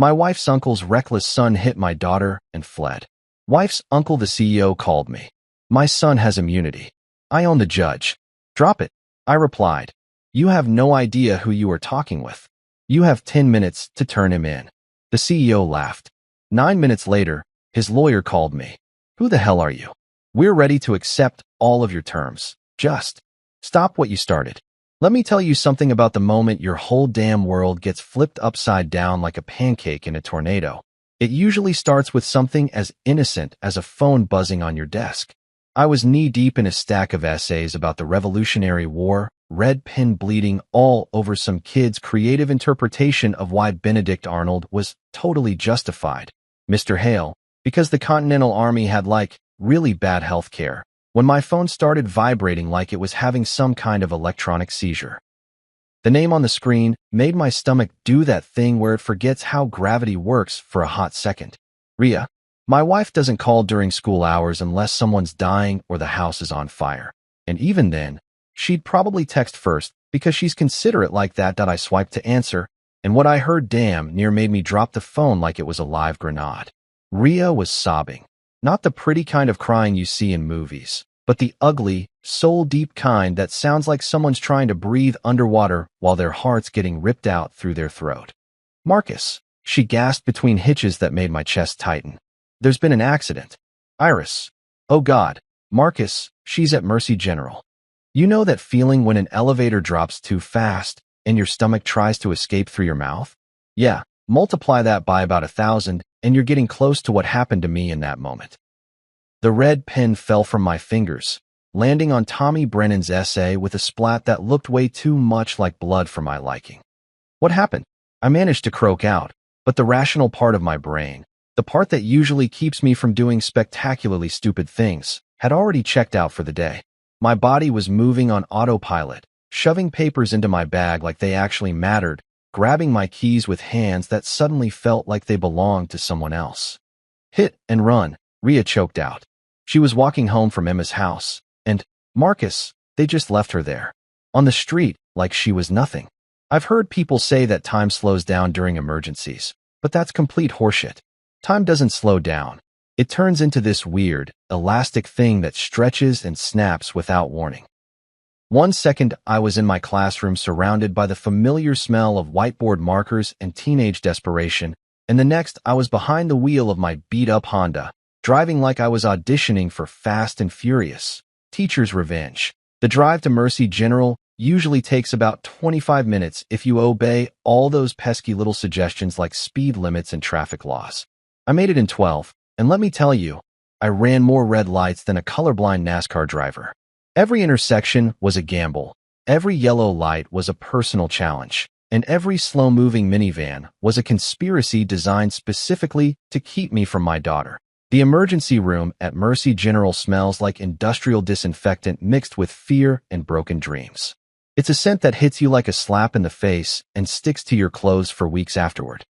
My wife's uncle's reckless son hit my daughter and fled. Wife's uncle, the CEO, called me. My son has immunity. I own the judge. Drop it, I replied. You have no idea who you are talking with. You have 10 minutes to turn him in. The CEO laughed. 9 minutes later, his lawyer called me. Who the hell are you? We're ready to accept all of your terms. Just stop what you started. Let me tell you something about the moment your whole damn world gets flipped upside down like a pancake in a tornado. It usually starts with something as innocent as a phone buzzing on your desk. I was knee-deep in a stack of essays about the Revolutionary War, red pen bleeding all over some kid's creative interpretation of why Benedict Arnold was totally justified. Mr. Hale, because the Continental Army had, really bad health care, when my phone started vibrating like it was having some kind of electronic seizure. The name on the screen made my stomach do that thing where it forgets how gravity works for a hot second. Ria. My wife doesn't call during school hours unless someone's dying or the house is on fire. And even then, she'd probably text first because she's considerate like that. I swiped to answer, and what I heard damn near made me drop the phone like it was a live grenade. Ria was sobbing. Not the pretty kind of crying you see in movies, but the ugly, soul-deep kind that sounds like someone's trying to breathe underwater while their heart's getting ripped out through their throat. Marcus, she gasped between hitches that made my chest tighten. There's been an accident. Iris. Oh God, Marcus, she's at Mercy General. You know that feeling when an elevator drops too fast and your stomach tries to escape through your mouth? Yeah, multiply that by about 1,000 and you're getting close to what happened to me in that moment. The red pen fell from my fingers, landing on Tommy Brennan's essay with a splat that looked way too much like blood for my liking. What happened? I managed to croak out, but the rational part of my brain, the part that usually keeps me from doing spectacularly stupid things, had already checked out for the day. My body was moving on autopilot, shoving papers into my bag like they actually mattered, grabbing my keys with hands that suddenly felt like they belonged to someone else. Hit and run, Ria choked out. She was walking home from Emma's house, and, Marcus, they just left her there, on the street, like she was nothing. I've heard people say that time slows down during emergencies, but that's complete horseshit. Time doesn't slow down. It turns into this weird, elastic thing that stretches and snaps without warning. 1 second, I was in my classroom surrounded by the familiar smell of whiteboard markers and teenage desperation, and the next, I was behind the wheel of my beat-up Honda, driving like I was auditioning for Fast and Furious. Teacher's revenge. The drive to Mercy General usually takes about 25 minutes if you obey all those pesky little suggestions like speed limits and traffic laws. I made it in 12, and let me tell you, I ran more red lights than a colorblind NASCAR driver. Every intersection was a gamble, every yellow light was a personal challenge, and every slow-moving minivan was a conspiracy designed specifically to keep me from my daughter. The emergency room at Mercy General smells like industrial disinfectant mixed with fear and broken dreams. It's a scent that hits you like a slap in the face and sticks to your clothes for weeks afterward.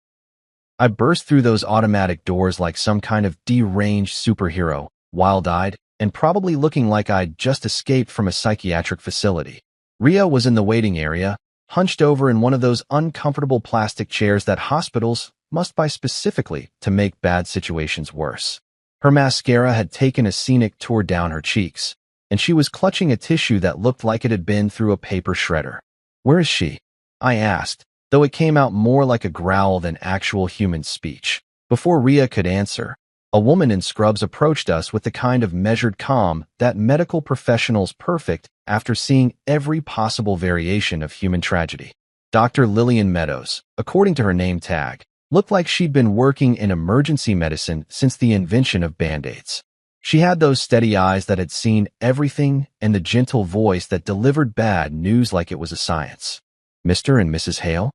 I burst through those automatic doors like some kind of deranged superhero, wild-eyed, and probably looking like I'd just escaped from a psychiatric facility. Ria was in the waiting area, hunched over in one of those uncomfortable plastic chairs that hospitals must buy specifically to make bad situations worse. Her mascara had taken a scenic tour down her cheeks, and she was clutching a tissue that looked like it had been through a paper shredder. Where is she? I asked, though it came out more like a growl than actual human speech. Before Ria could answer, a woman in scrubs approached us with the kind of measured calm that medical professionals perfect after seeing every possible variation of human tragedy. Dr. Lillian Meadows, according to her name tag, looked like she'd been working in emergency medicine since the invention of Band-Aids. She had those steady eyes that had seen everything and the gentle voice that delivered bad news like it was a science. Mr. and Mrs. Hale?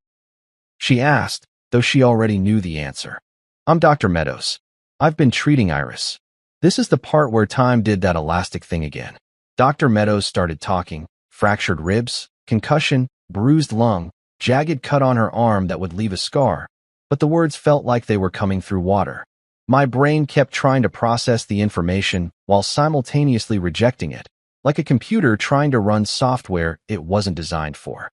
She asked, though she already knew the answer. I'm Dr. Meadows. I've been treating Iris. This is the part where time did that elastic thing again. Dr. Meadows started talking, fractured ribs, concussion, bruised lung, jagged cut on her arm that would leave a scar, but the words felt like they were coming through water. My brain kept trying to process the information while simultaneously rejecting it, like a computer trying to run software it wasn't designed for.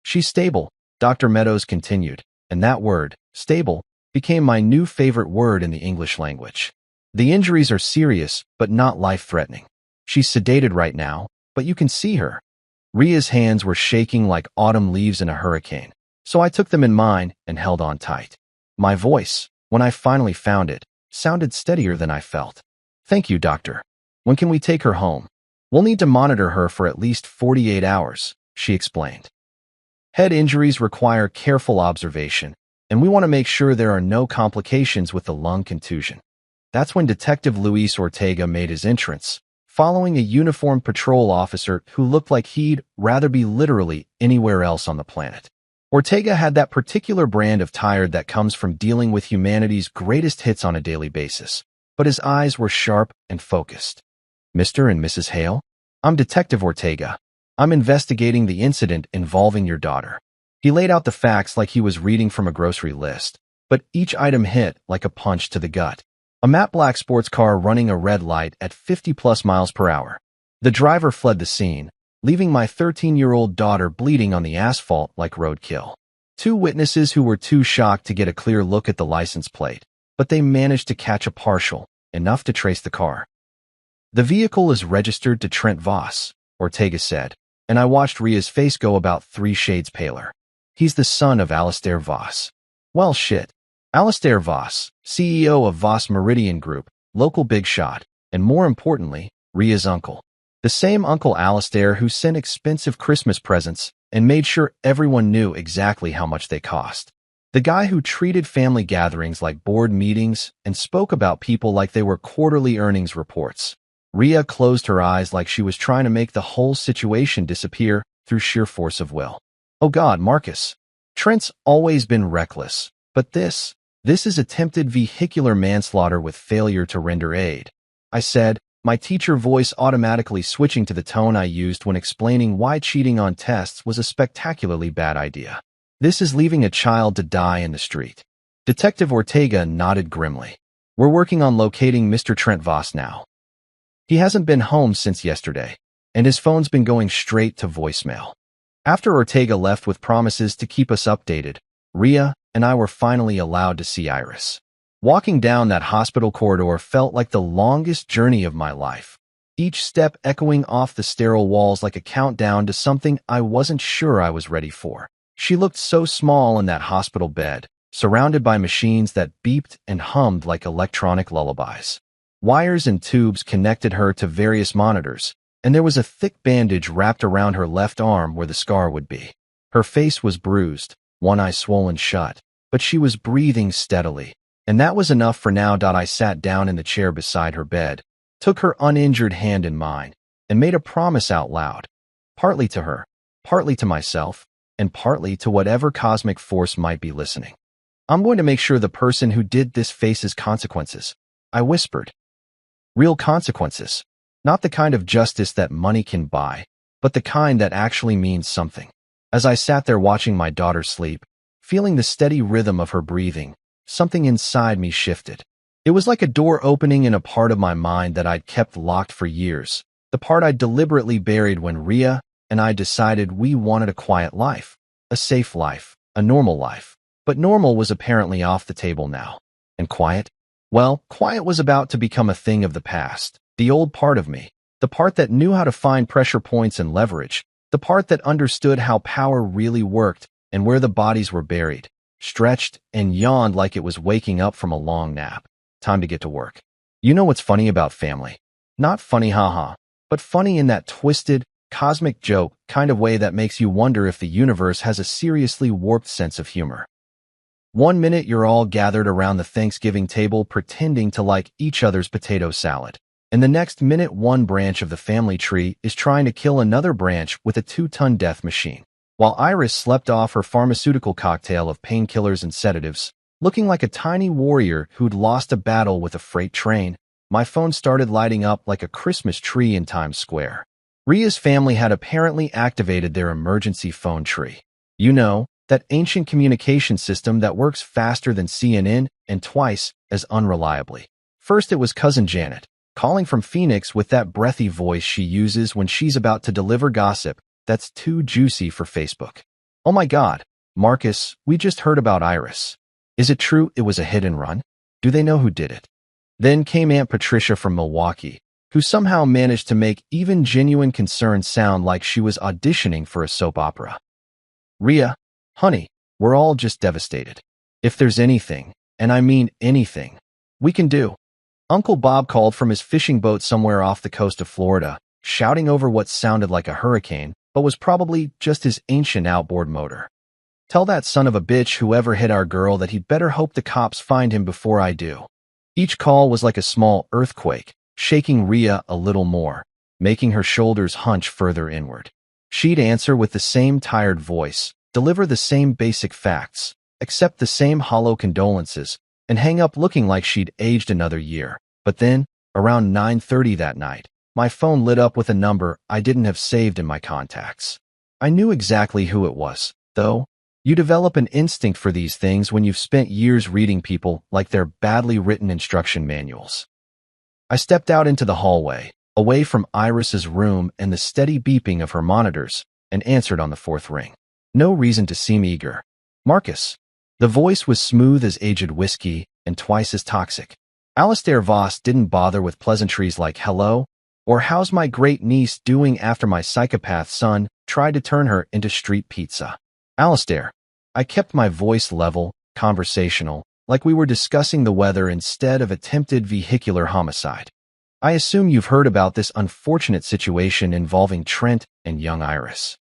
She's stable, Dr. Meadows continued, and that word, stable, became my new favorite word in the English language. The injuries are serious, but not life-threatening. She's sedated right now, but you can see her. Ria's hands were shaking like autumn leaves in a hurricane, so I took them in mine and held on tight. My voice, when I finally found it, sounded steadier than I felt. Thank you, doctor. When can we take her home? We'll need to monitor her for at least 48 hours, she explained. Head injuries require careful observation, and we want to make sure there are no complications with the lung contusion. That's when Detective Luis Ortega made his entrance, following a uniformed patrol officer who looked like he'd rather be literally anywhere else on the planet. Ortega had that particular brand of tired that comes from dealing with humanity's greatest hits on a daily basis, but his eyes were sharp and focused. Mr. and Mrs. Hale? I'm Detective Ortega. I'm investigating the incident involving your daughter. He laid out the facts like he was reading from a grocery list, but each item hit like a punch to the gut. A matte black sports car running a red light at 50+ miles per hour. The driver fled the scene, leaving my 13-year-old daughter bleeding on the asphalt like roadkill. Two witnesses who were too shocked to get a clear look at the license plate, but they managed to catch a partial, enough to trace the car. The vehicle is registered to Trent Voss, Ortega said, and I watched Ria's face go about 3 shades paler. He's the son of Alistair Voss. Well, shit. Alistair Voss, CEO of Voss Meridian Group, local big shot, and more importantly, Ria's uncle. The same Uncle Alistair who sent expensive Christmas presents and made sure everyone knew exactly how much they cost. The guy who treated family gatherings like board meetings and spoke about people like they were quarterly earnings reports. Ria closed her eyes like she was trying to make the whole situation disappear through sheer force of will. Oh God, Marcus. Trent's always been reckless, but this is attempted vehicular manslaughter with failure to render aid, I said, my teacher voice automatically switching to the tone I used when explaining why cheating on tests was a spectacularly bad idea. This is leaving a child to die in the street. Detective Ortega nodded grimly. We're working on locating Mr. Trent Voss now. He hasn't been home since yesterday, and his phone's been going straight to voicemail. After Ortega left with promises to keep us updated, Ria and I were finally allowed to see Iris. Walking down that hospital corridor felt like the longest journey of my life, each step echoing off the sterile walls like a countdown to something I wasn't sure I was ready for. She looked so small in that hospital bed, surrounded by machines that beeped and hummed like electronic lullabies. Wires and tubes connected her to various monitors, and there was a thick bandage wrapped around her left arm where the scar would be. Her face was bruised, one eye swollen shut, but she was breathing steadily, and that was enough for now. I sat down in the chair beside her bed, took her uninjured hand in mine, and made a promise out loud, partly to her, partly to myself, and partly to whatever cosmic force might be listening. I'm going to make sure the person who did this faces consequences, I whispered. Real consequences. Not the kind of justice that money can buy, but the kind that actually means something. As I sat there watching my daughter sleep, feeling the steady rhythm of her breathing, something inside me shifted. It was like a door opening in a part of my mind that I'd kept locked for years, the part I'd deliberately buried when Ria and I decided we wanted a quiet life, a safe life, a normal life. But normal was apparently off the table now. And quiet? Well, quiet was about to become a thing of the past, the old part of me, the part that knew how to find pressure points and leverage, the part that understood how power really worked and where the bodies were buried, stretched and yawned like it was waking up from a long nap. Time to get to work. You know what's funny about family? Not funny haha, but funny in that twisted, cosmic joke kind of way that makes you wonder if the universe has a seriously warped sense of humor. One minute you're all gathered around the Thanksgiving table pretending to like each other's potato salad, and the next minute one branch of the family tree is trying to kill another branch with a 2-ton death machine. While Iris slept off her pharmaceutical cocktail of painkillers and sedatives, looking like a tiny warrior who'd lost a battle with a freight train, my phone started lighting up like a Christmas tree in Times Square. Ria's family had apparently activated their emergency phone tree. You know, that ancient communication system that works faster than CNN and twice as unreliably. First it was Cousin Janet, calling from Phoenix with that breathy voice she uses when she's about to deliver gossip that's too juicy for Facebook. Oh my God, Marcus, we just heard about Iris. Is it true it was a hit and run? Do they know who did it? Then came Aunt Patricia from Milwaukee, who somehow managed to make even genuine concern sound like she was auditioning for a soap opera. Rhea, honey, we're all just devastated. If there's anything, and I mean anything, we can do. Uncle Bob called from his fishing boat somewhere off the coast of Florida, shouting over what sounded like a hurricane, but was probably just his ancient outboard motor. Tell that son of a bitch whoever hit our girl that he'd better hope the cops find him before I do. Each call was like a small earthquake, shaking Rhea a little more, making her shoulders hunch further inward. She'd answer with the same tired voice, deliver the same basic facts, accept the same hollow condolences, and hang up looking like she'd aged another year. But then, around 9:30 that night, my phone lit up with a number I didn't have saved in my contacts. I knew exactly who it was, though. You develop an instinct for these things when you've spent years reading people like their badly written instruction manuals. I stepped out into the hallway, away from Iris's room and the steady beeping of her monitors, and answered on the fourth ring. No reason to seem eager. Marcus. The voice was smooth as aged whiskey and twice as toxic. Alistair Voss didn't bother with pleasantries like hello, or how's my great niece doing after my psychopath son tried to turn her into street pizza. Alistair. I kept my voice level, conversational, like we were discussing the weather instead of attempted vehicular homicide. I assume you've heard about this unfortunate situation involving Trent and young Iris.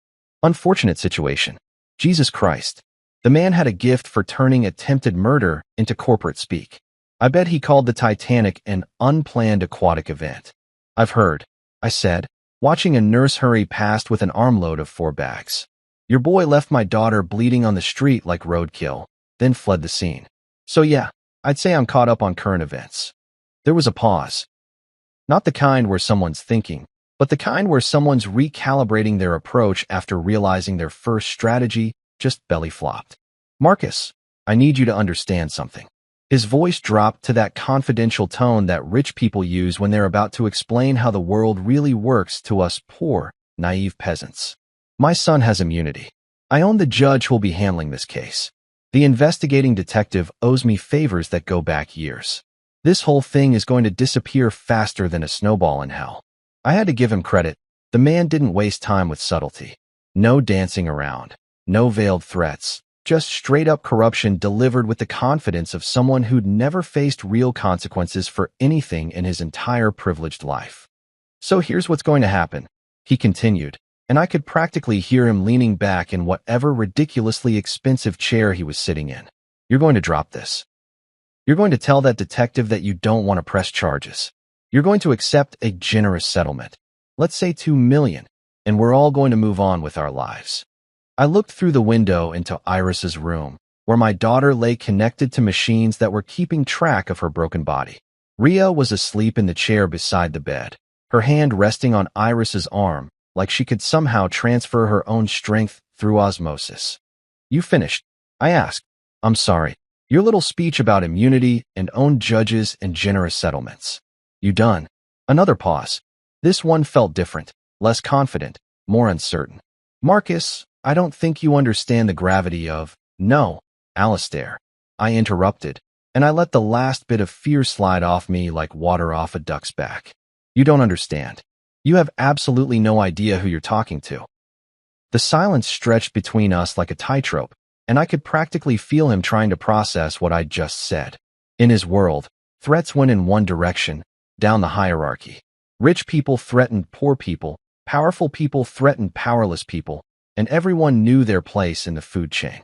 Unfortunate situation. Jesus Christ. The man had a gift for turning attempted murder into corporate speak. I bet he called the Titanic an unplanned aquatic event. I've heard, I said, watching a nurse hurry past with an armload of 4 bags. Your boy left my daughter bleeding on the street like roadkill, then fled the scene. So yeah, I'd say I'm caught up on current events. There was a pause. Not the kind where someone's thinking, but the kind where someone's recalibrating their approach after realizing their first strategy just belly flopped. Marcus, I need you to understand something. His voice dropped to that confidential tone that rich people use when they're about to explain how the world really works to us poor, naive peasants. My son has immunity. I own the judge who'll be handling this case. The investigating detective owes me favors that go back years. This whole thing is going to disappear faster than a snowball in hell. I had to give him credit. The man didn't waste time with subtlety. No dancing around. No veiled threats. Just straight-up corruption delivered with the confidence of someone who'd never faced real consequences for anything in his entire privileged life. So here's what's going to happen, he continued, and I could practically hear him leaning back in whatever ridiculously expensive chair he was sitting in. You're going to drop this. You're going to tell that detective that you don't want to press charges. You're going to accept a generous settlement. Let's say $2 million, and we're all going to move on with our lives. I looked through the window into Iris's room, where my daughter lay connected to machines that were keeping track of her broken body. Rhea was asleep in the chair beside the bed, her hand resting on Iris's arm, like she could somehow transfer her own strength through osmosis. You finished? I asked. I'm sorry. Your little speech about immunity and own judges and generous settlements. You done? Another pause. This one felt different, less confident, more uncertain. Marcus, I don't think you understand the gravity of, no, Alistair. I interrupted, and I let the last bit of fear slide off me like water off a duck's back. You don't understand. You have absolutely no idea who you're talking to. The silence stretched between us like a tightrope, and I could practically feel him trying to process what I'd just said. In his world, threats went in one direction, down the hierarchy. Rich people threatened poor people, powerful people threatened powerless people, and everyone knew their place in the food chain.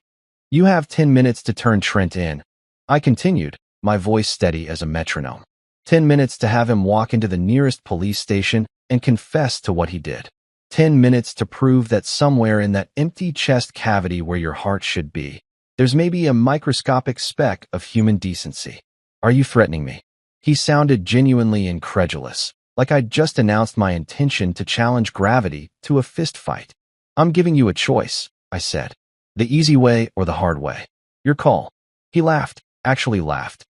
You have 10 minutes to turn Trent in. I continued, my voice steady as a metronome. 10 minutes to have him walk into the nearest police station and confess to what he did. 10 minutes to prove that somewhere in that empty chest cavity where your heart should be, there's maybe a microscopic speck of human decency. Are you threatening me? He sounded genuinely incredulous, like I'd just announced my intention to challenge gravity to a fist fight. I'm giving you a choice, I said. The easy way or the hard way. Your call. He laughed, actually laughed.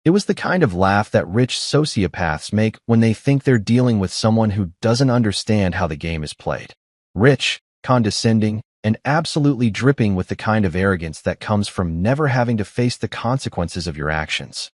It was the kind of laugh that rich sociopaths make when they think they're dealing with someone who doesn't understand how the game is played. Rich, condescending, and absolutely dripping with the kind of arrogance that comes from never having to face the consequences of your actions.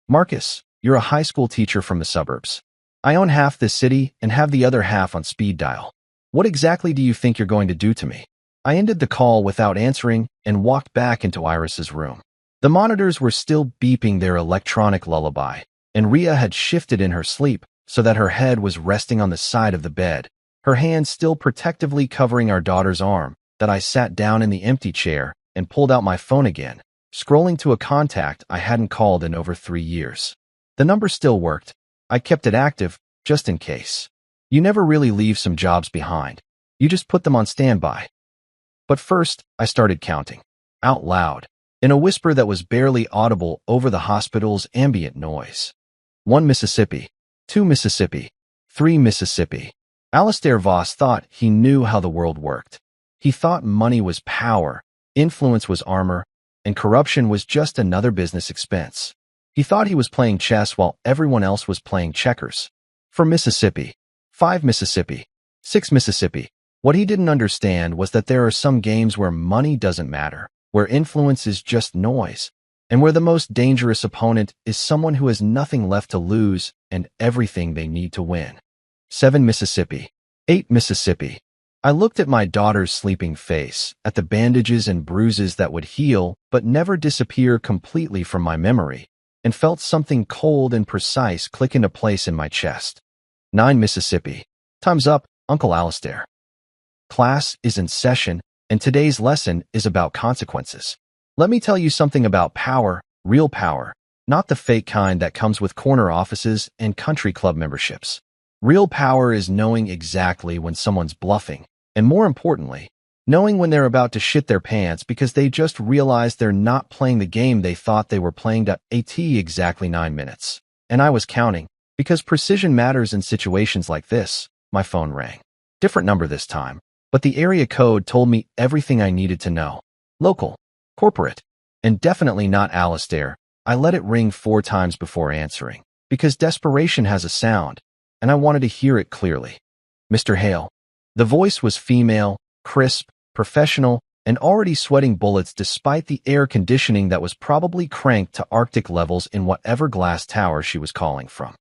Marcus, you're a high school teacher from the suburbs. I own half this city and have the other half on speed dial. What exactly do you think you're going to do to me? I ended the call without answering and walked back into Iris's room. The monitors were still beeping their electronic lullaby, and Rhea had shifted in her sleep so that her head was resting on the side of the bed, her hand still protectively covering our daughter's arm. That I sat down in the empty chair and pulled out my phone again, scrolling to a contact I hadn't called in over 3 years. The number still worked. I kept it active, just in case. You never really leave some jobs behind. You just put them on standby. But first, I started counting, out loud, in a whisper that was barely audible over the hospital's ambient noise. 1 Mississippi, 2 Mississippi, 3 Mississippi. Alistair Voss thought he knew how the world worked. He thought money was power, influence was armor, and corruption was just another business expense. He thought he was playing chess while everyone else was playing checkers. 4 Mississippi, 5 Mississippi, 6 Mississippi. What he didn't understand was that there are some games where money doesn't matter, where influence is just noise, and where the most dangerous opponent is someone who has nothing left to lose and everything they need to win. 7 Mississippi, 8 Mississippi. I looked at my daughter's sleeping face, at the bandages and bruises that would heal but never disappear completely from my memory, and felt something cold and precise click into place in my chest. 9 Mississippi. Time's up, Uncle Alistair. Class is in session, and today's lesson is about consequences. Let me tell you something about power, real power, not the fake kind that comes with corner offices and country club memberships. Real power is knowing exactly when someone's bluffing, and more importantly, knowing when they're about to shit their pants because they just realized they're not playing the game they thought they were playing. At exactly 9 minutes. And I was counting, because precision matters in situations like this. My phone rang. Different number this time, but the area code told me everything I needed to know. Local, corporate, and definitely not Alistair. I let it ring 4 times before answering, because desperation has a sound, and I wanted to hear it clearly. Mr. Hale. The voice was female, crisp, professional, and already sweating bullets despite the air conditioning that was probably cranked to Arctic levels in whatever glass tower she was calling from.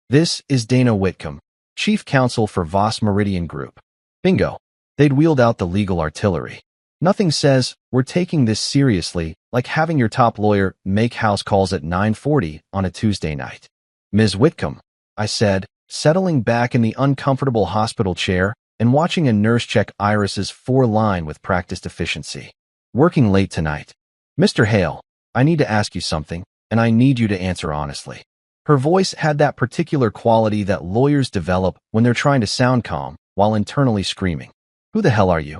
This is Dana Whitcomb, Chief Counsel for Voss Meridian Group. Bingo. They'd wheeled out the legal artillery. Nothing says, we're taking this seriously, like having your top lawyer make house calls at 9:40 on a Tuesday night. Ms. Whitcomb, I said, settling back in the uncomfortable hospital chair and watching a nurse check Iris's 4-line with practiced efficiency. Working late tonight. Mr. Hale, I need to ask you something, and I need you to answer honestly. Her voice had that particular quality that lawyers develop when they're trying to sound calm while internally screaming. Who the hell are you?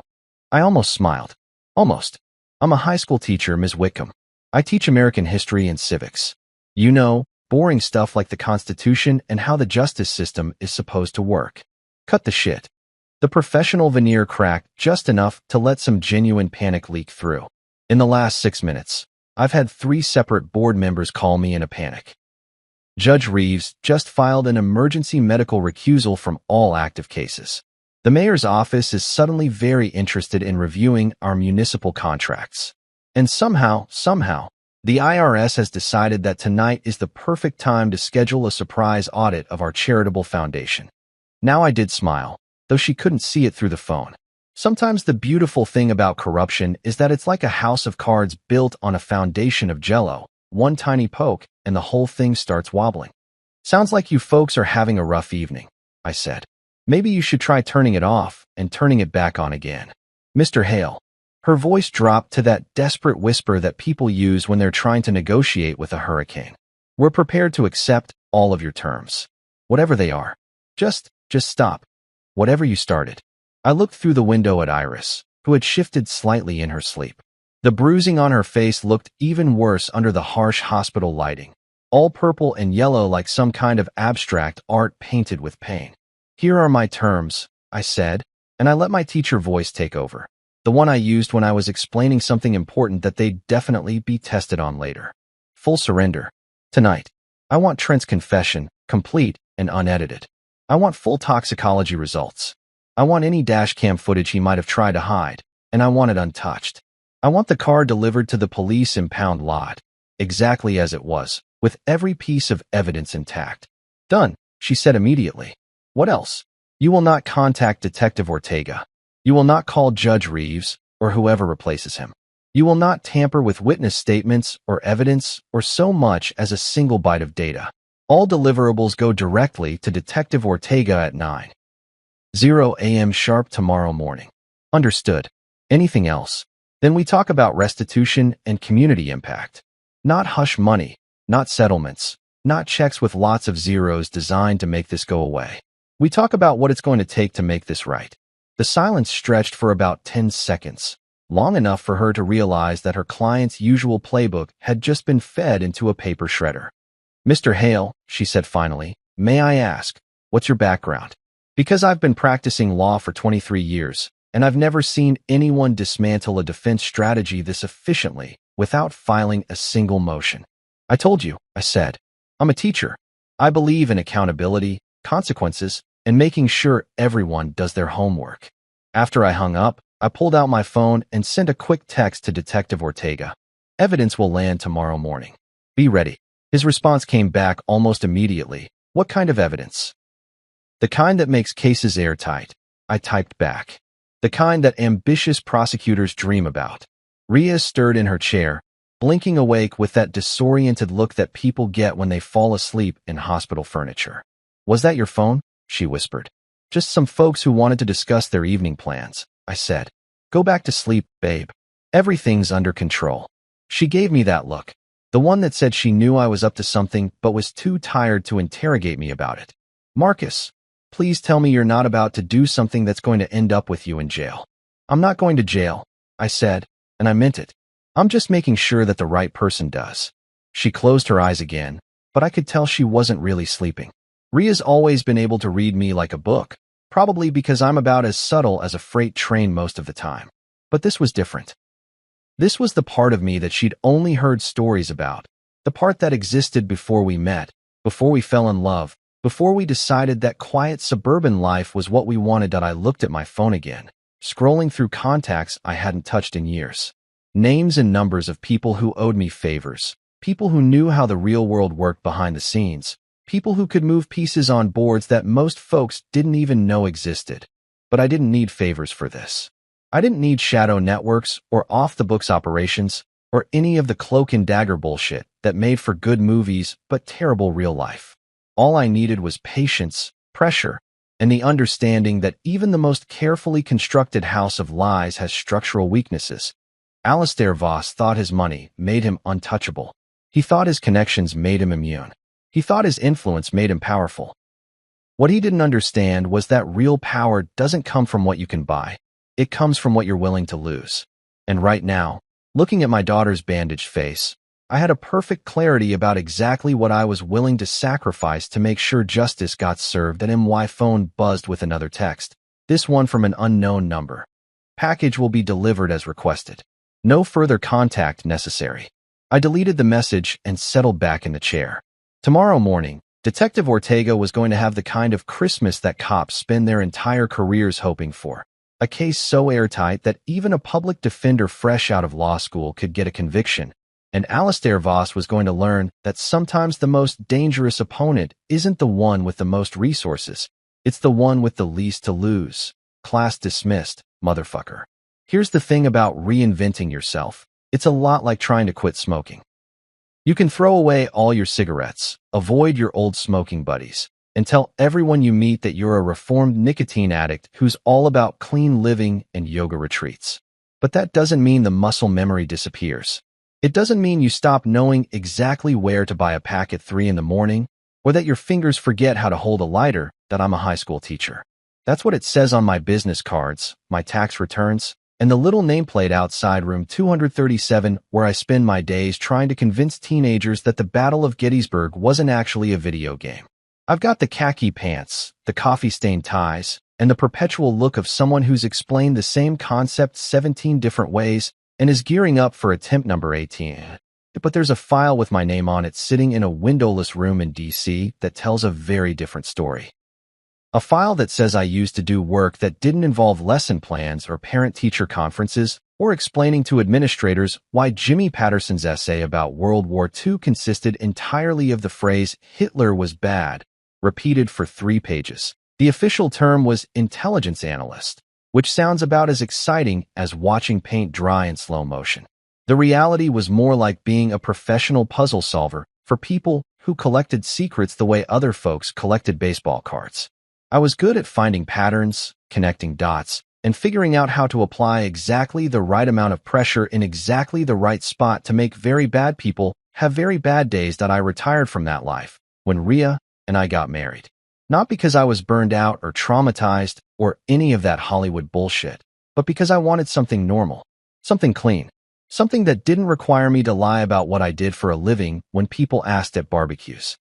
I almost smiled. Almost. I'm a high school teacher, Ms. Whitcomb. I teach American history and civics. You know, boring stuff like the Constitution and how the justice system is supposed to work. Cut the shit. The professional veneer cracked just enough to let some genuine panic leak through. In the last 6 minutes, I've had 3 separate board members call me in a panic. Judge Reeves just filed an emergency medical recusal from all active cases. The mayor's office is suddenly very interested in reviewing our municipal contracts. And somehow, the IRS has decided that tonight is the perfect time to schedule a surprise audit of our charitable foundation. Now I did smile, though she couldn't see it through the phone. Sometimes the beautiful thing about corruption is that it's like a house of cards built on a foundation of jello. One tiny poke, and the whole thing starts wobbling. Sounds like you folks are having a rough evening, I said. Maybe you should try turning it off and turning it back on again. Mr. Hale. Her voice dropped to that desperate whisper that people use when they're trying to negotiate with a hurricane. We're prepared to accept all of your terms. Whatever they are. Just stop. Whatever you started. I looked through the window at Iris, who had shifted slightly in her sleep. The bruising on her face looked even worse under the harsh hospital lighting, all purple and yellow like some kind of abstract art painted with pain. Here are my terms, I said, and I let my teacher voice take over. The one I used when I was explaining something important that they'd definitely be tested on later. Full surrender. Tonight, I want Trent's confession, complete and unedited. I want full toxicology results. I want any dash cam footage he might have tried to hide. and I want it untouched. I want the car delivered to the police impound lot, exactly as it was, with every piece of evidence intact. Done, she said immediately. What else? You will not contact Detective Ortega. You will not call Judge Reeves, or whoever replaces him. You will not tamper with witness statements or evidence or so much as a single byte of data. All deliverables go directly to Detective Ortega at 9:00 a.m. sharp tomorrow morning. Understood. Anything else? Then we talk about restitution and community impact. Not hush money, not settlements, not checks with lots of zeros designed to make this go away. We talk about what it's going to take to make this right. The silence stretched for about 10 seconds, long enough for her to realize that her client's usual playbook had just been fed into a paper shredder. Mr. Hale, she said finally, may I ask, what's your background? Because I've been practicing law for 23 years, and I've never seen anyone dismantle a defense strategy this efficiently without filing a single motion. I told you, I said. I'm a teacher. I believe in accountability, consequences, and making sure everyone does their homework. After I hung up, I pulled out my phone and sent a quick text to Detective Ortega. Evidence will land tomorrow morning. Be ready. His response came back almost immediately. What kind of evidence? The kind that makes cases airtight, I typed back. The kind that ambitious prosecutors dream about. Rhea stirred in her chair, blinking awake with that disoriented look that people get when they fall asleep in hospital furniture. Was that your phone? She whispered. Just some folks who wanted to discuss their evening plans, I said. Go back to sleep, babe. Everything's under control. She gave me that look, the one that said she knew I was up to something but was too tired to interrogate me about it. Marcus, please tell me you're not about to do something that's going to end up with you in jail. I'm not going to jail, I said, and I meant it. I'm just making sure that the right person does. She closed her eyes again, but I could tell she wasn't really sleeping. Rhea's always been able to read me like a book, probably because I'm about as subtle as a freight train most of the time. But this was different. This was the part of me that she'd only heard stories about, the part that existed before we met, before we fell in love, before we decided that quiet suburban life was what we wanted. That I looked at my phone again, scrolling through contacts I hadn't touched in years. Names and numbers of people who owed me favors, people who knew how the real world worked behind the scenes, people who could move pieces on boards that most folks didn't even know existed. But I didn't need favors for this. I didn't need shadow networks or off-the-books operations or any of the cloak and dagger bullshit that made for good movies but terrible real life. All I needed was patience, pressure, and the understanding that even the most carefully constructed house of lies has structural weaknesses. Alistair Voss thought his money made him untouchable. He thought his connections made him immune. He thought his influence made him powerful. What he didn't understand was that real power doesn't come from what you can buy. It comes from what you're willing to lose. And right now, looking at my daughter's bandaged face, I had a perfect clarity about exactly what I was willing to sacrifice to make sure justice got served. That MY phone buzzed with another text, this one from an unknown number. Package will be delivered as requested. No further contact necessary. I deleted the message and settled back in the chair. Tomorrow morning, Detective Ortega was going to have the kind of Christmas that cops spend their entire careers hoping for. A case so airtight that even a public defender fresh out of law school could get a conviction. And Alistair Voss was going to learn that sometimes the most dangerous opponent isn't the one with the most resources. It's the one with the least to lose. Class dismissed, motherfucker. Here's the thing about reinventing yourself. It's a lot like trying to quit smoking. You can throw away all your cigarettes, avoid your old smoking buddies, and tell everyone you meet that you're a reformed nicotine addict who's all about clean living and yoga retreats. But that doesn't mean the muscle memory disappears. It doesn't mean you stop knowing exactly where to buy a pack at 3 in the morning, or that your fingers forget how to hold a lighter. That I'm a high school teacher. That's what it says on my business cards, my tax returns, and the little nameplate outside room 237 where I spend my days trying to convince teenagers that the Battle of Gettysburg wasn't actually a video game. I've got the khaki pants, the coffee-stained ties, and the perpetual look of someone who's explained the same concept 17 different ways and is gearing up for attempt number 18. But there's a file with my name on it sitting in a windowless room in DC that tells a very different story. A file that says I used to do work that didn't involve lesson plans or parent-teacher conferences or explaining to administrators why Jimmy Patterson's essay about World War II consisted entirely of the phrase "Hitler was bad," repeated for 3 pages. The official term was intelligence analyst, which sounds about as exciting as watching paint dry in slow motion. The reality was more like being a professional puzzle solver for people who collected secrets the way other folks collected baseball cards. I was good at finding patterns, connecting dots, and figuring out how to apply exactly the right amount of pressure in exactly the right spot to make very bad people have very bad days. That I retired from that life when Rhea and I got married. Not because I was burned out or traumatized or any of that Hollywood bullshit, but because I wanted something normal, something clean, something that didn't require me to lie about what I did for a living when people asked at barbecues.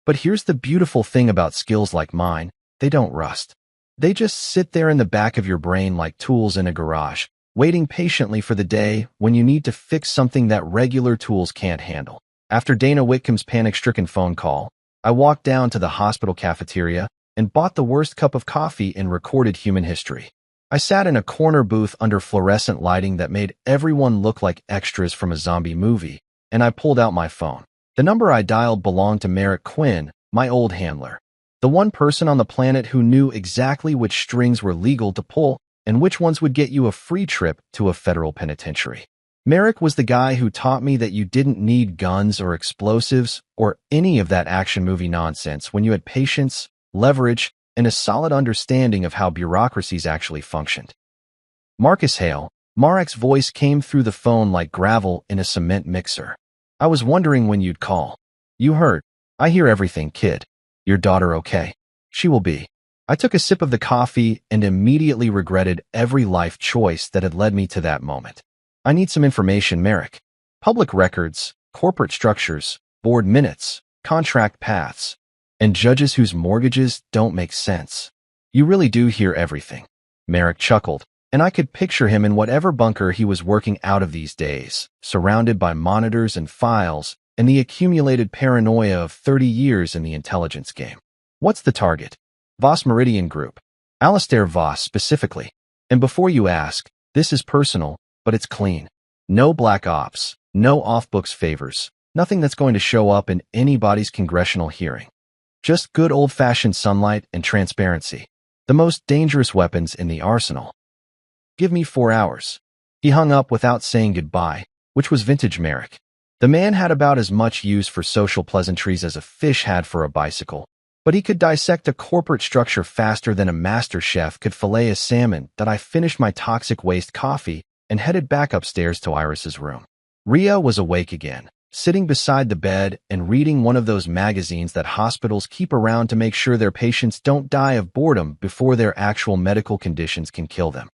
But here's the beautiful thing about skills like mine: they don't rust. They just sit there in the back of your brain like tools in a garage, waiting patiently for the day when you need to fix something that regular tools can't handle. After Dana Whitcomb's panic-stricken phone call, I walked down to the hospital cafeteria and bought the worst cup of coffee in recorded human history. I sat in a corner booth under fluorescent lighting that made everyone look like extras from a zombie movie, and I pulled out my phone. The number I dialed belonged to Merrick Quinn, my old handler. The one person on the planet who knew exactly which strings were legal to pull and which ones would get you a free trip to a federal penitentiary. Merrick was the guy who taught me that you didn't need guns or explosives or any of that action movie nonsense when you had patience, leverage, and a solid understanding of how bureaucracies actually functioned. Marcus Hale, Marek's voice came through the phone like gravel in a cement mixer. I was wondering when you'd call. You heard. I hear everything, kid. Your daughter okay? She will be. I took a sip of the coffee and immediately regretted every life choice that had led me to that moment. I need some information, Merrick. Public records, corporate structures, board minutes, contract paths, and judges whose mortgages don't make sense. You really do hear everything. Merrick chuckled, and I could picture him in whatever bunker he was working out of these days, surrounded by monitors and files and the accumulated paranoia of 30 years in the intelligence game. What's the target? Voss Meridian Group. Alistair Voss specifically. And before you ask, this is personal, but it's clean. No black ops, no off-books favors, nothing that's going to show up in anybody's congressional hearing. Just good old-fashioned sunlight and transparency. The most dangerous weapons in the arsenal. Give me 4 hours. He hung up without saying goodbye, which was vintage Merrick. The man had about as much use for social pleasantries as a fish had for a bicycle, but he could dissect a corporate structure faster than a master chef could fillet a salmon. That I finished my toxic waste coffee and headed back upstairs to Iris's room. Rhea was awake again, sitting beside the bed and reading one of those magazines that hospitals keep around to make sure their patients don't die of boredom before their actual medical conditions can kill them.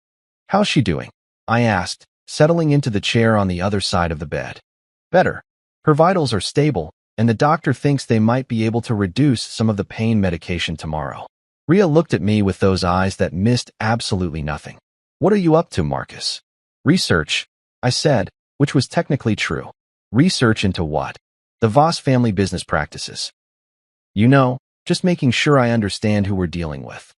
How's she doing? I asked, settling into the chair on the other side of the bed. Better. Her vitals are stable, and the doctor thinks they might be able to reduce some of the pain medication tomorrow. Rhea looked at me with those eyes that missed absolutely nothing. What are you up to, Marcus? Research, I said, which was technically true. Research into what? The Voss family business practices. You know, just making sure I understand who we're dealing with.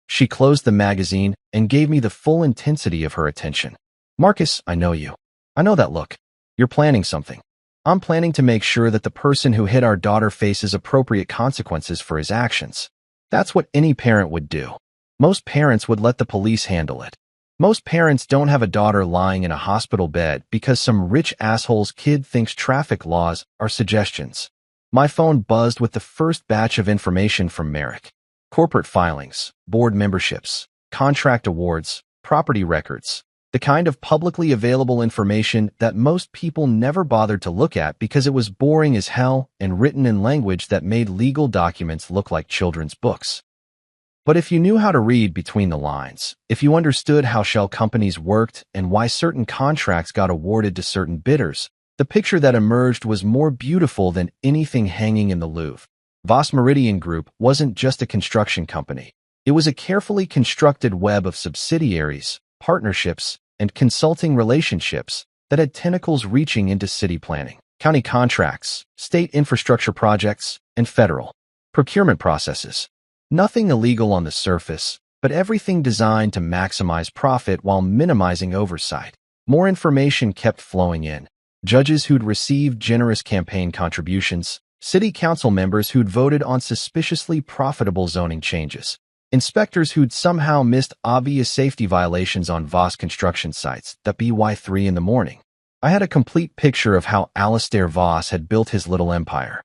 She closed the magazine and gave me the full intensity of her attention. Marcus, I know you. I know that look. You're planning something. I'm planning to make sure that the person who hit our daughter faces appropriate consequences for his actions. That's what any parent would do. Most parents would let the police handle it. Most parents don't have a daughter lying in a hospital bed because some rich asshole's kid thinks traffic laws are suggestions. My phone buzzed with the first batch of information from Merrick. Corporate filings, board memberships, contract awards, property records. The kind of publicly available information that most people never bothered to look at because it was boring as hell and written in language that made legal documents look like children's books. But if you knew how to read between the lines, if you understood how shell companies worked and why certain contracts got awarded to certain bidders, the picture that emerged was more beautiful than anything hanging in the Louvre. Voss Meridian Group wasn't just a construction company. It was a carefully constructed web of subsidiaries, partnerships, and consulting relationships that had tentacles reaching into city planning, county contracts, state infrastructure projects, and federal procurement processes. Nothing illegal on the surface, but everything designed to maximize profit while minimizing oversight. More information kept flowing in. Judges who'd received generous campaign contributions, city council members who'd voted on suspiciously profitable zoning changes, inspectors who'd somehow missed obvious safety violations on Voss construction sites that by 3 in the morning. I had a complete picture of how Alistair Voss had built his little empire.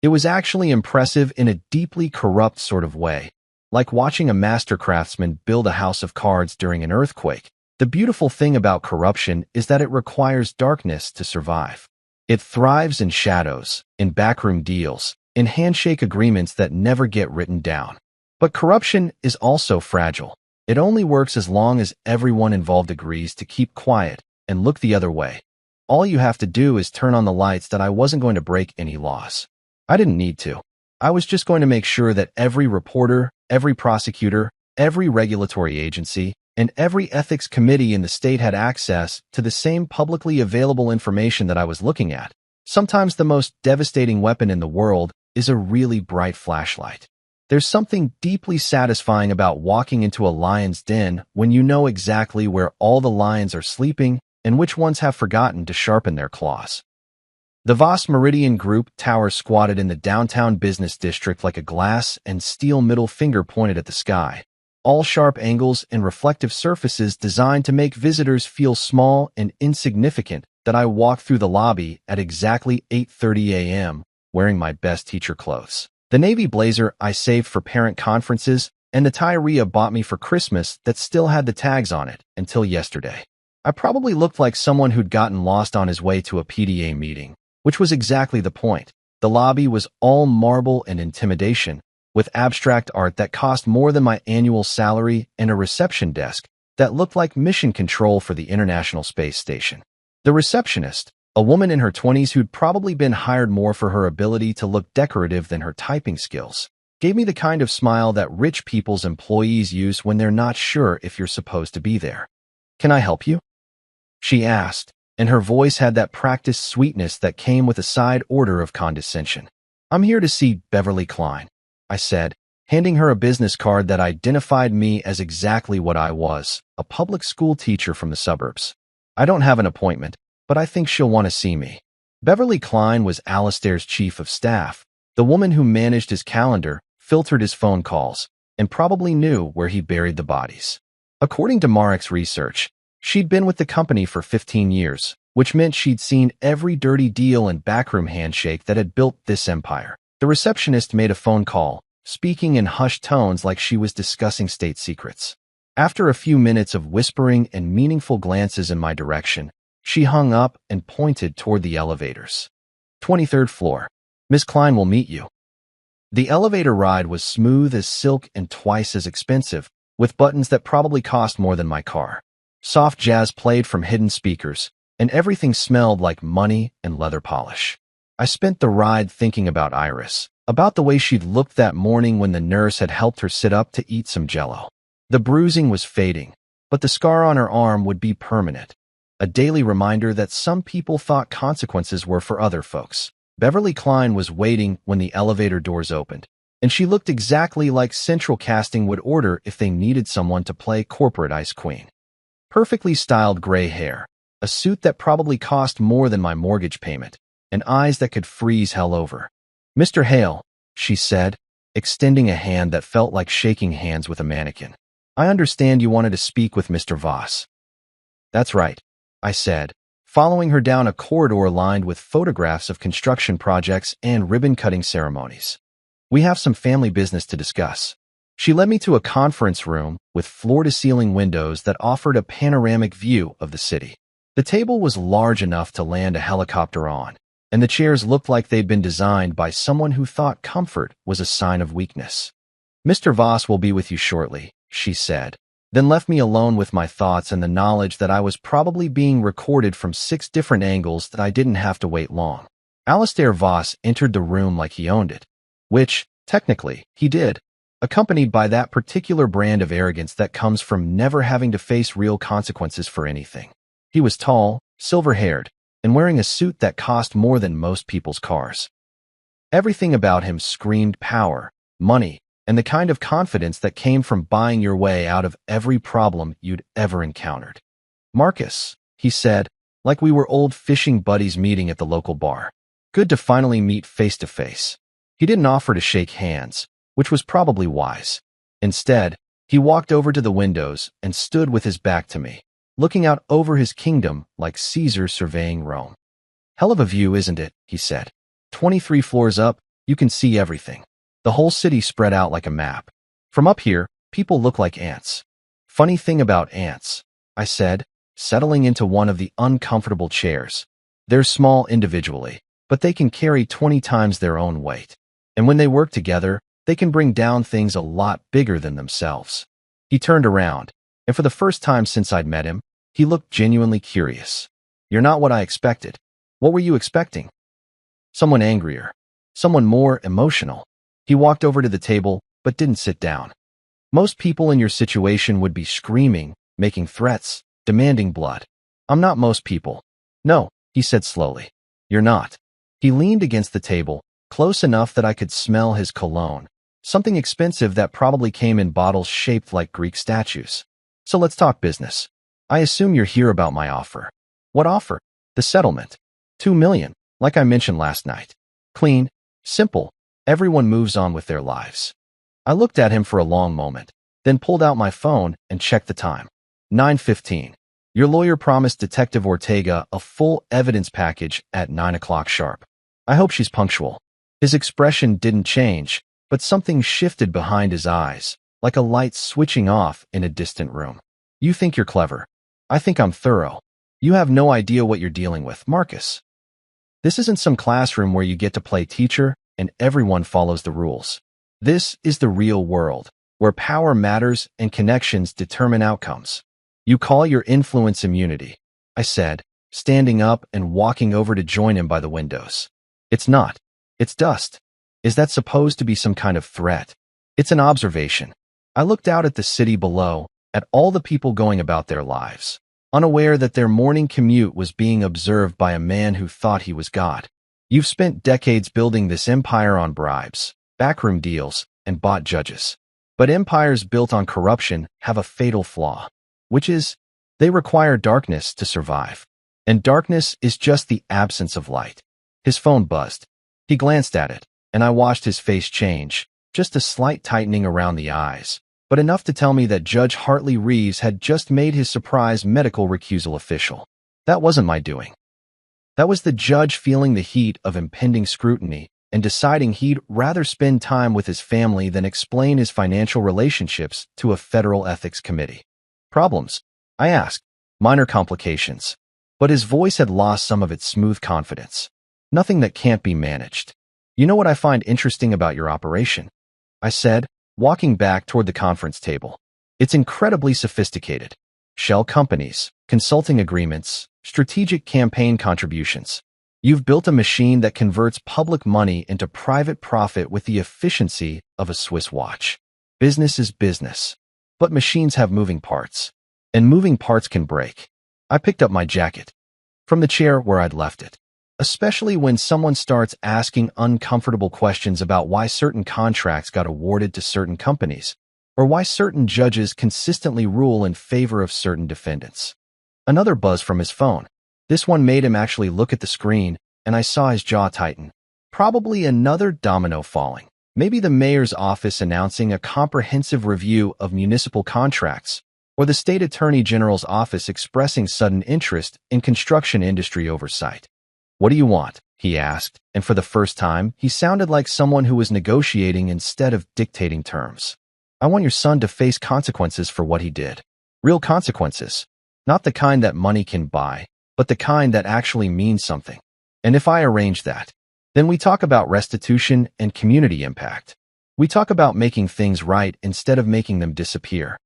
It was actually impressive in a deeply corrupt sort of way, like watching a master craftsman build a house of cards during an earthquake. The beautiful thing about corruption is that it requires darkness to survive. It thrives in shadows, in backroom deals, in handshake agreements that never get written down. But corruption is also fragile. It only works as long as everyone involved agrees to keep quiet and look the other way. All you have to do is turn on the lights that I wasn't going to break any laws. I didn't need to. I was just going to make sure that every reporter, every prosecutor, every regulatory agency, and every ethics committee in the state had access to the same publicly available information that I was looking at. Sometimes the most devastating weapon in the world is a really bright flashlight. There's something deeply satisfying about walking into a lion's den when you know exactly where all the lions are sleeping and which ones have forgotten to sharpen their claws. The Voss Meridian Group tower squatted in the downtown business district like a glass and steel middle finger pointed at the sky. All sharp angles and reflective surfaces designed to make visitors feel small and insignificant. That I walked through the lobby at exactly 8:30 a.m., wearing my best teacher clothes. The navy blazer I saved for parent conferences and the tie Rhea bought me for Christmas that still had the tags on it until yesterday. I probably looked like someone who'd gotten lost on his way to a PDA meeting, which was exactly the point. The lobby was all marble and intimidation, with abstract art that cost more than my annual salary and a reception desk that looked like mission control for the International Space Station. The receptionist, a woman in her 20s who'd probably been hired more for her ability to look decorative than her typing skills, gave me the kind of smile that rich people's employees use when they're not sure if you're supposed to be there. "Can I help you?" she asked, and her voice had that practiced sweetness that came with a side order of condescension. "I'm here to see Beverly Klein," I said, handing her a business card that identified me as exactly what I was, a public school teacher from the suburbs. "I don't have an appointment, but I think she'll want to see me." Beverly Klein was Alistair's chief of staff, the woman who managed his calendar, filtered his phone calls, and probably knew where he buried the bodies. According to Marek's research, she'd been with the company for 15 years, which meant she'd seen every dirty deal and backroom handshake that had built this empire. The receptionist made a phone call, speaking in hushed tones like she was discussing state secrets. After a few minutes of whispering and meaningful glances in my direction, she hung up and pointed toward the elevators. 23rd floor. "Miss Klein will meet you." The elevator ride was smooth as silk and twice as expensive, with buttons that probably cost more than my car. Soft jazz played from hidden speakers, and everything smelled like money and leather polish. I spent the ride thinking about Iris, about the way she'd looked that morning when the nurse had helped her sit up to eat some Jell-O. The bruising was fading, but the scar on her arm would be permanent, a daily reminder that some people thought consequences were for other folks. Beverly Klein was waiting when the elevator doors opened, and she looked exactly like Central Casting would order if they needed someone to play corporate ice queen. Perfectly styled gray hair, a suit that probably cost more than my mortgage payment, and eyes that could freeze hell over. "Mr. Hale," she said, extending a hand that felt like shaking hands with a mannequin. "I understand you wanted to speak with Mr. Voss." "That's right," I said, following her down a corridor lined with photographs of construction projects and ribbon-cutting ceremonies. "We have some family business to discuss." She led me to a conference room with floor-to-ceiling windows that offered a panoramic view of the city. The table was large enough to land a helicopter on, and the chairs looked like they'd been designed by someone who thought comfort was a sign of weakness. "Mr. Voss will be with you shortly," she said, then left me alone with my thoughts and the knowledge that I was probably being recorded from 6 different angles that I didn't have to wait long. Alistair Voss entered the room like he owned it, which, technically, he did, accompanied by that particular brand of arrogance that comes from never having to face real consequences for anything. He was tall, silver-haired, and wearing a suit that cost more than most people's cars. Everything about him screamed power, money, and the kind of confidence that came from buying your way out of every problem you'd ever encountered. Marcus, he said, like we were old fishing buddies meeting at the local bar. Good to finally meet face to face. He didn't offer to shake hands, which was probably wise. Instead, he walked over to the windows and stood with his back to me, looking out over his kingdom like Caesar surveying Rome. Hell of a view, isn't it? He said. 23 floors up, you can see everything. The whole city spread out like a map. From up here, people look like ants. Funny thing about ants, I said, settling into one of the uncomfortable chairs. They're small individually, but they can carry 20 times their own weight. And when they work together, they can bring down things a lot bigger than themselves. He turned around, and for the first time since I'd met him, he looked genuinely curious. You're not what I expected. What were you expecting? Someone angrier. Someone more emotional. He walked over to the table, but didn't sit down. Most people in your situation would be screaming, making threats, demanding blood. I'm not most people. No, he said slowly. You're not. He leaned against the table, close enough that I could smell his cologne, something expensive that probably came in bottles shaped like Greek statues. So let's talk business. I assume you're here about my offer. What offer? The settlement. 2 million, like I mentioned last night. Clean, simple, everyone moves on with their lives. I looked at him for a long moment, then pulled out my phone and checked the time. 9:15. Your lawyer promised Detective Ortega a full evidence package at 9 o'clock sharp. I hope she's punctual. His expression didn't change, but something shifted behind his eyes, like a light switching off in a distant room. You think you're clever. I think I'm thorough. You have no idea what you're dealing with, Marcus. This isn't some classroom where you get to play teacher and everyone follows the rules. This is the real world, where power matters and connections determine outcomes. You call your influence immunity, I said, standing up and walking over to join him by the windows. It's not. It's dust. Is that supposed to be some kind of threat? It's an observation. I looked out at the city below, at all the people going about their lives, unaware that their morning commute was being observed by a man who thought he was God. You've spent decades building this empire on bribes, backroom deals, and bought judges. But empires built on corruption have a fatal flaw, which is, they require darkness to survive. And darkness is just the absence of light. His phone buzzed. He glanced at it, and I watched his face change, just a slight tightening around the eyes, but enough to tell me that Judge Hartley Reeves had just made his surprise medical recusal official. That wasn't my doing. That was the judge feeling the heat of impending scrutiny and deciding he'd rather spend time with his family than explain his financial relationships to a federal ethics committee. Problems? I asked. Minor complications. But his voice had lost some of its smooth confidence. Nothing that can't be managed. You know what I find interesting about your operation? I said, walking back toward the conference table. It's incredibly sophisticated. Shell companies, consulting agreements, strategic campaign contributions. You've built a machine that converts public money into private profit with the efficiency of a Swiss watch. Business is business. But machines have moving parts. And moving parts can break. I picked up my jacket from the chair where I'd left it. Especially when someone starts asking uncomfortable questions about why certain contracts got awarded to certain companies, or why certain judges consistently rule in favor of certain defendants. Another buzz from his phone. This one made him actually look at the screen, and I saw his jaw tighten. Probably another domino falling. Maybe the mayor's office announcing a comprehensive review of municipal contracts, or the state attorney general's office expressing sudden interest in construction industry oversight. What do you want? He asked, and for the first time, he sounded like someone who was negotiating instead of dictating terms. I want your son to face consequences for what he did. Real consequences. Not the kind that money can buy, but the kind that actually means something. And if I arrange that, then we talk about restitution and community impact. We talk about making things right instead of making them disappear.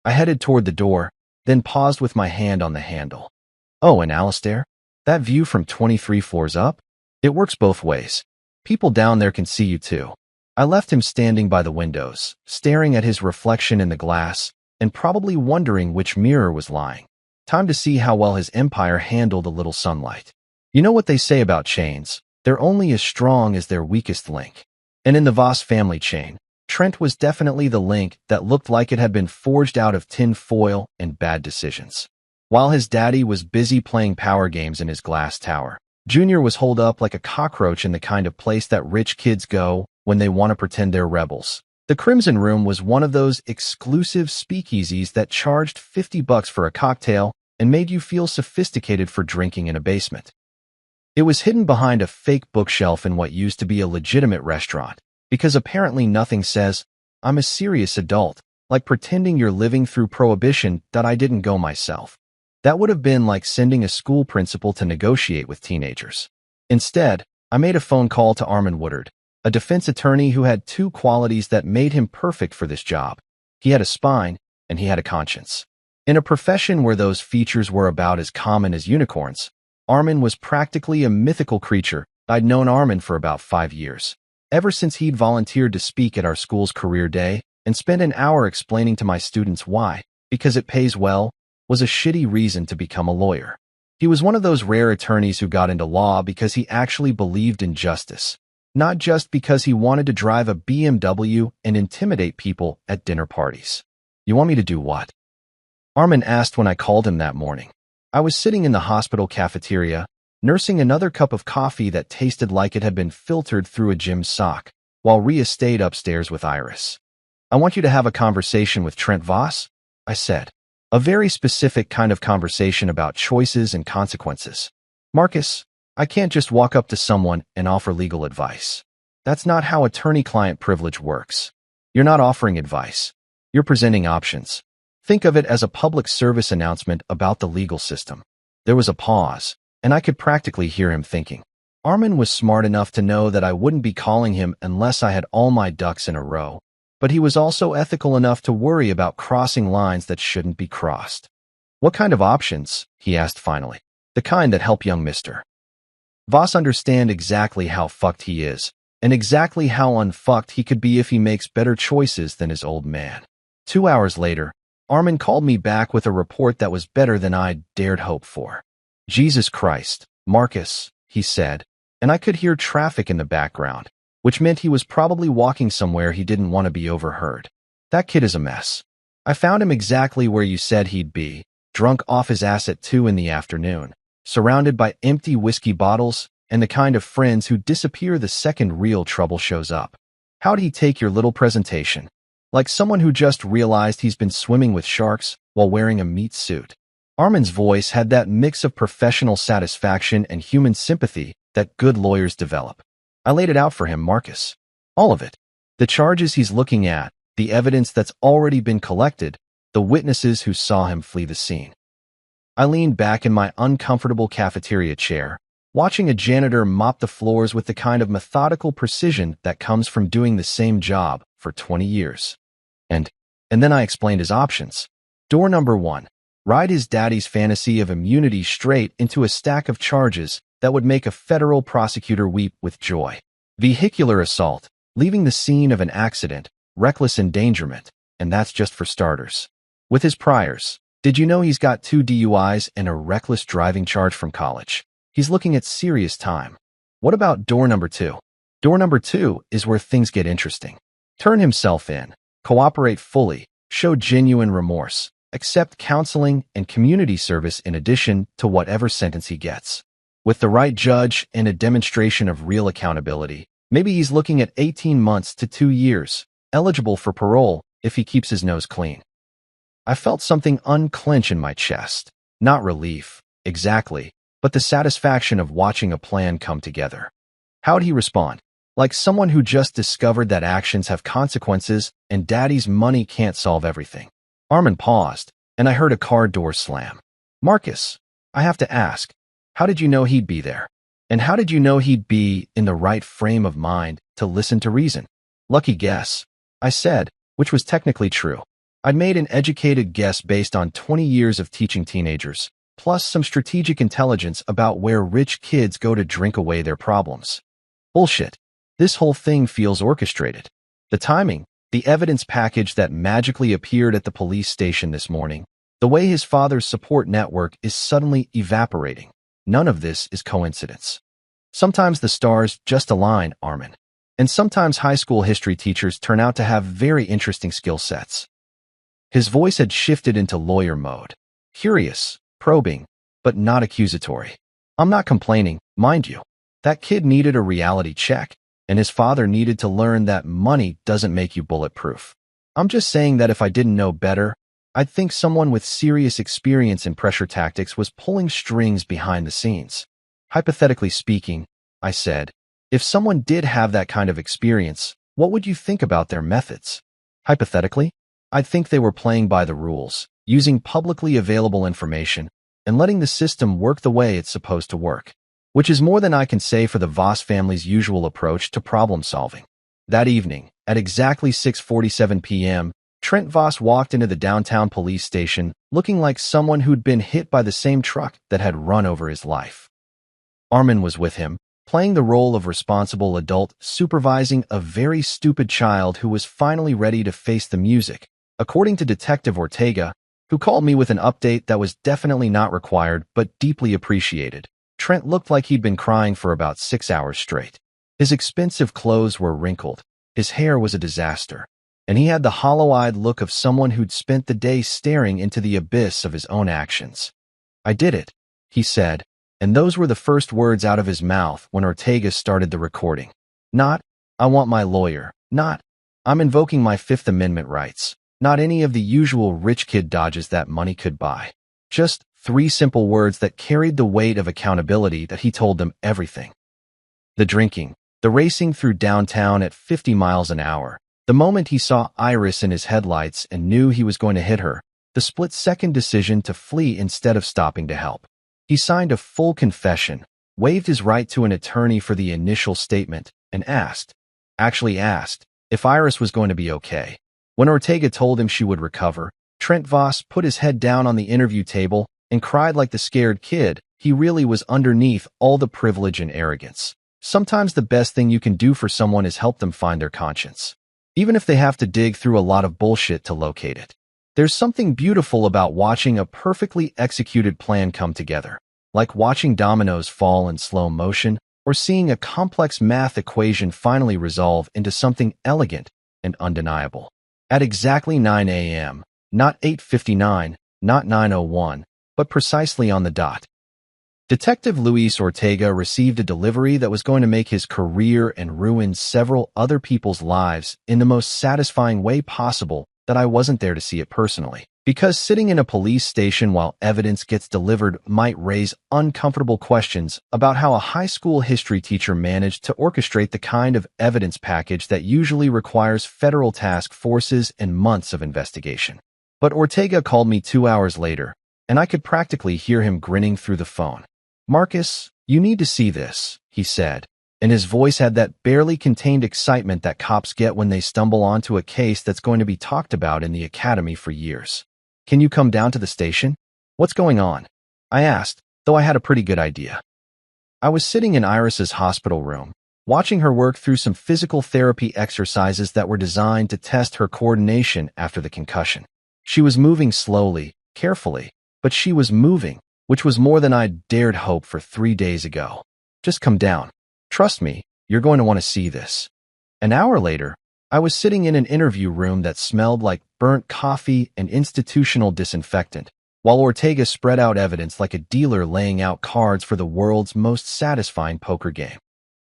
I headed toward the door, then paused with my hand on the handle. Oh, and Alistair? That view from 23 floors up? It works both ways. People down there can see you too. I left him standing by the windows, staring at his reflection in the glass, and probably wondering which mirror was lying. Time to see how well his empire handled a little sunlight. You know what they say about chains? They're only as strong as their weakest link. And in the Voss family chain, Trent was definitely the link that looked like it had been forged out of tin foil and bad decisions. While his daddy was busy playing power games in his glass tower, Junior was holed up like a cockroach in the kind of place that rich kids go when they want to pretend they're rebels. The Crimson Room was one of those exclusive speakeasies that charged $50 for a cocktail and made you feel sophisticated for drinking in a basement. It was hidden behind a fake bookshelf in what used to be a legitimate restaurant, because apparently nothing says, "I'm a serious adult," like pretending you're living through prohibition that I didn't go myself. That would have been like sending a school principal to negotiate with teenagers. Instead, I made a phone call to Armin Woodard, a defense attorney who had two qualities that made him perfect for this job. He had a spine, and he had a conscience. In a profession where those features were about as common as unicorns, Armin was practically a mythical creature. I'd known Armin for about 5 years. Ever since he'd volunteered to speak at our school's career day and spend an hour explaining to my students why, because it pays well, was a shitty reason to become a lawyer. He was one of those rare attorneys who got into law because he actually believed in justice, not just because he wanted to drive a BMW and intimidate people at dinner parties. "You want me to do what?" Armin asked when I called him that morning. I was sitting in the hospital cafeteria, nursing another cup of coffee that tasted like it had been filtered through a gym sock, while Rhea stayed upstairs with Iris. "I want you to have a conversation with Trent Voss," I said. "A very specific kind of conversation about choices and consequences. Marcus, I can't just walk up to someone and offer legal advice. That's not how attorney-client privilege works. You're not offering advice. You're presenting options. Think of it as a public service announcement about the legal system." There was a pause, and I could practically hear him thinking. Armin was smart enough to know that I wouldn't be calling him unless I had all my ducks in a row, but he was also ethical enough to worry about crossing lines that shouldn't be crossed. "What kind of options?" he asked finally. "The kind that help young Mr. Voss understand exactly how fucked he is, and exactly how unfucked he could be if he makes better choices than his old man." 2 hours later, Armin called me back with a report that was better than I'd dared hope for. "Jesus Christ, Marcus," he said, and I could hear traffic in the background, which meant he was probably walking somewhere he didn't want to be overheard. "That kid is a mess. I found him exactly where you said he'd be, drunk off his ass at 2 in the afternoon, surrounded by empty whiskey bottles and the kind of friends who disappear the second real trouble shows up. How'd he take your little presentation? Like someone who just realized he's been swimming with sharks while wearing a meat suit." Armin's voice had that mix of professional satisfaction and human sympathy that good lawyers develop. "I laid it out for him, Marcus. All of it. The charges he's looking at, the evidence that's already been collected, the witnesses who saw him flee the scene." I leaned back in my uncomfortable cafeteria chair, watching a janitor mop the floors with the kind of methodical precision that comes from doing the same job for 20 years. And then I explained his options. Door number 1. Ride his daddy's fantasy of immunity straight into a stack of charges that would make a federal prosecutor weep with joy. Vehicular assault, leaving the scene of an accident, reckless endangerment, and that's just for starters. With his priors, did you know he's got 2 DUIs and a reckless driving charge from college? He's looking at serious time. What about door number 2? Door number 2 is where things get interesting. Turn himself in, cooperate fully, show genuine remorse, accept counseling and community service in addition to whatever sentence he gets. With the right judge and a demonstration of real accountability, maybe he's looking at 18 months to 2 years, eligible for parole if he keeps his nose clean. I felt something unclench in my chest. Not relief, exactly, but the satisfaction of watching a plan come together. How'd he respond? Like someone who just discovered that actions have consequences and daddy's money can't solve everything. Armin paused, and I heard a car door slam. "Marcus, I have to ask, how did you know he'd be there? And how did you know he'd be in the right frame of mind to listen to reason?" "Lucky guess," I said, which was technically true. I'd made an educated guess based on 20 years of teaching teenagers, plus some strategic intelligence about where rich kids go to drink away their problems. Bullshit. This whole thing feels orchestrated. The timing, the evidence package that magically appeared at the police station this morning, the way his father's support network is suddenly evaporating. None of this is coincidence. Sometimes the stars just align, Armin. And sometimes high school history teachers turn out to have very interesting skill sets. His voice had shifted into lawyer mode. Curious, probing, but not accusatory. I'm not complaining, mind you. That kid needed a reality check, and his father needed to learn that money doesn't make you bulletproof. I'm just saying that if I didn't know better, I'd think someone with serious experience in pressure tactics was pulling strings behind the scenes. Hypothetically speaking, I said, if someone did have that kind of experience, what would you think about their methods? Hypothetically, I'd think they were playing by the rules, using publicly available information, and letting the system work the way it's supposed to work, which is more than I can say for the Voss family's usual approach to problem solving. That evening, at exactly 6:47 p.m., Trent Voss walked into the downtown police station looking like someone who'd been hit by the same truck that had run over his life. Armin was with him, playing the role of responsible adult supervising a very stupid child who was finally ready to face the music, according to Detective Ortega, who called me with an update that was definitely not required but deeply appreciated. Trent looked like he'd been crying for about 6 hours straight. His expensive clothes were wrinkled, his hair was a disaster, and he had the hollow-eyed look of someone who'd spent the day staring into the abyss of his own actions. "I did it," he said, and those were the first words out of his mouth when Ortega started the recording. Not, "I want my lawyer," not, "I'm invoking my Fifth Amendment rights," not any of the usual rich kid dodges that money could buy. Just 3 simple words that carried the weight of accountability that he told them everything. The drinking, the racing through downtown at 50 miles an hour, the moment he saw Iris in his headlights and knew he was going to hit her, the split-second decision to flee instead of stopping to help. He signed a full confession, waived his right to an attorney for the initial statement, and asked, if Iris was going to be okay. When Ortega told him she would recover, Trent Voss put his head down on the interview table and cried like the scared kid. He really was underneath all the privilege and arrogance. Sometimes the best thing you can do for someone is help them find their conscience, even if they have to dig through a lot of bullshit to locate it. There's something beautiful about watching a perfectly executed plan come together, like watching dominoes fall in slow motion or seeing a complex math equation finally resolve into something elegant and undeniable. At exactly 9 a.m., not 8:59, not 9:01, but precisely on the dot, Detective Luis Ortega received a delivery that was going to make his career and ruin several other people's lives in the most satisfying way possible that I wasn't there to see it personally. Because sitting in a police station while evidence gets delivered might raise uncomfortable questions about how a high school history teacher managed to orchestrate the kind of evidence package that usually requires federal task forces and months of investigation. But Ortega called me 2 hours later, and I could practically hear him grinning through the phone. "Marcus, you need to see this," he said, and his voice had that barely contained excitement that cops get when they stumble onto a case that's going to be talked about in the academy for years. "Can you come down to the station?" "What's going on?" I asked, though I had a pretty good idea. I was sitting in Iris's hospital room, watching her work through some physical therapy exercises that were designed to test her coordination after the concussion. She was moving slowly, carefully, but she was moving, which was more than I'd dared hope for 3 days ago. "Just come down. Trust me, you're going to want to see this." An hour later, I was sitting in an interview room that smelled like burnt coffee and institutional disinfectant, while Ortega spread out evidence like a dealer laying out cards for the world's most satisfying poker game.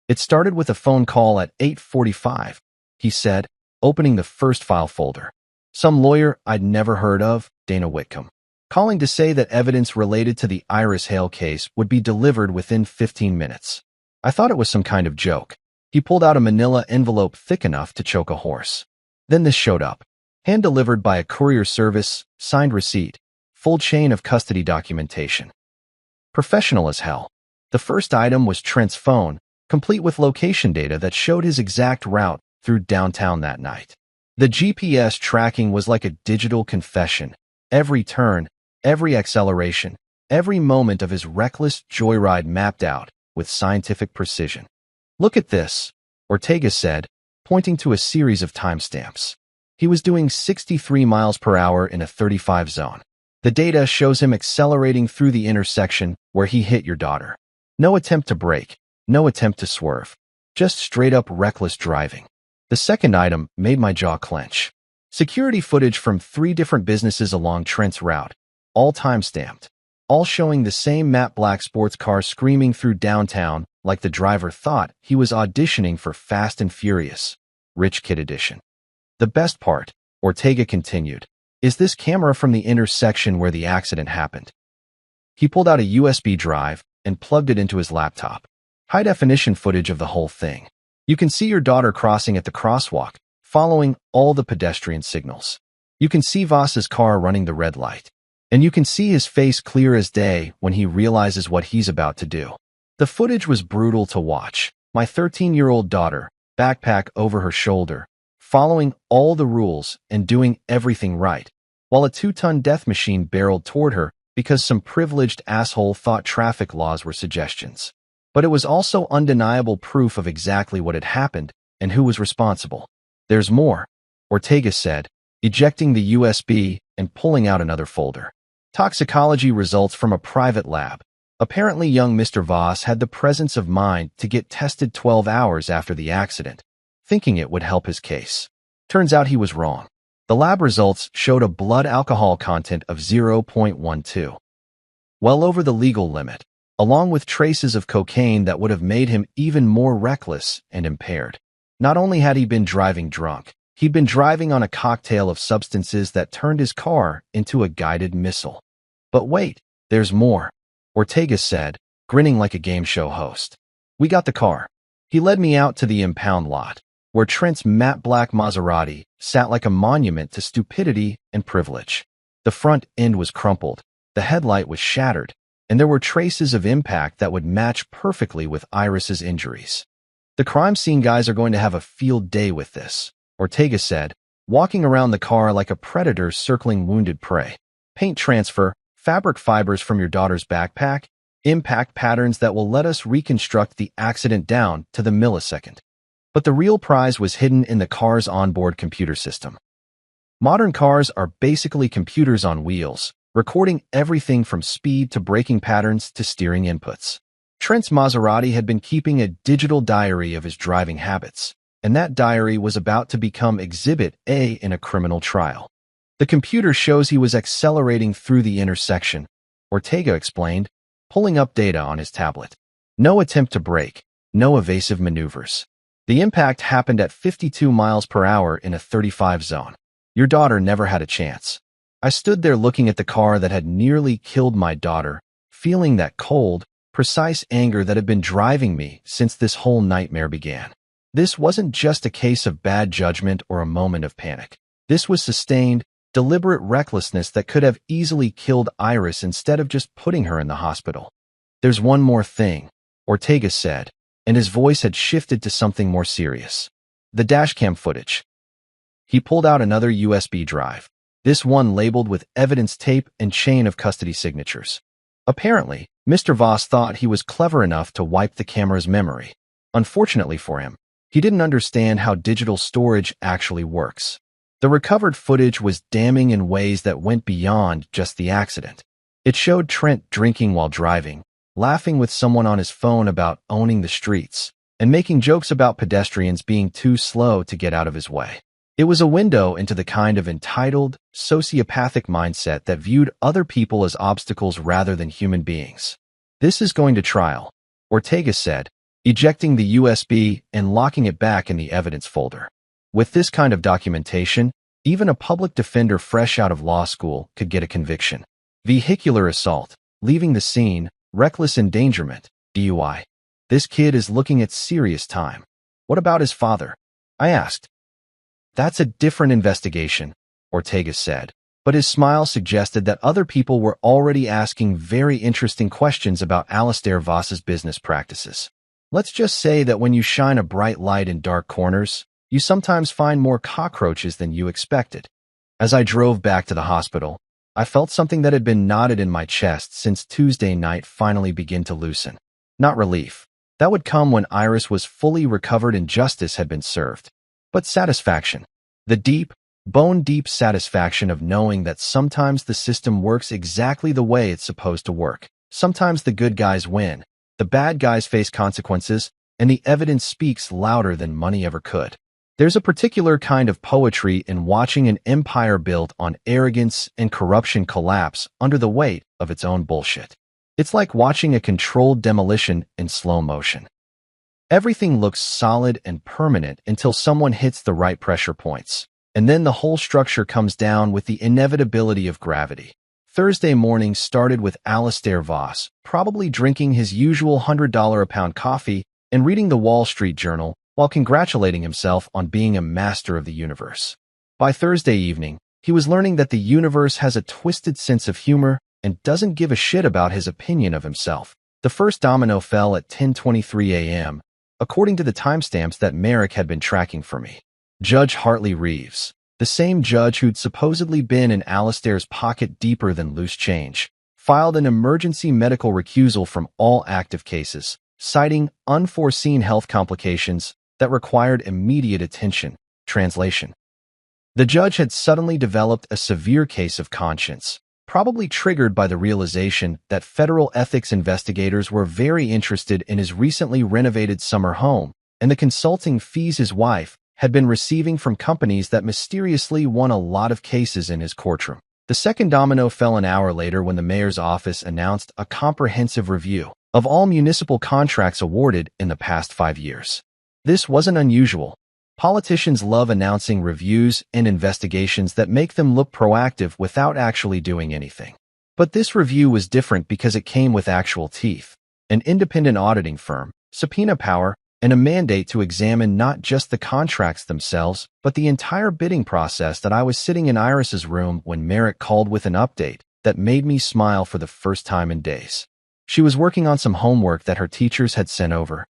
"It started with a phone call at 8:45, he said, opening the first file folder. "Some lawyer I'd never heard of, Dana Whitcomb, calling to say that evidence related to the Iris Hale case would be delivered within 15 minutes. I thought it was some kind of joke. He pulled out a manila envelope thick enough to choke a horse. Then this showed up, hand-delivered by a courier service, signed receipt, full chain of custody documentation. Professional as hell. The first item was Trent's phone, complete with location data that showed his exact route through downtown that night. The GPS tracking was like a digital confession. Every turn, every acceleration, every moment of his reckless joyride mapped out with scientific precision. "Look at this," Ortega said, pointing to a series of timestamps. He was doing 63 miles per hour in a 35 zone. The data shows him accelerating through the intersection where he hit your daughter. No attempt to brake, no attempt to swerve. Just straight-up reckless driving. The second item made my jaw clench. Security footage from 3 different businesses along Trent's route, all time-stamped, all showing the same matte black sports car screaming through downtown like the driver thought he was auditioning for Fast and Furious, Rich Kid Edition. The best part, Ortega continued, is this camera from the intersection where the accident happened. He pulled out a USB drive and plugged it into his laptop. High-definition footage of the whole thing. You can see your daughter crossing at the crosswalk, following all the pedestrian signals. You can see Voss's car running the red light. And you can see his face clear as day when he realizes what he's about to do. The footage was brutal to watch. My 13-year-old daughter, backpack over her shoulder, following all the rules and doing everything right, while a 2-ton death machine barreled toward her because some privileged asshole thought traffic laws were suggestions. But it was also undeniable proof of exactly what had happened and who was responsible. There's more, Ortega said, ejecting the USB and pulling out another folder. Toxicology results from a private lab. Apparently young Mr. Voss had the presence of mind to get tested 12 hours after the accident, thinking it would help his case. Turns out he was wrong. The lab results showed a blood alcohol content of 0.12. Well over the legal limit, along with traces of cocaine that would have made him even more reckless and impaired. Not only had he been driving drunk, he'd been driving on a cocktail of substances that turned his car into a guided missile. But wait, there's more, Ortega said, grinning like a game show host. We got the car. He led me out to the impound lot, where Trent's matte black Maserati sat like a monument to stupidity and privilege. The front end was crumpled, the headlight was shattered, and there were traces of impact that would match perfectly with Iris's injuries. The crime scene guys are going to have a field day with this, Ortega said, walking around the car like a predator circling wounded prey. Paint transfer, fabric fibers from your daughter's backpack, impact patterns that will let us reconstruct the accident down to the millisecond. But the real prize was hidden in the car's onboard computer system. Modern cars are basically computers on wheels, recording everything from speed to braking patterns to steering inputs. Trent's Maserati had been keeping a digital diary of his driving habits, and that diary was about to become Exhibit A in a criminal trial. The computer shows he was accelerating through the intersection, Ortega explained, pulling up data on his tablet. No attempt to brake, no evasive maneuvers. The impact happened at 52 miles per hour in a 35 zone. Your daughter never had a chance. I stood there looking at the car that had nearly killed my daughter, feeling that cold, precise anger that had been driving me since this whole nightmare began. This wasn't just a case of bad judgment or a moment of panic. This was sustained, deliberate recklessness that could have easily killed Iris instead of just putting her in the hospital. There's one more thing, Ortega said, and his voice had shifted to something more serious. The dashcam footage. He pulled out another USB drive, this one labeled with evidence tape and chain of custody signatures. Apparently, Mr. Voss thought he was clever enough to wipe the camera's memory. Unfortunately for him, he didn't understand how digital storage actually works. The recovered footage was damning in ways that went beyond just the accident. It showed Trent drinking while driving, laughing with someone on his phone about owning the streets, and making jokes about pedestrians being too slow to get out of his way. It was a window into the kind of entitled, sociopathic mindset that viewed other people as obstacles rather than human beings. This is going to trial, Ortega said, ejecting the USB and locking it back in the evidence folder. With this kind of documentation, even a public defender fresh out of law school could get a conviction. Vehicular assault, leaving the scene, reckless endangerment, DUI. This kid is looking at serious time. What about his father? I asked. That's a different investigation, Ortega said, but his smile suggested that other people were already asking very interesting questions about Alistair Voss's business practices. Let's just say that when you shine a bright light in dark corners, you sometimes find more cockroaches than you expected. As I drove back to the hospital, I felt something that had been knotted in my chest since Tuesday night finally begin to loosen. Not relief. That would come when Iris was fully recovered and justice had been served. But satisfaction. The deep, bone-deep satisfaction of knowing that sometimes the system works exactly the way it's supposed to work. Sometimes the good guys win, the bad guys face consequences, and the evidence speaks louder than money ever could. There's a particular kind of poetry in watching an empire built on arrogance and corruption collapse under the weight of its own bullshit. It's like watching a controlled demolition in slow motion. Everything looks solid and permanent until someone hits the right pressure points, and then the whole structure comes down with the inevitability of gravity. Thursday morning started with Alistair Voss, probably drinking his usual $100 a pound coffee and reading the Wall Street Journal while congratulating himself on being a master of the universe. By Thursday evening, he was learning that the universe has a twisted sense of humor and doesn't give a shit about his opinion of himself. The first domino fell at 10:23 a.m., according to the timestamps that Merrick had been tracking for me. Judge Hartley Reeves, the same judge who'd supposedly been in Alistair's pocket deeper than loose change, filed an emergency medical recusal from all active cases, citing unforeseen health complications that required immediate attention. Translation: the judge had suddenly developed a severe case of conscience, probably triggered by the realization that federal ethics investigators were very interested in his recently renovated summer home and the consulting fees his wife had been receiving from companies that mysteriously won a lot of cases in his courtroom. The second domino fell an hour later when the mayor's office announced a comprehensive review of all municipal contracts awarded in the past 5 years. This wasn't unusual. Politicians love announcing reviews and investigations that make them look proactive without actually doing anything. But this review was different because it came with actual teeth, an independent auditing firm, subpoena power, and a mandate to examine not just the contracts themselves, but the entire bidding process. That I was sitting in Iris's room when Merrick called with an update that made me smile for the first time in days. She was working on some homework that her teachers had sent over.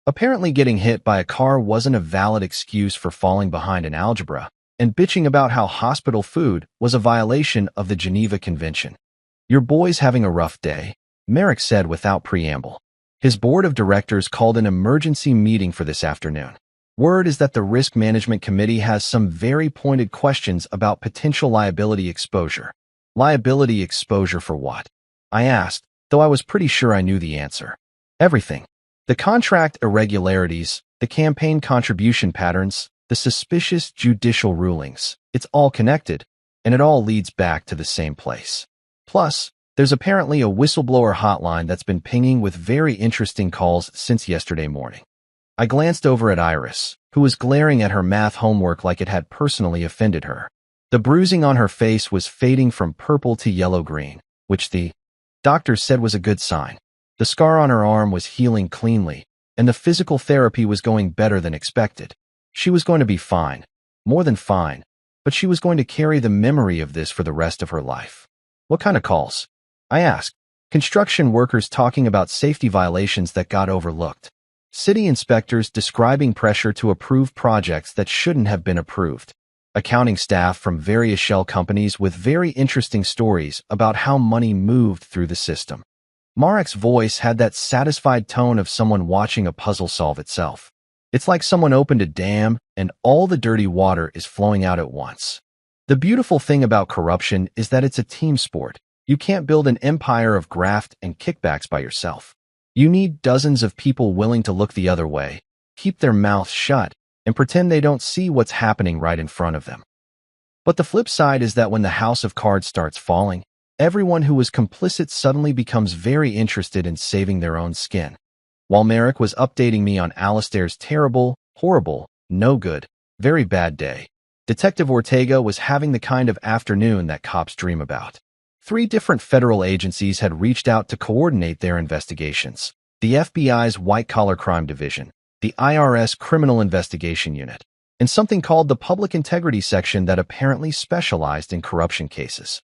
Apparently getting hit by a car wasn't a valid excuse for falling behind in algebra, and bitching about how hospital food was a violation of the Geneva Convention. "Your boy's having a rough day," Merrick said without preamble. His board of directors called an emergency meeting for this afternoon. Word is that the Risk Management Committee has some very pointed questions about potential liability exposure. Liability exposure for what? I asked, though I was pretty sure I knew the answer. Everything. The contract irregularities, the campaign contribution patterns, the suspicious judicial rulings. It's all connected, and it all leads back to the same place. Plus, there's apparently a whistleblower hotline that's been pinging with very interesting calls since yesterday morning. I glanced over at Iris, who was glaring at her math homework like it had personally offended her. The bruising on her face was fading from purple to yellow-green, which the doctor said was a good sign. The scar on her arm was healing cleanly, and the physical therapy was going better than expected. She was going to be fine, more than fine, but she was going to carry the memory of this for the rest of her life. What kind of calls? I asked. Construction workers talking about safety violations that got overlooked. City inspectors describing pressure to approve projects that shouldn't have been approved. Accounting staff from various shell companies with very interesting stories about how money moved through the system. Marek's voice had that satisfied tone of someone watching a puzzle solve itself. It's like someone opened a dam and all the dirty water is flowing out at once. The beautiful thing about corruption is that it's a team sport. You can't build an empire of graft and kickbacks by yourself. You need dozens of people willing to look the other way, keep their mouths shut, and pretend they don't see what's happening right in front of them. But the flip side is that when the house of cards starts falling, everyone who was complicit suddenly becomes very interested in saving their own skin. While Merrick was updating me on Alistair's terrible, horrible, no good, very bad day, Detective Ortega was having the kind of afternoon that cops dream about. 3 different federal agencies had reached out to coordinate their investigations. The FBI's White-Collar Crime Division, the IRS Criminal Investigation Unit, and something called the Public Integrity Section that apparently specialized in corruption cases.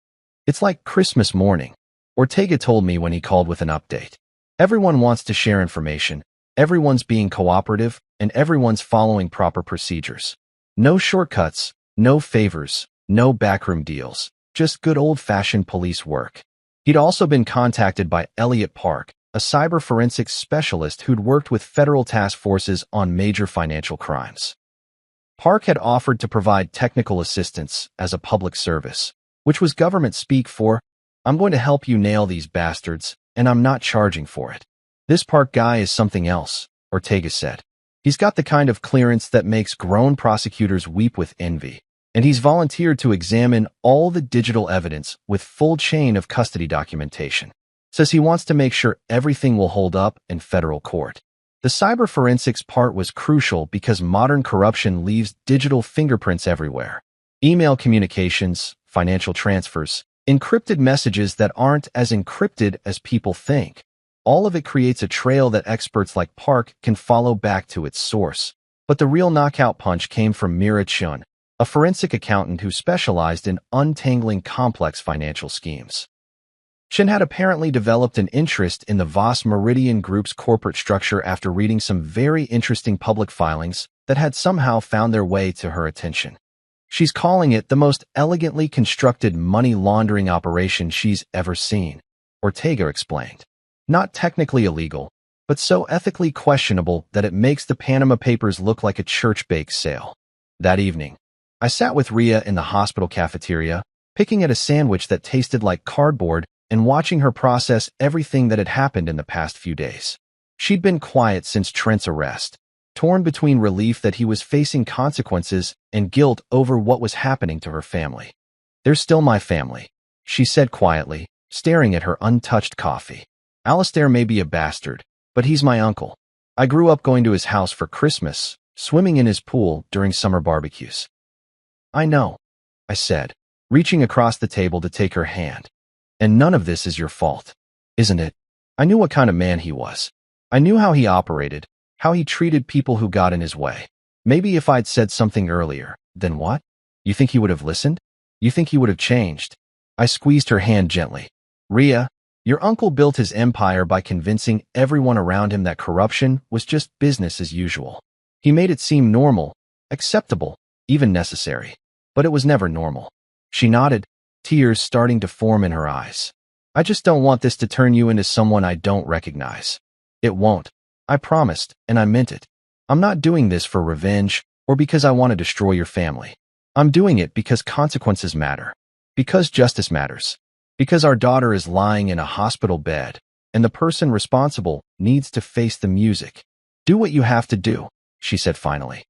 It's like Christmas morning, Ortega told me when he called with an update. Everyone wants to share information, everyone's being cooperative, and everyone's following proper procedures. No shortcuts, no favors, no backroom deals. Just good old-fashioned police work. He'd also been contacted by Elliot Park, a cyber forensics specialist who'd worked with federal task forces on major financial crimes. Park had offered to provide technical assistance as a public service, which was government speak for, "I'm going to help you nail these bastards, and I'm not charging for it." This Park guy is something else. Ortega said. He's got the kind of clearance that makes grown prosecutors weep with envy, and he's volunteered to examine all the digital evidence with full chain of custody documentation. Says he wants to make sure everything will hold up in federal court. The cyber forensics part was crucial because modern corruption leaves digital fingerprints everywhere. Email communications, financial transfers, encrypted messages that aren't as encrypted as people think. All of it creates a trail that experts like Park can follow back to its source. But the real knockout punch came from Mira Chun, a forensic accountant who specialized in untangling complex financial schemes. Chun had apparently developed an interest in the Voss Meridian Group's corporate structure after reading some very interesting public filings that had somehow found their way to her attention. She's calling it the most elegantly constructed money laundering operation she's ever seen, Ortega explained. Not technically illegal, but so ethically questionable that it makes the Panama Papers look like a church bake sale. That evening, I sat with Rhea in the hospital cafeteria, picking at a sandwich that tasted like cardboard and watching her process everything that had happened in the past few days. She'd been quiet since Trent's arrest, torn between relief that he was facing consequences and guilt over what was happening to her family. "They're still my family," she said quietly, staring at her untouched coffee. "Alistair may be a bastard, but he's my uncle. I grew up going to his house for Christmas, swimming in his pool during summer barbecues." "I know," I said, reaching across the table to take her hand. "And none of this is your fault, isn't it?" I knew what kind of man he was. I knew how he operated, how he treated people who got in his way. Maybe if I'd said something earlier, then what? You think he would have listened? You think he would have changed? I squeezed her hand gently. "Rhea, your uncle built his empire by convincing everyone around him that corruption was just business as usual. He made it seem normal, acceptable, even necessary. But it was never normal." She nodded, tears starting to form in her eyes. "I just don't want this to turn you into someone I don't recognize." "It won't," I promised, and I meant it. "I'm not doing this for revenge or because I want to destroy your family. I'm doing it because consequences matter, because justice matters, because our daughter is lying in a hospital bed, and the person responsible needs to face the music. Do what you have to do," she said finally.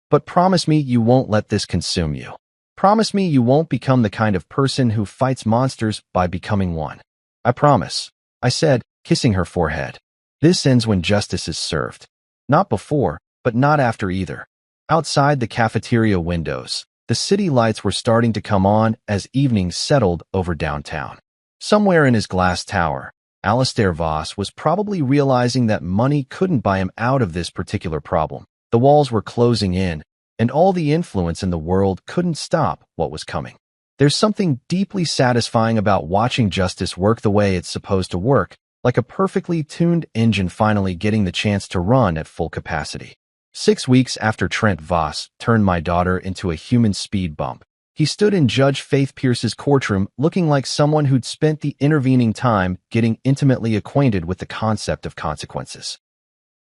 "But promise me you won't let this consume you. Promise me you won't become the kind of person who fights monsters by becoming one." "I promise," I said, kissing her forehead. "This ends when justice is served. Not before, but not after either." Outside the cafeteria windows, the city lights were starting to come on as evening settled over downtown. Somewhere in his glass tower, Alistair Voss was probably realizing that money couldn't buy him out of this particular problem. The walls were closing in, and all the influence in the world couldn't stop what was coming. There's something deeply satisfying about watching justice work the way it's supposed to work, like a perfectly tuned engine finally getting the chance to run at full capacity. 6 weeks after Trent Voss turned my daughter into a human speed bump, he stood in Judge Faith Pierce's courtroom looking like someone who'd spent the intervening time getting intimately acquainted with the concept of consequences.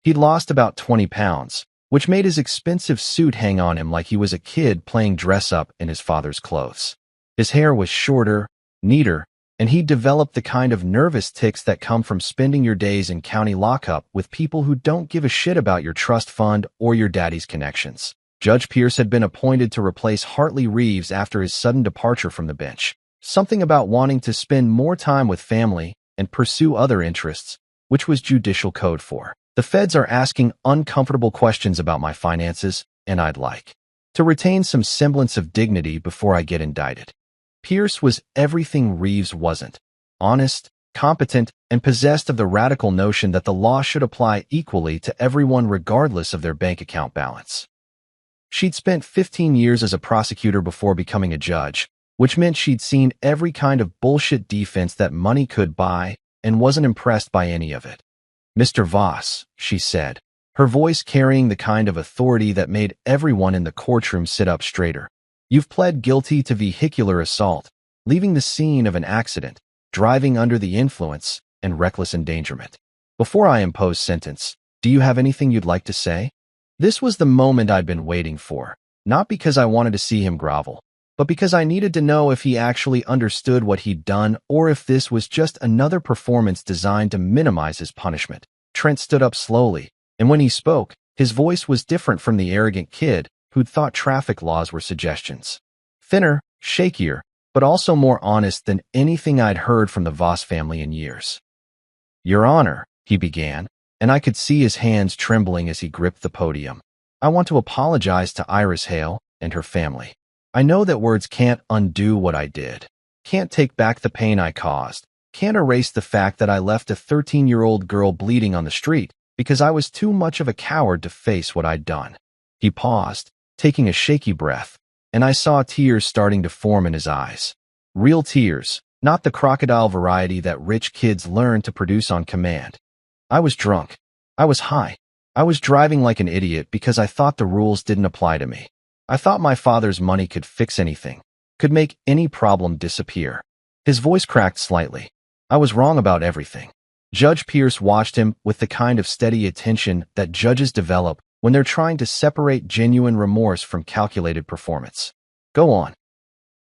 He'd lost about 20 pounds, which made his expensive suit hang on him like he was a kid playing dress-up in his father's clothes. His hair was shorter, neater, and he'd developed the kind of nervous tics that come from spending your days in county lockup with people who don't give a shit about your trust fund or your daddy's connections. Judge Pierce had been appointed to replace Hartley Reeves after his sudden departure from the bench. Something about wanting to spend more time with family and pursue other interests, which was judicial code for. "The feds are asking uncomfortable questions about my finances, and I'd like to retain some semblance of dignity before I get indicted." Pierce was everything Reeves wasn't: honest, competent, and possessed of the radical notion that the law should apply equally to everyone regardless of their bank account balance. She'd spent 15 years as a prosecutor before becoming a judge, which meant she'd seen every kind of bullshit defense that money could buy and wasn't impressed by any of it. "Mr. Voss," she said, her voice carrying the kind of authority that made everyone in the courtroom sit up straighter. "You've pled guilty to vehicular assault, leaving the scene of an accident, driving under the influence, and reckless endangerment. Before I impose sentence, do you have anything you'd like to say?" This was the moment I'd been waiting for, not because I wanted to see him grovel, but because I needed to know if he actually understood what he'd done or if this was just another performance designed to minimize his punishment. Trent stood up slowly, And when he spoke, his voice was different from the arrogant kid who'd thought traffic laws were suggestions. Thinner, shakier, but also more honest than anything I'd heard from the Voss family in years. "Your Honor," he began, and I could see his hands trembling as he gripped the podium. "I want to apologize to Iris Hale and her family. I know that words can't undo what I did, can't take back the pain I caused, can't erase the fact that I left a 13-year-old girl bleeding on the street because I was too much of a coward to face what I'd done." He paused, taking a shaky breath, and I saw tears starting to form in his eyes. Real tears, not the crocodile variety that rich kids learn to produce on command. I was drunk. I was high. I was driving like an idiot because I thought the rules didn't apply to me. I thought my father's money could fix anything, could make any problem disappear. His voice cracked slightly. I was wrong about everything. Judge Pierce watched him with the kind of steady attention that judges develop when they're trying to separate genuine remorse from calculated performance. "Go on."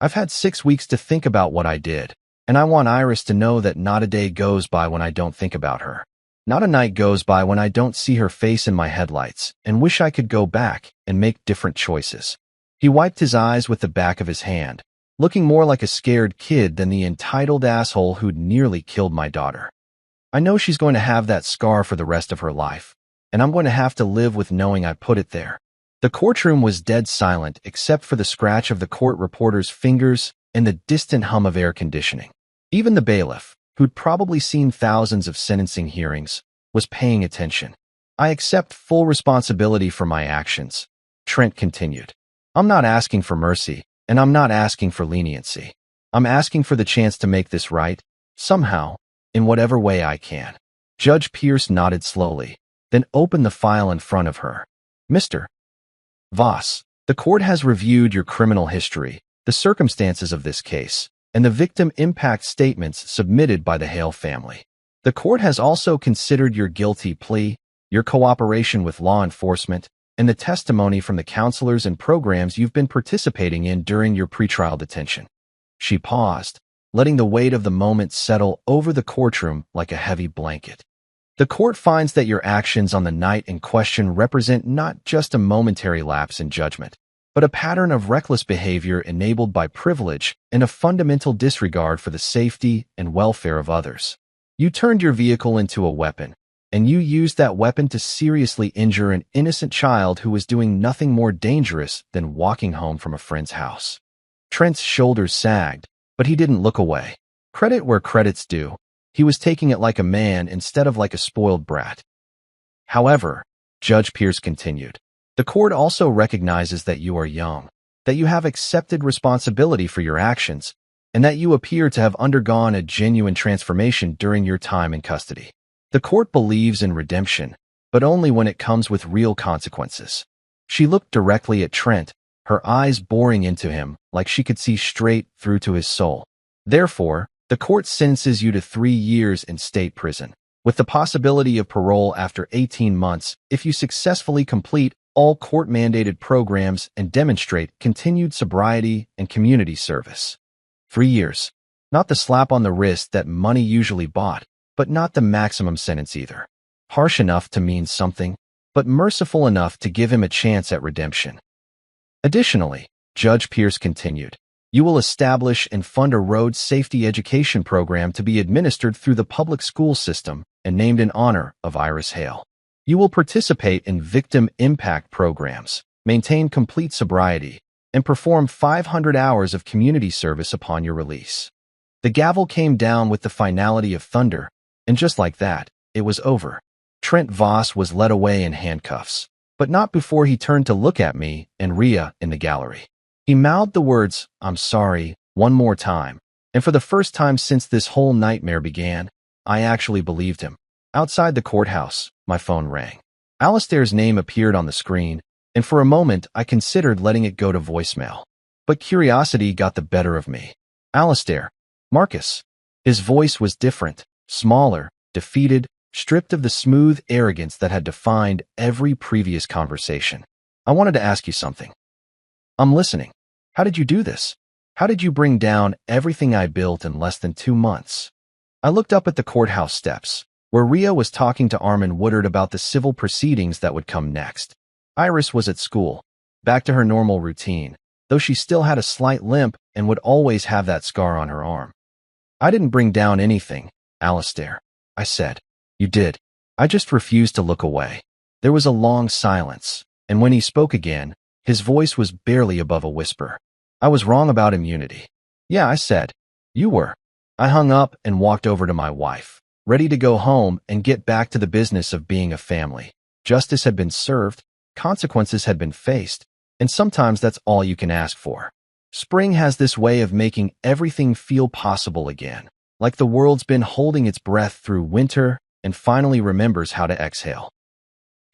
"I've had 6 weeks to think about what I did, and I want Iris to know that not a day goes by when I don't think about her. Not a night goes by when I don't see her face in my headlights and wish I could go back and make different choices." He wiped his eyes with the back of his hand, looking more like a scared kid than the entitled asshole who'd nearly killed my daughter. "I know she's going to have that scar for the rest of her life, and I'm going to have to live with knowing I put it there." The courtroom was dead silent except for the scratch of the court reporter's fingers and the distant hum of air conditioning. Even the bailiff, who'd probably seen thousands of sentencing hearings, was paying attention. "I accept full responsibility for my actions," Trent continued. "I'm not asking for mercy, and I'm not asking for leniency. I'm asking for the chance to make this right, somehow, in whatever way I can." Judge Pierce nodded slowly, then opened the file in front of her. "Mr. Voss, the court has reviewed your criminal history, the circumstances of this case, and the victim impact statements submitted by the Hale family. The court has also considered your guilty plea, your cooperation with law enforcement, and the testimony from the counselors and programs you've been participating in during your pretrial detention." She paused, letting the weight of the moment settle over the courtroom like a heavy blanket. "The court finds that your actions on the night in question represent not just a momentary lapse in judgment, but a pattern of reckless behavior enabled by privilege and a fundamental disregard for the safety and welfare of others. You turned your vehicle into a weapon, and you used that weapon to seriously injure an innocent child who was doing nothing more dangerous than walking home from a friend's house." Trent's shoulders sagged, but he didn't look away. Credit where credit's due. He was taking it like a man instead of like a spoiled brat. "However," Judge Pierce continued, "the court also recognizes that you are young, that you have accepted responsibility for your actions, and that you appear to have undergone a genuine transformation during your time in custody. The court believes in redemption, but only when it comes with real consequences." She looked directly at Trent, her eyes boring into him like she could see straight through to his soul. "Therefore, the court sentences you to 3 years in state prison, with the possibility of parole after 18 months if you successfully complete all court-mandated programs and demonstrate continued sobriety and community service." 3 years. Not the slap on the wrist that money usually bought, but not the maximum sentence either. Harsh enough to mean something, but merciful enough to give him a chance at redemption. "Additionally," Judge Pierce continued, "you will establish and fund a road safety education program to be administered through the public school system and named in honor of Iris Hale. You will participate in victim impact programs, maintain complete sobriety, and perform 500 hours of community service upon your release." The gavel came down with the finality of thunder, and just like that, it was over. Trent Voss was led away in handcuffs, but not before he turned to look at me and Rhea in the gallery. He mouthed the words, "I'm sorry," one more time, and for the first time since this whole nightmare began, I actually believed him. Outside the courthouse, my phone rang. Alistair's name appeared on the screen, and for a moment I considered letting it go to voicemail. But curiosity got the better of me. "Alistair." "Marcus." His voice was different, smaller, defeated, stripped of the smooth arrogance that had defined every previous conversation. "I wanted to ask you something." "I'm listening." "How did you do this? How did you bring down everything I built in less than 2 months?" I looked up at the courthouse steps. where Rhea was talking to Armin Woodard about the civil proceedings that would come next. Iris was at school, back to her normal routine, though she still had a slight limp and would always have that scar on her arm. "I didn't bring down anything, Alistair," I said. "You did." I just refused to look away. There was a long silence, and when he spoke again, his voice was barely above a whisper. "I was wrong about immunity." "Yeah," I said. "You were." I hung up and walked over to my wife, ready to go home and get back to the business of being a family. Justice had been served, consequences had been faced, and sometimes that's all you can ask for. Spring has this way of making everything feel possible again, like the world's been holding its breath through winter and finally remembers how to exhale.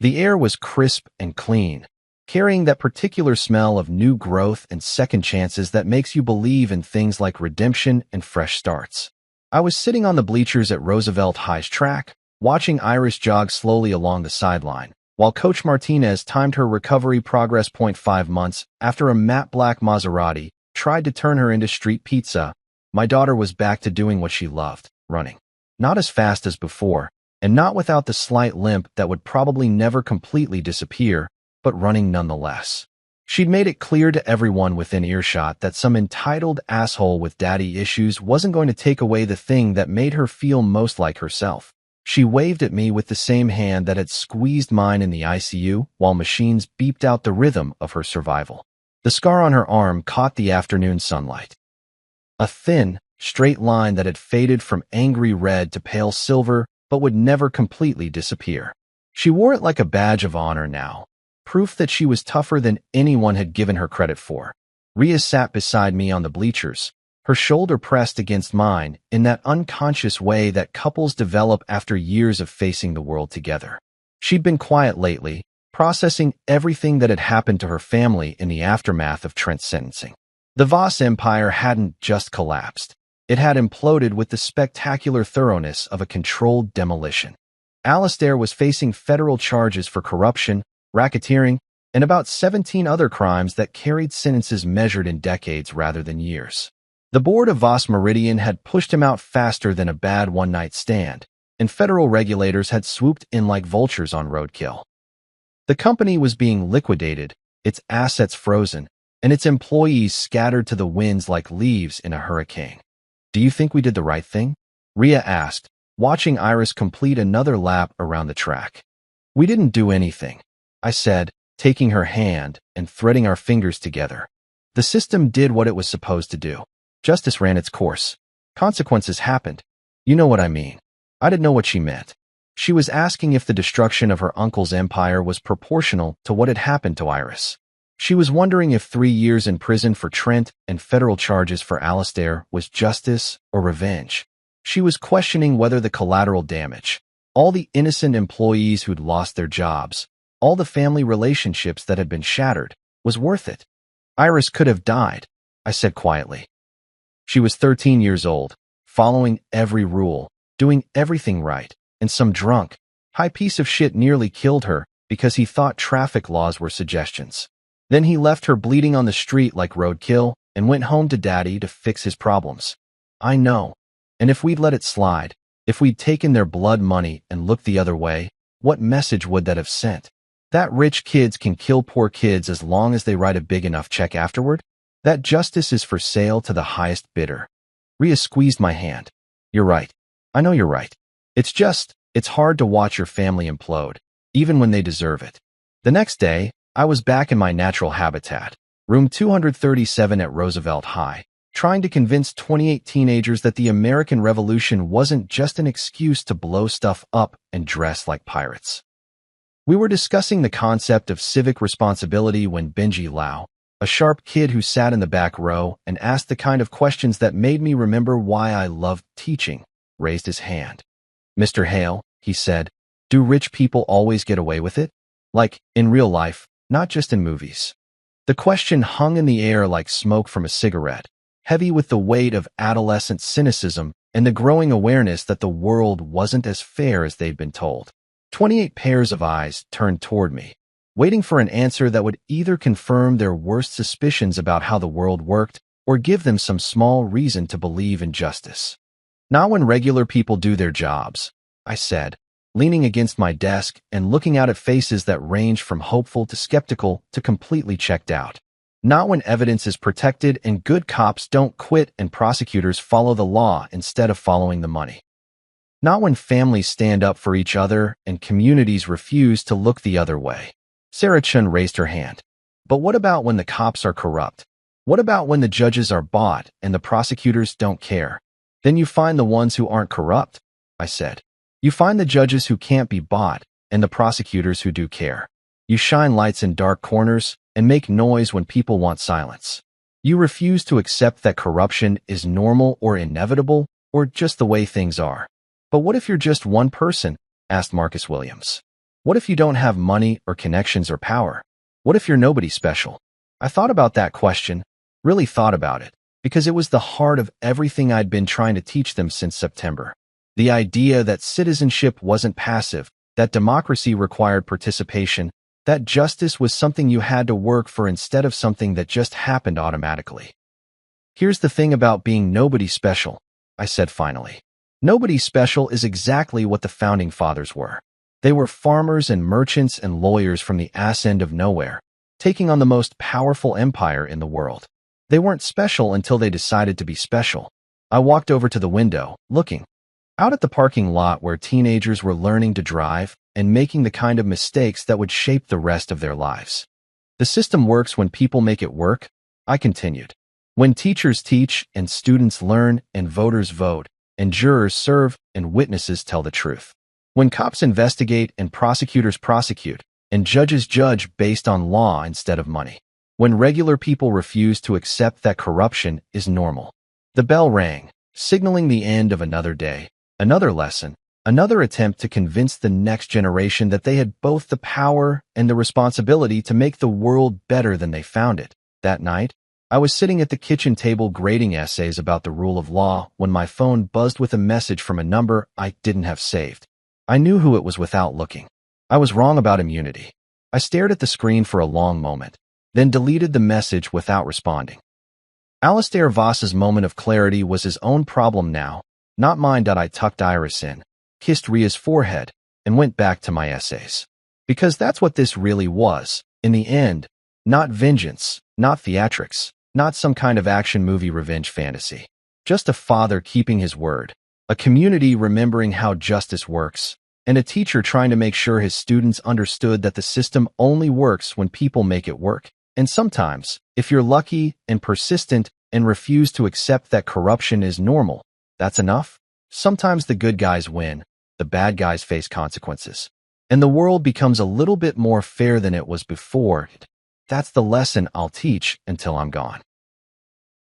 The air was crisp and clean, carrying that particular smell of new growth and second chances that makes you believe in things like redemption and fresh starts. I was sitting on the bleachers at Roosevelt High's track, watching Iris jog slowly along the sideline, while Coach Martinez timed her recovery progress. 5 months after a matte black Maserati tried to turn her into street pizza, my daughter was back to doing what she loved, running. Not as fast as before, and not without the slight limp that would probably never completely disappear, but running nonetheless. She'd made it clear to everyone within earshot that some entitled asshole with daddy issues wasn't going to take away the thing that made her feel most like herself. She waved at me with the same hand that had squeezed mine in the ICU while machines beeped out the rhythm of her survival. The scar on her arm caught the afternoon sunlight. A thin, straight line that had faded from angry red to pale silver but would never completely disappear. She wore it like a badge of honor now, proof that she was tougher than anyone had given her credit for. Rhea sat beside me on the bleachers, her shoulder pressed against mine in that unconscious way that couples develop after years of facing the world together. She'd been quiet lately, processing everything that had happened to her family in the aftermath of Trent's sentencing. The Voss empire hadn't just collapsed. It had imploded with the spectacular thoroughness of a controlled demolition. Alistair was facing federal charges for corruption, racketeering, and about 17 other crimes that carried sentences measured in decades rather than years. The board of Voss Meridian had pushed him out faster than a bad one-night stand, and federal regulators had swooped in like vultures on roadkill. The company was being liquidated, its assets frozen, and its employees scattered to the winds like leaves in a hurricane. "Do you think we did the right thing?" Rhea asked, watching Iris complete another lap around the track. "We didn't do anything," I said, taking her hand and threading our fingers together. "The system did what it was supposed to do. Justice ran its course. Consequences happened. You know what I mean." I didn't know what she meant. She was asking if the destruction of her uncle's empire was proportional to what had happened to Iris. She was wondering if 3 years in prison for Trent and federal charges for Alistair was justice or revenge. She was questioning whether the collateral damage, all the innocent employees who'd lost their jobs, all the family relationships that had been shattered, was worth it. "Iris could have died," I said quietly. She was 13 years old, following every rule, doing everything right, and some drunk, high piece of shit nearly killed her because he thought traffic laws were suggestions. Then he left her bleeding on the street like roadkill and went home to Daddy to fix his problems. I know. And if we'd let it slide, if we'd taken their blood money and looked the other way, what message would that have sent? That rich kids can kill poor kids as long as they write a big enough check afterward? That justice is for sale to the highest bidder. Rhea squeezed my hand. "You're right. I know you're right. It's hard to watch your family implode, even when they deserve it." The next day, I was back in my natural habitat, room 237 at Roosevelt High, trying to convince 28 teenagers that the American Revolution wasn't just an excuse to blow stuff up and dress like pirates. We were discussing the concept of civic responsibility when Benji Lau, a sharp kid who sat in the back row and asked the kind of questions that made me remember why I loved teaching, raised his hand. "Mr. Hale," he said, "do rich people always get away with it? Like, in real life, not just in movies?" The question hung in the air like smoke from a cigarette, heavy with the weight of adolescent cynicism and the growing awareness that the world wasn't as fair as they'd been told. 28 pairs of eyes turned toward me, waiting for an answer that would either confirm their worst suspicions about how the world worked or give them some small reason to believe in justice. Not when regular people do their jobs, I said, leaning against my desk and looking out at faces that ranged from hopeful to skeptical to completely checked out. Not when evidence is protected and good cops don't quit and prosecutors follow the law instead of following the money. Not when families stand up for each other and communities refuse to look the other way. Sarah Chun raised her hand. But what about when the cops are corrupt? What about when the judges are bought and the prosecutors don't care? Then you find the ones who aren't corrupt, I said. You find the judges who can't be bought and the prosecutors who do care. You shine lights in dark corners and make noise when people want silence. You refuse to accept that corruption is normal or inevitable or just the way things are. But what if you're just one person? Asked Marcus Williams. What if you don't have money or connections or power? What if you're nobody special? I thought about that question, really thought about it, because it was the heart of everything I'd been trying to teach them since September. The idea that citizenship wasn't passive, that democracy required participation, that justice was something you had to work for instead of something that just happened automatically. Here's the thing about being nobody special, I said finally. Nobody special is exactly what the founding fathers were. They were farmers and merchants and lawyers from the ass end of nowhere, taking on the most powerful empire in the world. They weren't special until they decided to be special. I walked over to the window, looking out at the parking lot where teenagers were learning to drive and making the kind of mistakes that would shape the rest of their lives. The system works when people make it work, I continued. When teachers teach and students learn and voters vote and jurors serve and witnesses tell the truth. When cops investigate and prosecutors prosecute and judges judge based on law instead of money. When regular people refuse to accept that corruption is normal. The bell rang, signaling the end of another day, another lesson, another attempt to convince the next generation that they had both the power and the responsibility to make the world better than they found it. That night, I was sitting at the kitchen table grading essays about the rule of law when my phone buzzed with a message from a number I didn't have saved. I knew who it was without looking. I was wrong about immunity. I stared at the screen for a long moment, then deleted the message without responding. Alistair Voss's moment of clarity was his own problem now, not mine. I tucked Iris in, kissed Ria's forehead, and went back to my essays. Because that's what this really was, in the end. Not vengeance, not theatrics, not some kind of action movie revenge fantasy. Just a father keeping his word, a community remembering how justice works, and a teacher trying to make sure his students understood that the system only works when people make it work. And sometimes, if you're lucky and persistent and refuse to accept that corruption is normal, that's enough. Sometimes the good guys win, the bad guys face consequences, and the world becomes a little bit more fair than it was before. That's the lesson I'll teach until I'm gone.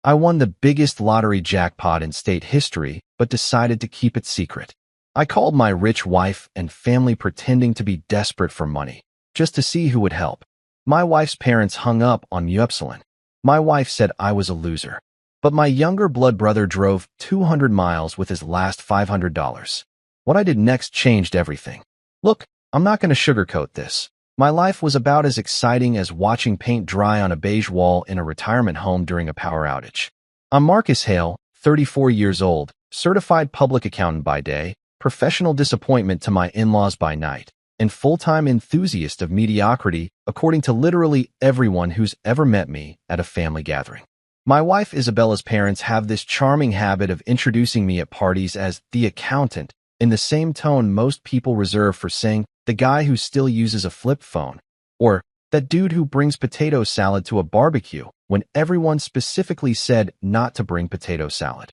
I won the biggest lottery jackpot in state history, but decided to keep it secret. I called my rich wife and family pretending to be desperate for money, just to see who would help. My wife's parents hung up on Upsilon. My wife said I was a loser. But my younger blood brother drove 200 miles with his last $500. What I did next changed everything. Look, I'm not going to sugarcoat this. My life was about as exciting as watching paint dry on a beige wall in a retirement home during a power outage. I'm Marcus Hale, 34 years old, certified public accountant by day, professional disappointment to my in-laws by night, and full-time enthusiast of mediocrity, according to literally everyone who's ever met me at a family gathering. My wife Isabella's parents have this charming habit of introducing me at parties as the accountant, in the same tone most people reserve for saying the guy who still uses a flip phone, or that dude who brings potato salad to a barbecue when everyone specifically said not to bring potato salad.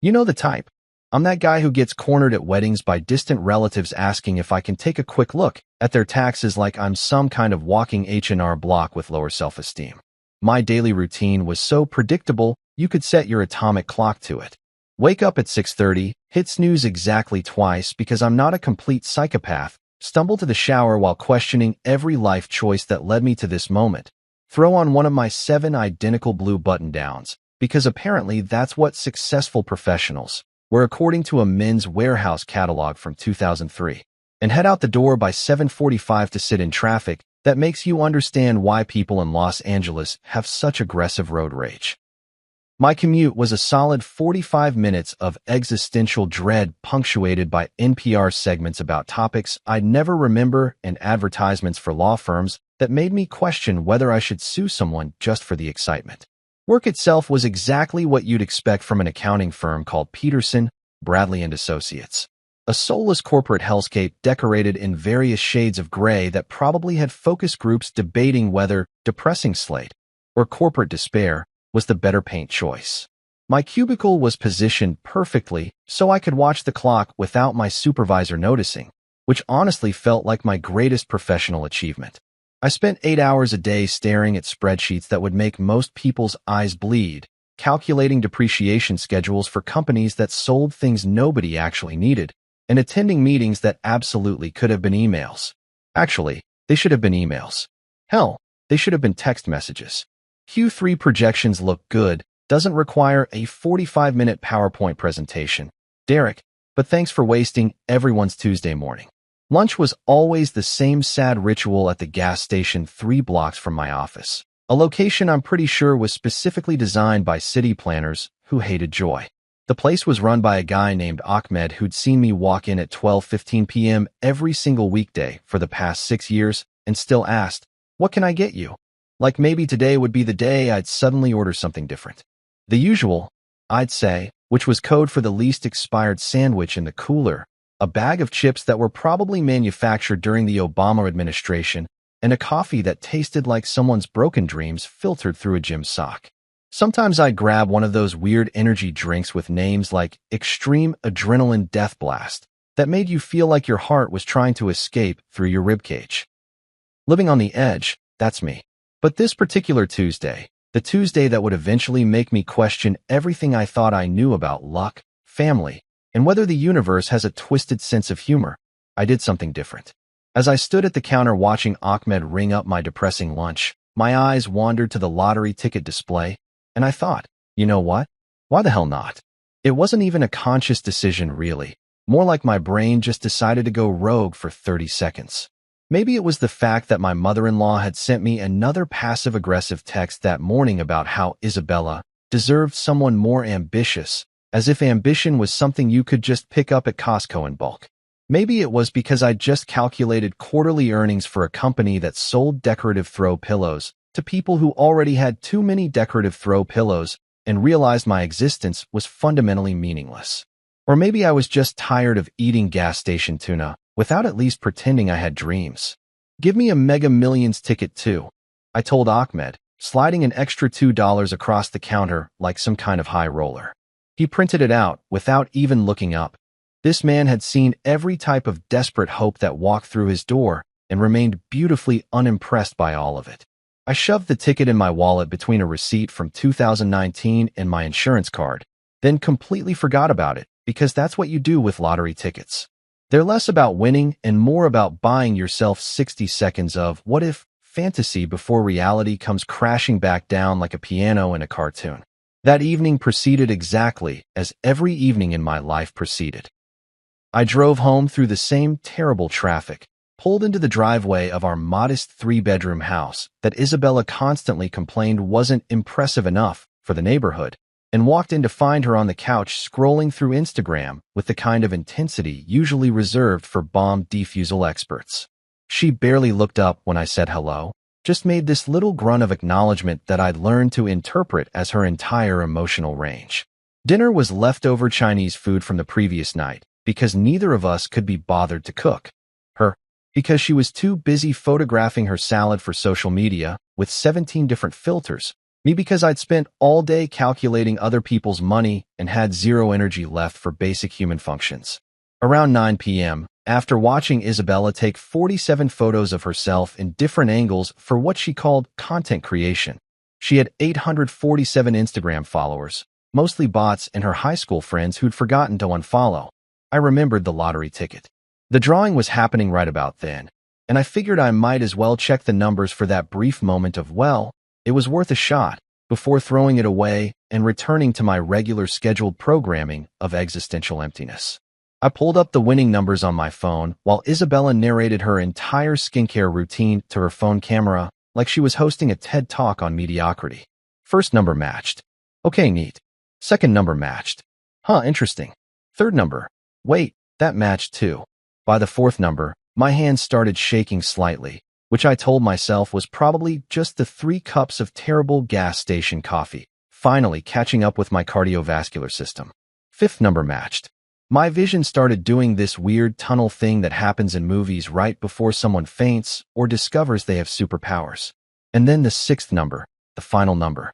You know the type. I'm that guy who gets cornered at weddings by distant relatives asking if I can take a quick look at their taxes like I'm some kind of walking H&R Block with lower self-esteem. My daily routine was so predictable you could set your atomic clock to it. Wake up at 6:30, hit snooze exactly twice because I'm not a complete psychopath, stumble to the shower while questioning every life choice that led me to this moment, throw on one of my 7 identical blue button-downs, because apparently that's what successful professionals were according to a Men's Warehouse catalog from 2003, and head out the door by 7:45 to sit in traffic that makes you understand why people in Los Angeles have such aggressive road rage. My commute was a solid 45 minutes of existential dread punctuated by NPR segments about topics I'd never remember and advertisements for law firms that made me question whether I should sue someone just for the excitement. Work itself was exactly what you'd expect from an accounting firm called Peterson, Bradley and Associates. A soulless corporate hellscape decorated in various shades of gray that probably had focus groups debating whether depressing slate or corporate despair was the better paint choice. My cubicle was positioned perfectly so I could watch the clock without my supervisor noticing, which honestly felt like my greatest professional achievement. I spent 8 hours a day staring at spreadsheets that would make most people's eyes bleed, calculating depreciation schedules for companies that sold things nobody actually needed, and attending meetings that absolutely could have been emails. Actually, they should have been emails. Hell, they should have been text messages. Q3 projections look good, doesn't require a 45-minute PowerPoint presentation. Derek, but thanks for wasting everyone's Tuesday morning. Lunch was always the same sad ritual at the gas station 3 blocks from my office, a location I'm pretty sure was specifically designed by city planners who hated joy. The place was run by a guy named Ahmed who'd seen me walk in at 12:15 p.m. every single weekday for the past 6 years and still asked, "What can I get you?" Like maybe today would be the day I'd suddenly order something different. The usual, I'd say, which was code for the least expired sandwich in the cooler, a bag of chips that were probably manufactured during the Obama administration, and a coffee that tasted like someone's broken dreams filtered through a gym sock. Sometimes I'd grab one of those weird energy drinks with names like Extreme Adrenaline Death Blast that made you feel like your heart was trying to escape through your ribcage. Living on the edge, that's me. But this particular Tuesday, the Tuesday that would eventually make me question everything I thought I knew about luck, family, and whether the universe has a twisted sense of humor, I did something different. As I stood at the counter watching Ahmed ring up my depressing lunch, my eyes wandered to the lottery ticket display, and I thought, you know what? Why the hell not? It wasn't even a conscious decision really, more like my brain just decided to go rogue for 30 seconds. Maybe it was the fact that my mother-in-law had sent me another passive-aggressive text that morning about how Isabella deserved someone more ambitious, as if ambition was something you could just pick up at Costco in bulk. Maybe it was because I'd just calculated quarterly earnings for a company that sold decorative throw pillows to people who already had too many decorative throw pillows and realized my existence was fundamentally meaningless. Or maybe I was just tired of eating gas station tuna without at least pretending I had dreams. Give me a Mega Millions ticket too, I told Ahmed, sliding an extra $2 across the counter like some kind of high roller. He printed it out without even looking up. This man had seen every type of desperate hope that walked through his door and remained beautifully unimpressed by all of it. I shoved the ticket in my wallet between a receipt from 2019 and my insurance card, then completely forgot about it because that's what you do with lottery tickets. They're less about winning and more about buying yourself 60 seconds of what if fantasy before reality comes crashing back down like a piano in a cartoon. That evening proceeded exactly as every evening in my life proceeded. I drove home through the same terrible traffic, pulled into the driveway of our modest 3-bedroom house that Isabella constantly complained wasn't impressive enough for the neighborhood, and walked in to find her on the couch scrolling through Instagram with the kind of intensity usually reserved for bomb defusal experts. She barely looked up when I said hello, just made this little grunt of acknowledgement that I'd learned to interpret as her entire emotional range. Dinner was leftover Chinese food from the previous night because neither of us could be bothered to cook. Her, because she was too busy photographing her salad for social media with 17 different filters. Me because I'd spent all day calculating other people's money and had zero energy left for basic human functions. Around 9 p.m., after watching Isabella take 47 photos of herself in different angles for what she called content creation, she had 847 Instagram followers, mostly bots and her high school friends who'd forgotten to unfollow. I remembered the lottery ticket. The drawing was happening right about then, and I figured I might as well check the numbers for that brief moment of, well, it was worth a shot, before throwing it away and returning to my regular scheduled programming of existential emptiness. I pulled up the winning numbers on my phone while Isabella narrated her entire skincare routine to her phone camera like she was hosting a TED Talk on mediocrity. First number matched. Okay, neat. Second number matched. Huh, interesting. Third number. Wait, that matched too. By the fourth number, my hands started shaking slightly, which I told myself was probably just the 3 cups of terrible gas station coffee, finally catching up with my cardiovascular system. Fifth number matched. My vision started doing this weird tunnel thing that happens in movies right before someone faints or discovers they have superpowers. And then the sixth number, the final number,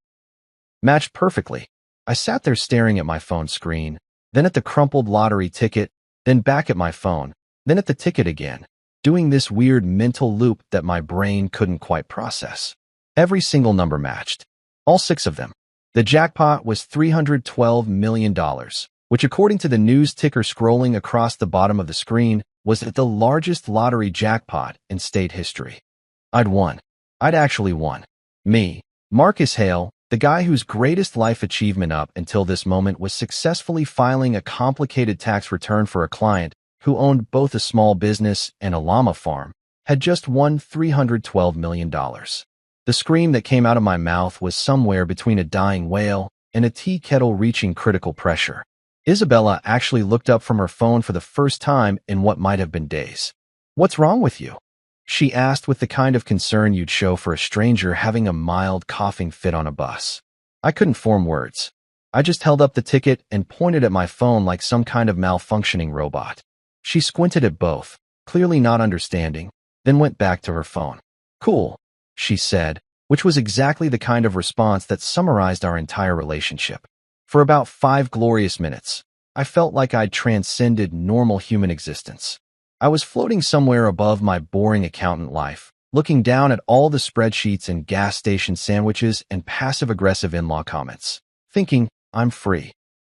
matched perfectly. I sat there staring at my phone screen, then at the crumpled lottery ticket, then back at my phone, then at the ticket again, doing this weird mental loop that my brain couldn't quite process. Every single number matched. All 6 of them. The jackpot was $312 million, which according to the news ticker scrolling across the bottom of the screen, was the largest lottery jackpot in state history. I'd won. I'd actually won. Me, Marcus Hale, the guy whose greatest life achievement up until this moment was successfully filing a complicated tax return for a client who owned both a small business and a llama farm, had just won $312 million. The scream that came out of my mouth was somewhere between a dying whale and a tea kettle reaching critical pressure. Isabella actually looked up from her phone for the first time in what might have been days. "What's wrong with you?" she asked with the kind of concern you'd show for a stranger having a mild coughing fit on a bus. I couldn't form words. I just held up the ticket and pointed at my phone like some kind of malfunctioning robot. She squinted at both, clearly not understanding, then went back to her phone. "Cool," she said, which was exactly the kind of response that summarized our entire relationship. For about 5 glorious minutes, I felt like I'd transcended normal human existence. I was floating somewhere above my boring accountant life, looking down at all the spreadsheets and gas station sandwiches and passive-aggressive in-law comments, thinking, I'm free.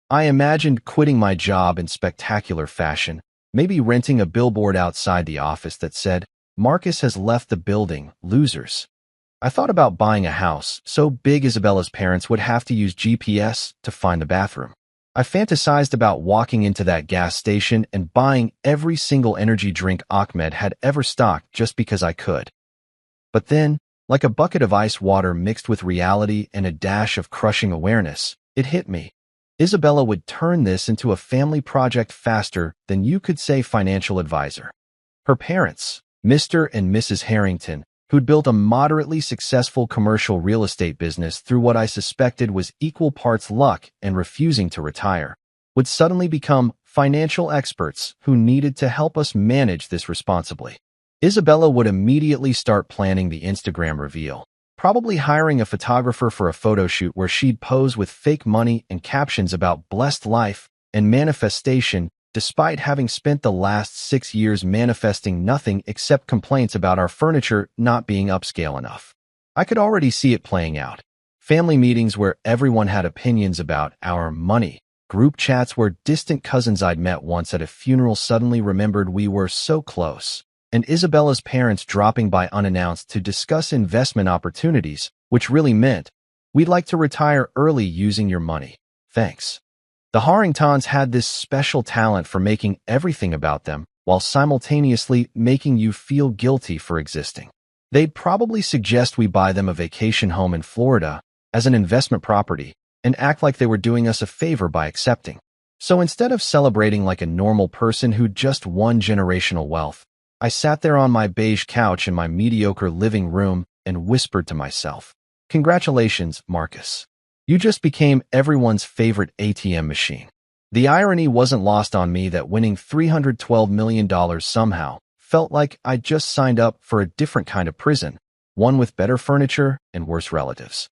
I imagined quitting my job in spectacular fashion, maybe renting a billboard outside the office that said, "Marcus has left the building, losers." I thought about buying a house so big Isabella's parents would have to use GPS to find the bathroom. I fantasized about walking into that gas station and buying every single energy drink Ahmed had ever stocked just because I could. But then, like a bucket of ice water mixed with reality and a dash of crushing awareness, it hit me. Isabella would turn this into a family project faster than you could say financial advisor. Her parents, Mr. and Mrs. Harrington, who'd built a moderately successful commercial real estate business through what I suspected was equal parts luck and refusing to retire, would suddenly become financial experts who needed to help us manage this responsibly. Isabella would immediately start planning the Instagram reveal, probably hiring a photographer for a photo shoot where she'd pose with fake money and captions about blessed life and manifestation, despite having spent the last 6 years manifesting nothing except complaints about our furniture not being upscale enough. I could already see it playing out. Family meetings where everyone had opinions about our money. Group chats where distant cousins I'd met once at a funeral suddenly remembered we were so close. And Isabella's parents dropping by unannounced to discuss investment opportunities, which really meant, "We'd like to retire early using your money. Thanks." The Harringtons had this special talent for making everything about them, while simultaneously making you feel guilty for existing. They'd probably suggest we buy them a vacation home in Florida as an investment property and act like they were doing us a favor by accepting. So instead of celebrating like a normal person who'd just won generational wealth, I sat there on my beige couch in my mediocre living room and whispered to myself, "Congratulations, Marcus. You just became everyone's favorite ATM machine." The irony wasn't lost on me that winning $312 million somehow felt like I'd just signed up for a different kind of prison, one with better furniture and worse relatives.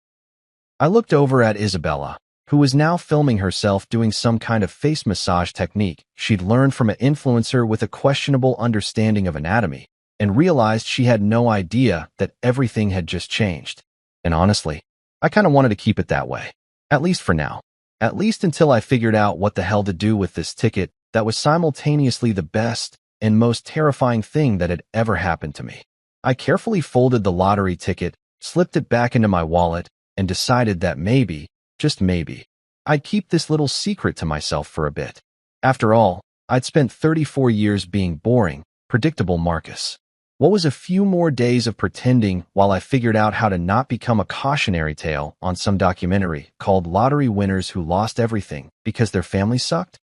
I looked over at Isabella, who was now filming herself doing some kind of face massage technique she'd learned from an influencer with a questionable understanding of anatomy, and realized she had no idea that everything had just changed. And honestly, I kind of wanted to keep it that way, at least for now, at least until I figured out what the hell to do with this ticket that was simultaneously the best and most terrifying thing that had ever happened to me. I carefully folded the lottery ticket, slipped it back into my wallet, and decided that maybe, just maybe, I'd keep this little secret to myself for a bit. After all, I'd spent 34 years being boring, predictable Marcus. What was a few more days of pretending while I figured out how to not become a cautionary tale on some documentary called Lottery Winners Who Lost Everything Because Their Family Sucked?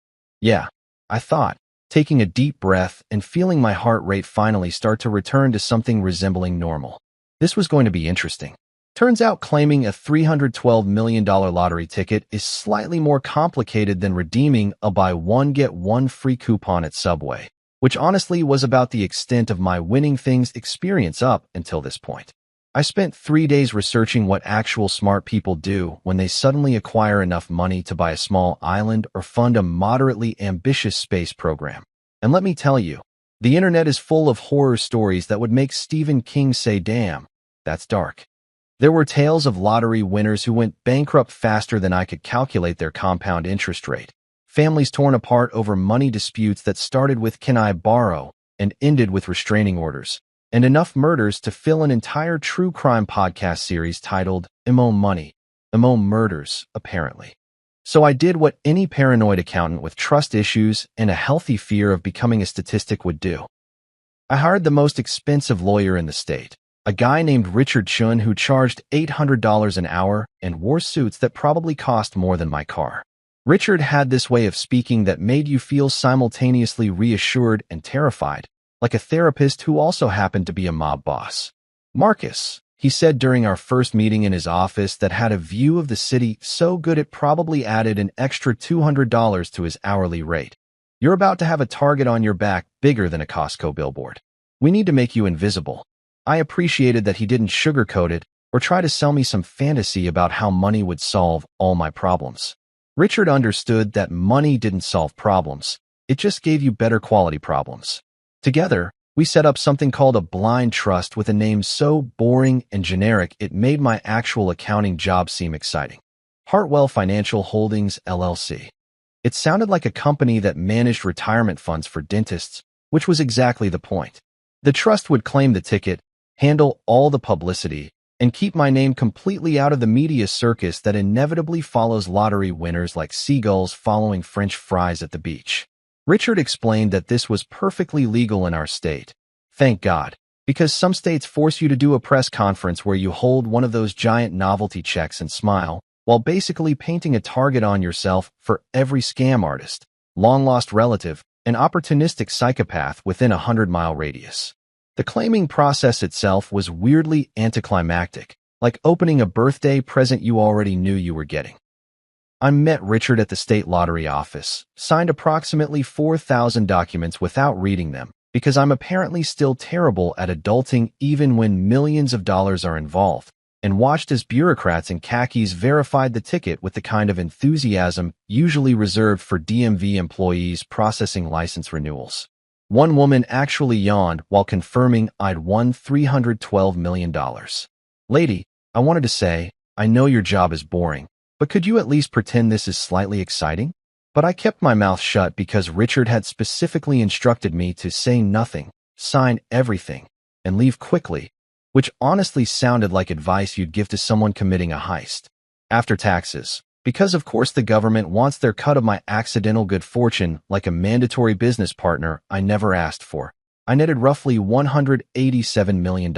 Yeah, I thought, taking a deep breath and feeling my heart rate finally start to return to something resembling normal. This was going to be interesting. Turns out claiming a $312 million lottery ticket is slightly more complicated than redeeming a buy one get one free coupon at Subway, which honestly was about the extent of my winning things experience up until this point. I spent 3 days researching what actual smart people do when they suddenly acquire enough money to buy a small island or fund a moderately ambitious space program. And let me tell you, the internet is full of horror stories that would make Stephen King say, "Damn, that's dark." There were tales of lottery winners who went bankrupt faster than I could calculate their compound interest rate, families torn apart over money disputes that started with "Can I borrow?" and ended with restraining orders, and enough murders to fill an entire true crime podcast series titled Imo Money, Imo Murders, apparently. So I did what any paranoid accountant with trust issues and a healthy fear of becoming a statistic would do. I hired the most expensive lawyer in the state, a guy named Richard Chun who charged $800 an hour and wore suits that probably cost more than my car. Richard had this way of speaking that made you feel simultaneously reassured and terrified, like a therapist who also happened to be a mob boss. "Marcus," he said during our first meeting in his office that had a view of the city so good it probably added an extra $200 to his hourly rate. "You're about to have a target on your back bigger than a Costco billboard. We need to make you invisible." I appreciated that he didn't sugarcoat it or try to sell me some fantasy about how money would solve all my problems. Richard understood that money didn't solve problems. It just gave you better quality problems. Together, we set up something called a blind trust with a name so boring and generic it made my actual accounting job seem exciting. Hartwell Financial Holdings, LLC. It sounded like a company that managed retirement funds for dentists, which was exactly the point. The trust would claim the ticket, handle all the publicity, and keep my name completely out of the media circus that inevitably follows lottery winners like seagulls following French fries at the beach. Richard explained that this was perfectly legal in our state. Thank God, because some states force you to do a press conference where you hold one of those giant novelty checks and smile, while basically painting a target on yourself for every scam artist, long-lost relative, and opportunistic psychopath within a 100-mile radius. The claiming process itself was weirdly anticlimactic, like opening a birthday present you already knew you were getting. I met Richard at the state lottery office, signed approximately 4,000 documents without reading them, because I'm apparently still terrible at adulting even when millions of dollars are involved, and watched as bureaucrats in khakis verified the ticket with the kind of enthusiasm usually reserved for DMV employees processing license renewals. One woman actually yawned while confirming I'd won $312 million. "Lady, I wanted to say, I know your job is boring, but could you at least pretend this is slightly exciting?" But I kept my mouth shut because Richard had specifically instructed me to say nothing, sign everything, and leave quickly, which honestly sounded like advice you'd give to someone committing a heist. After taxes, because of course the government wants their cut of my accidental good fortune like a mandatory business partner I never asked for, I netted roughly $187 million.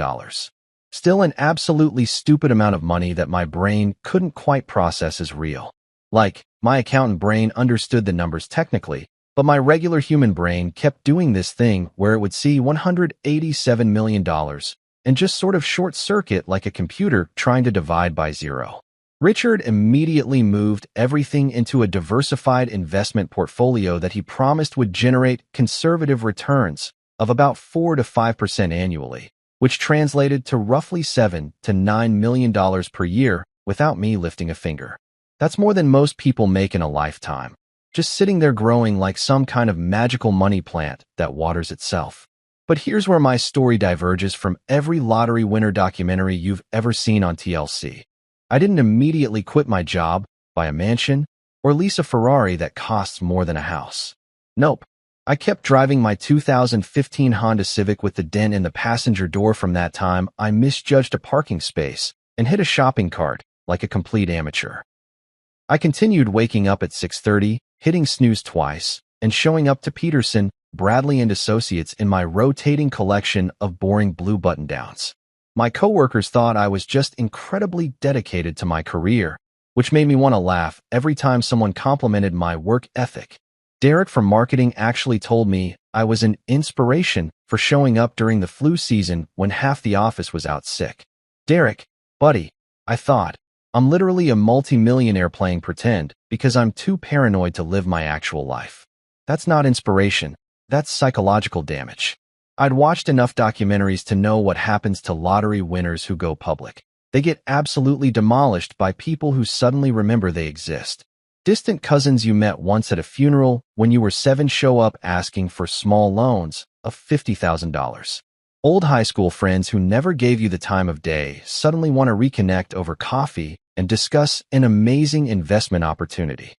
Still an absolutely stupid amount of money that my brain couldn't quite process as real. Like, my accountant brain understood the numbers technically, but my regular human brain kept doing this thing where it would see $187 million and just sort of short-circuit like a computer trying to divide by zero. Richard immediately moved everything into a diversified investment portfolio that he promised would generate conservative returns of about 4 to 5% annually, which translated to roughly $7 to $9 million per year without me lifting a finger. That's more than most people make in a lifetime, just sitting there growing like some kind of magical money plant that waters itself. But here's where my story diverges from every lottery winner documentary you've ever seen on TLC. I didn't immediately quit my job, buy a mansion, or lease a Ferrari that costs more than a house. Nope. I kept driving my 2015 Honda Civic with the dent in the passenger door. From that time, I misjudged a parking space and hit a shopping cart like a complete amateur. I continued waking up at 6:30, hitting snooze twice, and showing up to Peterson Bradley and Associates in my rotating collection of boring blue button-downs. My coworkers thought I was just incredibly dedicated to my career, which made me want to laugh every time someone complimented my work ethic. Derek from marketing actually told me I was an inspiration for showing up during the flu season when half the office was out sick. Derek, buddy, I thought, I'm literally a multi-millionaire playing pretend because I'm too paranoid to live my actual life. That's not inspiration, that's psychological damage. I'd watched enough documentaries to know what happens to lottery winners who go public. They get absolutely demolished by people who suddenly remember they exist. Distant cousins you met once at a funeral when you were 7 show up asking for small loans of $50,000. Old high school friends who never gave you the time of day suddenly want to reconnect over coffee and discuss an amazing investment opportunity.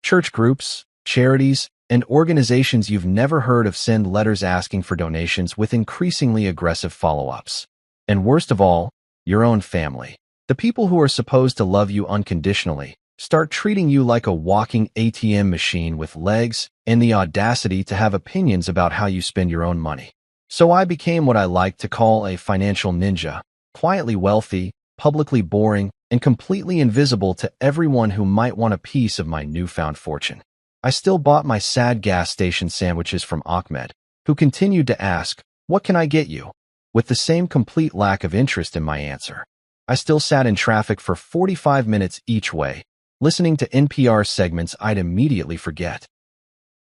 Church groups, charities, and organizations you've never heard of send letters asking for donations with increasingly aggressive follow-ups. And worst of all, your own family. The people who are supposed to love you unconditionally start treating you like a walking ATM machine with legs and the audacity to have opinions about how you spend your own money. So I became what I like to call a financial ninja, quietly wealthy, publicly boring, and completely invisible to everyone who might want a piece of my newfound fortune. I still bought my sad gas station sandwiches from Ahmed, who continued to ask, "What can I get you?" with the same complete lack of interest in my answer. I still sat in traffic for 45 minutes each way, listening to NPR segments I'd immediately forget.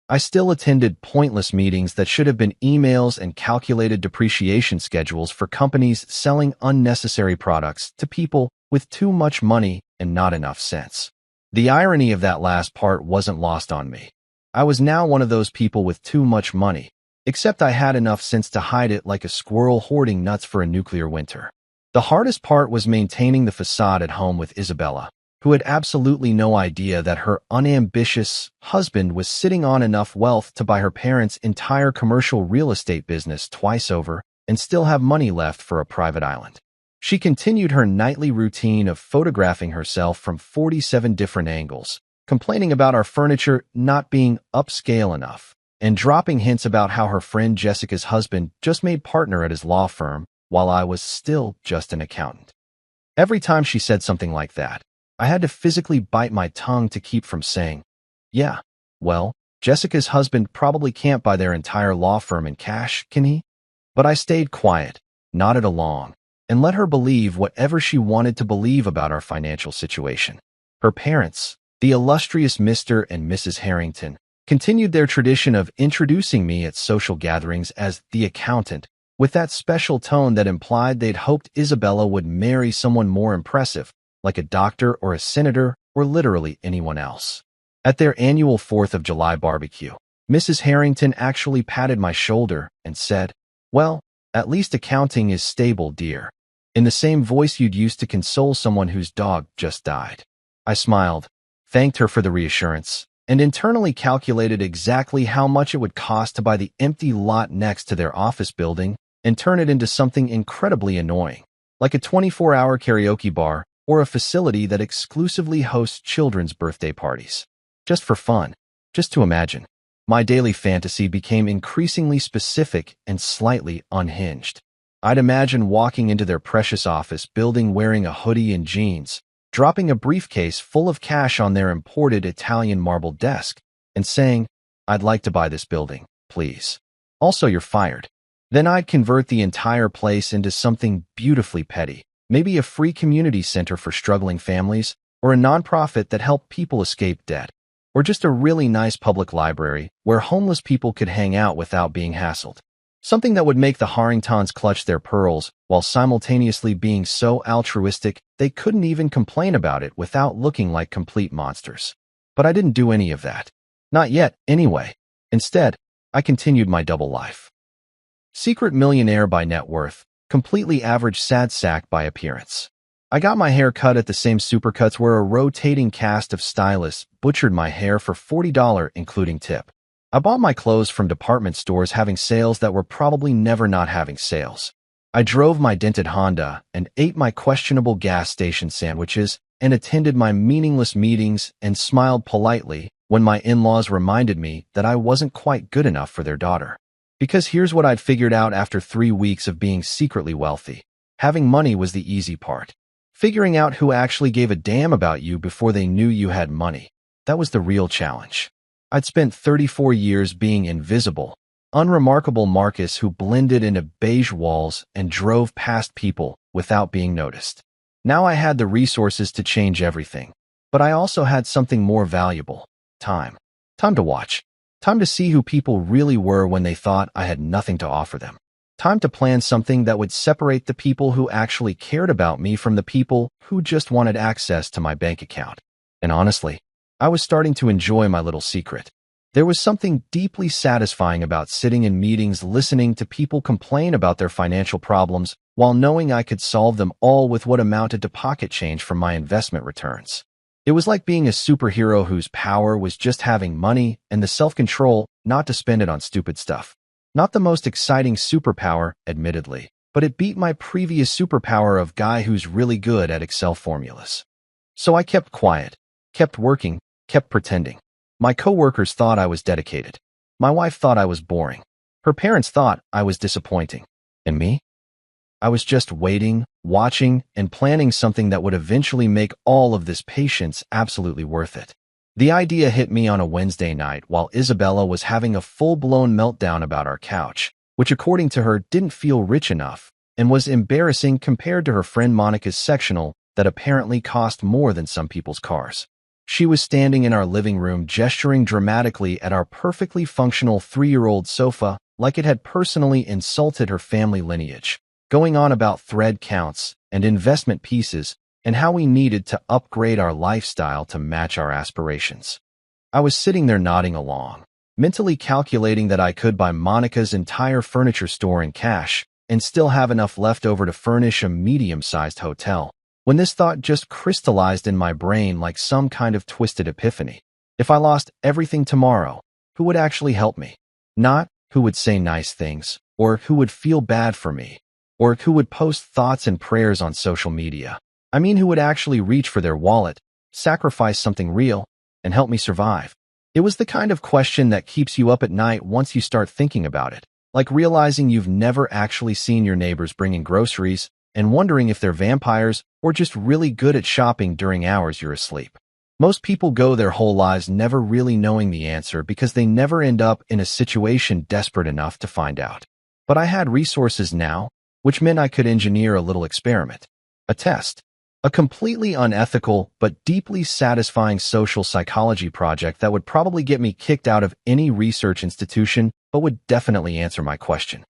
I still attended pointless meetings that should have been emails and calculated depreciation schedules for companies selling unnecessary products to people with too much money and not enough sense. The irony of that last part wasn't lost on me. I was now one of those people with too much money, except I had enough sense to hide it like a squirrel hoarding nuts for a nuclear winter. The hardest part was maintaining the facade at home with Isabella, who had absolutely no idea that her unambitious husband was sitting on enough wealth to buy her parents' entire commercial real estate business twice over and still have money left for a private island. She continued her nightly routine of photographing herself from 47 different angles, complaining about our furniture not being upscale enough, and dropping hints about how her friend Jessica's husband just made partner at his law firm while I was still just an accountant. Every time she said something like that, I had to physically bite my tongue to keep from saying, "Yeah, well, Jessica's husband probably can't buy their entire law firm in cash, can he?" But I stayed quiet, nodded along, and let her believe whatever she wanted to believe about our financial situation. Her parents, the illustrious Mr. and Mrs. Harrington, continued their tradition of introducing me at social gatherings as the accountant, with that special tone that implied they'd hoped Isabella would marry someone more impressive, like a doctor or a senator or literally anyone else. At their annual 4th of July barbecue, Mrs. Harrington actually patted my shoulder and said, "Well, at least accounting is stable, dear," in the same voice you'd use to console someone whose dog just died. I smiled, thanked her for the reassurance, and internally calculated exactly how much it would cost to buy the empty lot next to their office building and turn it into something incredibly annoying, like a 24-hour karaoke bar or a facility that exclusively hosts children's birthday parties. Just for fun, just to imagine. My daily fantasy became increasingly specific and slightly unhinged. I'd imagine walking into their precious office building wearing a hoodie and jeans, dropping a briefcase full of cash on their imported Italian marble desk, and saying, "I'd like to buy this building, please. Also, you're fired." Then I'd convert the entire place into something beautifully petty, maybe a free community center for struggling families, or a nonprofit that helped people escape debt, or just a really nice public library where homeless people could hang out without being hassled. Something that would make the Harringtons clutch their pearls while simultaneously being so altruistic they couldn't even complain about it without looking like complete monsters. But I didn't do any of that. Not yet, anyway. Instead, I continued my double life. Secret millionaire by net worth, completely average sad sack by appearance. I got my hair cut at the same supercuts where a rotating cast of stylists butchered my hair for $40 including tip. I bought my clothes from department stores having sales that were probably never not having sales. I drove my dented Honda and ate my questionable gas station sandwiches and attended my meaningless meetings and smiled politely when my in-laws reminded me that I wasn't quite good enough for their daughter. Because here's what I'd figured out after 3 weeks of being secretly wealthy. Having money was the easy part. Figuring out who actually gave a damn about you before they knew you had money. That was the real challenge. I'd spent 34 years being invisible, unremarkable Marcus who blended into beige walls and drove past people without being noticed. Now I had the resources to change everything. But I also had something more valuable. Time. Time to watch. Time to see who people really were when they thought I had nothing to offer them. Time to plan something that would separate the people who actually cared about me from the people who just wanted access to my bank account. And honestly, I was starting to enjoy my little secret. There was something deeply satisfying about sitting in meetings listening to people complain about their financial problems while knowing I could solve them all with what amounted to pocket change from my investment returns. It was like being a superhero whose power was just having money and the self-control not to spend it on stupid stuff. Not the most exciting superpower, admittedly, but it beat my previous superpower of guy who's really good at Excel formulas. So I kept quiet, kept working, kept pretending. My coworkers thought I was dedicated. My wife thought I was boring. Her parents thought I was disappointing. And me? I was just waiting, watching, and planning something that would eventually make all of this patience absolutely worth it. The idea hit me on a Wednesday night while Isabella was having a full-blown meltdown about our couch, which according to her didn't feel rich enough and was embarrassing compared to her friend Monica's sectional that apparently cost more than some people's cars. She was standing in our living room gesturing dramatically at our perfectly functional 3-year-old sofa like it had personally insulted her family lineage, going on about thread counts and investment pieces and how we needed to upgrade our lifestyle to match our aspirations. I was sitting there nodding along, mentally calculating that I could buy Monica's entire furniture store in cash and still have enough left over to furnish a medium-sized hotel, when this thought just crystallized in my brain like some kind of twisted epiphany. If I lost everything tomorrow, who would actually help me? Not who would say nice things, or who would feel bad for me, or who would post thoughts and prayers on social media. I mean who would actually reach for their wallet, sacrifice something real, and help me survive. It was the kind of question that keeps you up at night once you start thinking about it, like realizing you've never actually seen your neighbors bringing groceries and wondering if they're vampires or just really good at shopping during hours you're asleep. Most people go their whole lives never really knowing the answer because they never end up in a situation desperate enough to find out. But I had resources now, which meant I could engineer a little experiment, a test, a completely unethical but deeply satisfying social psychology project that would probably get me kicked out of any research institution but would definitely answer my question.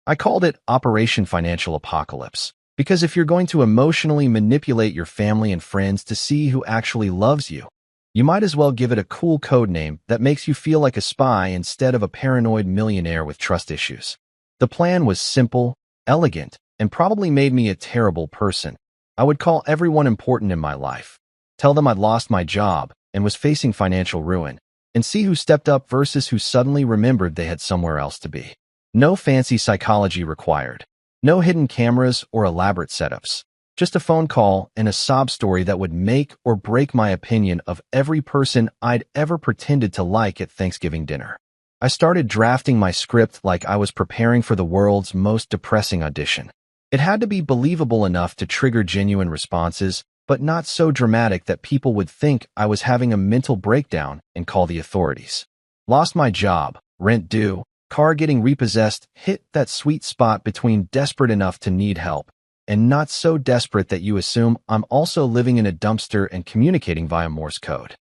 I called it Operation Financial Apocalypse, because if you're going to emotionally manipulate your family and friends to see who actually loves you, you might as well give it a cool code name that makes you feel like a spy instead of a paranoid millionaire with trust issues. The plan was simple, elegant, and probably made me a terrible person. I would call everyone important in my life, tell them I'd lost my job and was facing financial ruin, and see who stepped up versus who suddenly remembered they had somewhere else to be. No fancy psychology required. No hidden cameras or elaborate setups. Just a phone call and a sob story that would make or break my opinion of every person I'd ever pretended to like at Thanksgiving dinner. I started drafting my script like I was preparing for the world's most depressing audition. It had to be believable enough to trigger genuine responses, but not so dramatic that people would think I was having a mental breakdown and call the authorities. Lost my job, rent due, car getting repossessed, hit that sweet spot between desperate enough to need help and not so desperate that you assume I'm also living in a dumpster and communicating via Morse code.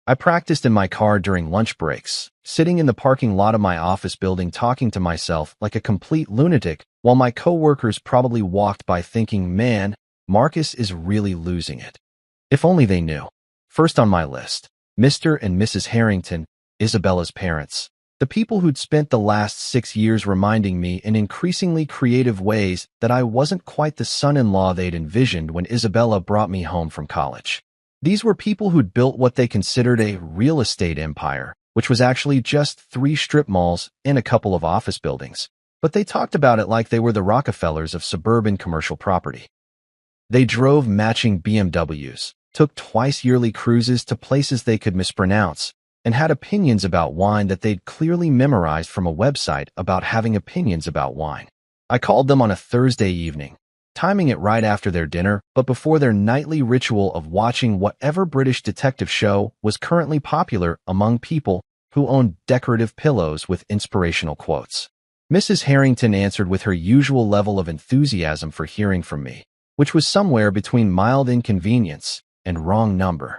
I practiced in my car during lunch breaks, sitting in the parking lot of my office building talking to myself like a complete lunatic while my coworkers probably walked by thinking, man, Marcus is really losing it. If only they knew. First on my list, Mr. and Mrs. Harrington, Isabella's parents. The people who'd spent the last 6 years reminding me in increasingly creative ways that I wasn't quite the son-in-law they'd envisioned when Isabella brought me home from college. These were people who'd built what they considered a real estate empire, which was actually just 3 strip malls and a couple of office buildings. But they talked about it like they were the Rockefellers of suburban commercial property. They drove matching BMWs, took twice-yearly cruises to places they could mispronounce, and had opinions about wine that they'd clearly memorized from a website about having opinions about wine. I called them on a Thursday evening, timing it right after their dinner, but before their nightly ritual of watching whatever British detective show was currently popular among people who owned decorative pillows with inspirational quotes. Mrs. Harrington answered with her usual level of enthusiasm for hearing from me, which was somewhere between mild inconvenience and wrong number.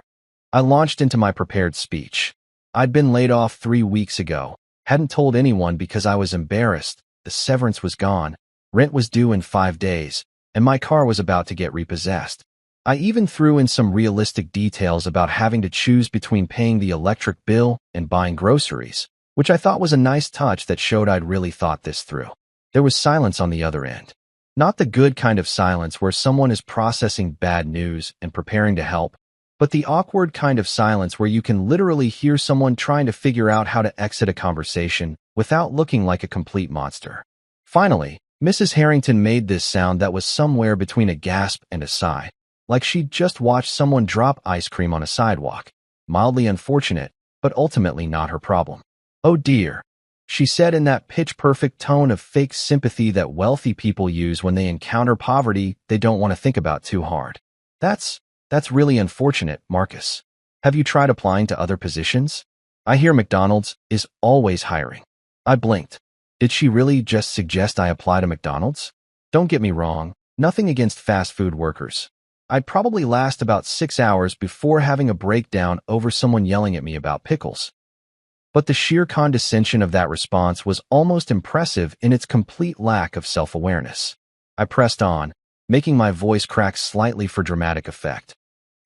I launched into my prepared speech. I'd been laid off 3 weeks ago, hadn't told anyone because I was embarrassed, the severance was gone, rent was due in 5 days, and my car was about to get repossessed. I even threw in some realistic details about having to choose between paying the electric bill and buying groceries, which I thought was a nice touch that showed I'd really thought this through. There was silence on the other end. Not the good kind of silence where someone is processing bad news and preparing to help, but the awkward kind of silence where you can literally hear someone trying to figure out how to exit a conversation without looking like a complete monster. Finally, Mrs. Harrington made this sound that was somewhere between a gasp and a sigh, like she'd just watched someone drop ice cream on a sidewalk. Mildly unfortunate, but ultimately not her problem. "Oh dear," she said in that pitch-perfect tone of fake sympathy that wealthy people use when they encounter poverty they don't want to think about too hard. That's really unfortunate, Marcus. Have you tried applying to other positions? I hear McDonald's is always hiring." I blinked. Did she really just suggest I apply to McDonald's? Don't get me wrong, nothing against fast food workers. I'd probably last about 6 hours before having a breakdown over someone yelling at me about pickles. But the sheer condescension of that response was almost impressive in its complete lack of self-awareness. I pressed on, making my voice crack slightly for dramatic effect.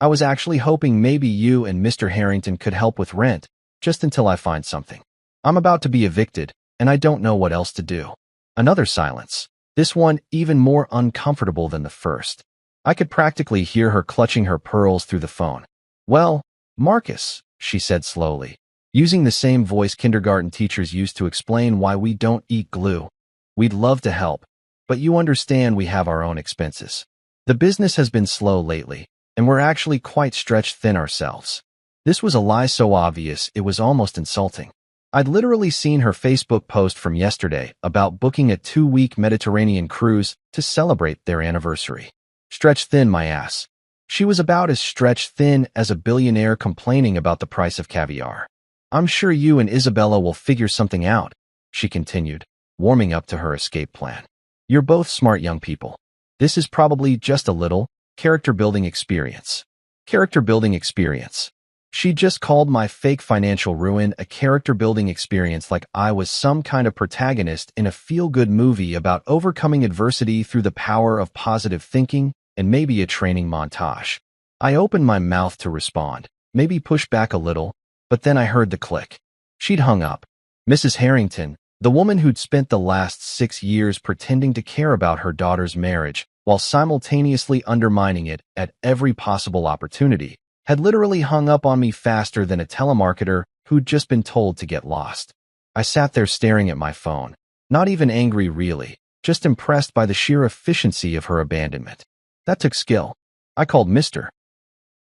"I was actually hoping maybe you and Mr. Harrington could help with rent, just until I find something. I'm about to be evicted, and I don't know what else to do." Another silence, this one even more uncomfortable than the first. I could practically hear her clutching her pearls through the phone. "Well, Marcus," she said slowly, using the same voice kindergarten teachers used to explain why we don't eat glue. "We'd love to help, but you understand we have our own expenses. The business has been slow lately, and we're actually quite stretched thin ourselves." This was a lie so obvious it was almost insulting. I'd literally seen her Facebook post from yesterday about booking a 2-week Mediterranean cruise to celebrate their anniversary. Stretched thin, my ass. She was about as stretched thin as a billionaire complaining about the price of caviar. "I'm sure you and Isabella will figure something out," she continued, warming up to her escape plan. "You're both smart young people. This is probably just a little character-building experience." Character-building experience. She just called my fake financial ruin a character-building experience like I was some kind of protagonist in a feel-good movie about overcoming adversity through the power of positive thinking and maybe a training montage. I opened my mouth to respond, maybe push back a little, but then I heard the click. She'd hung up. Mrs. Harrington, the woman who'd spent the last 6 years pretending to care about her daughter's marriage while simultaneously undermining it at every possible opportunity, had literally hung up on me faster than a telemarketer who'd just been told to get lost. I sat there staring at my phone, not even angry really, just impressed by the sheer efficiency of her abandonment. That took skill. I called Mr.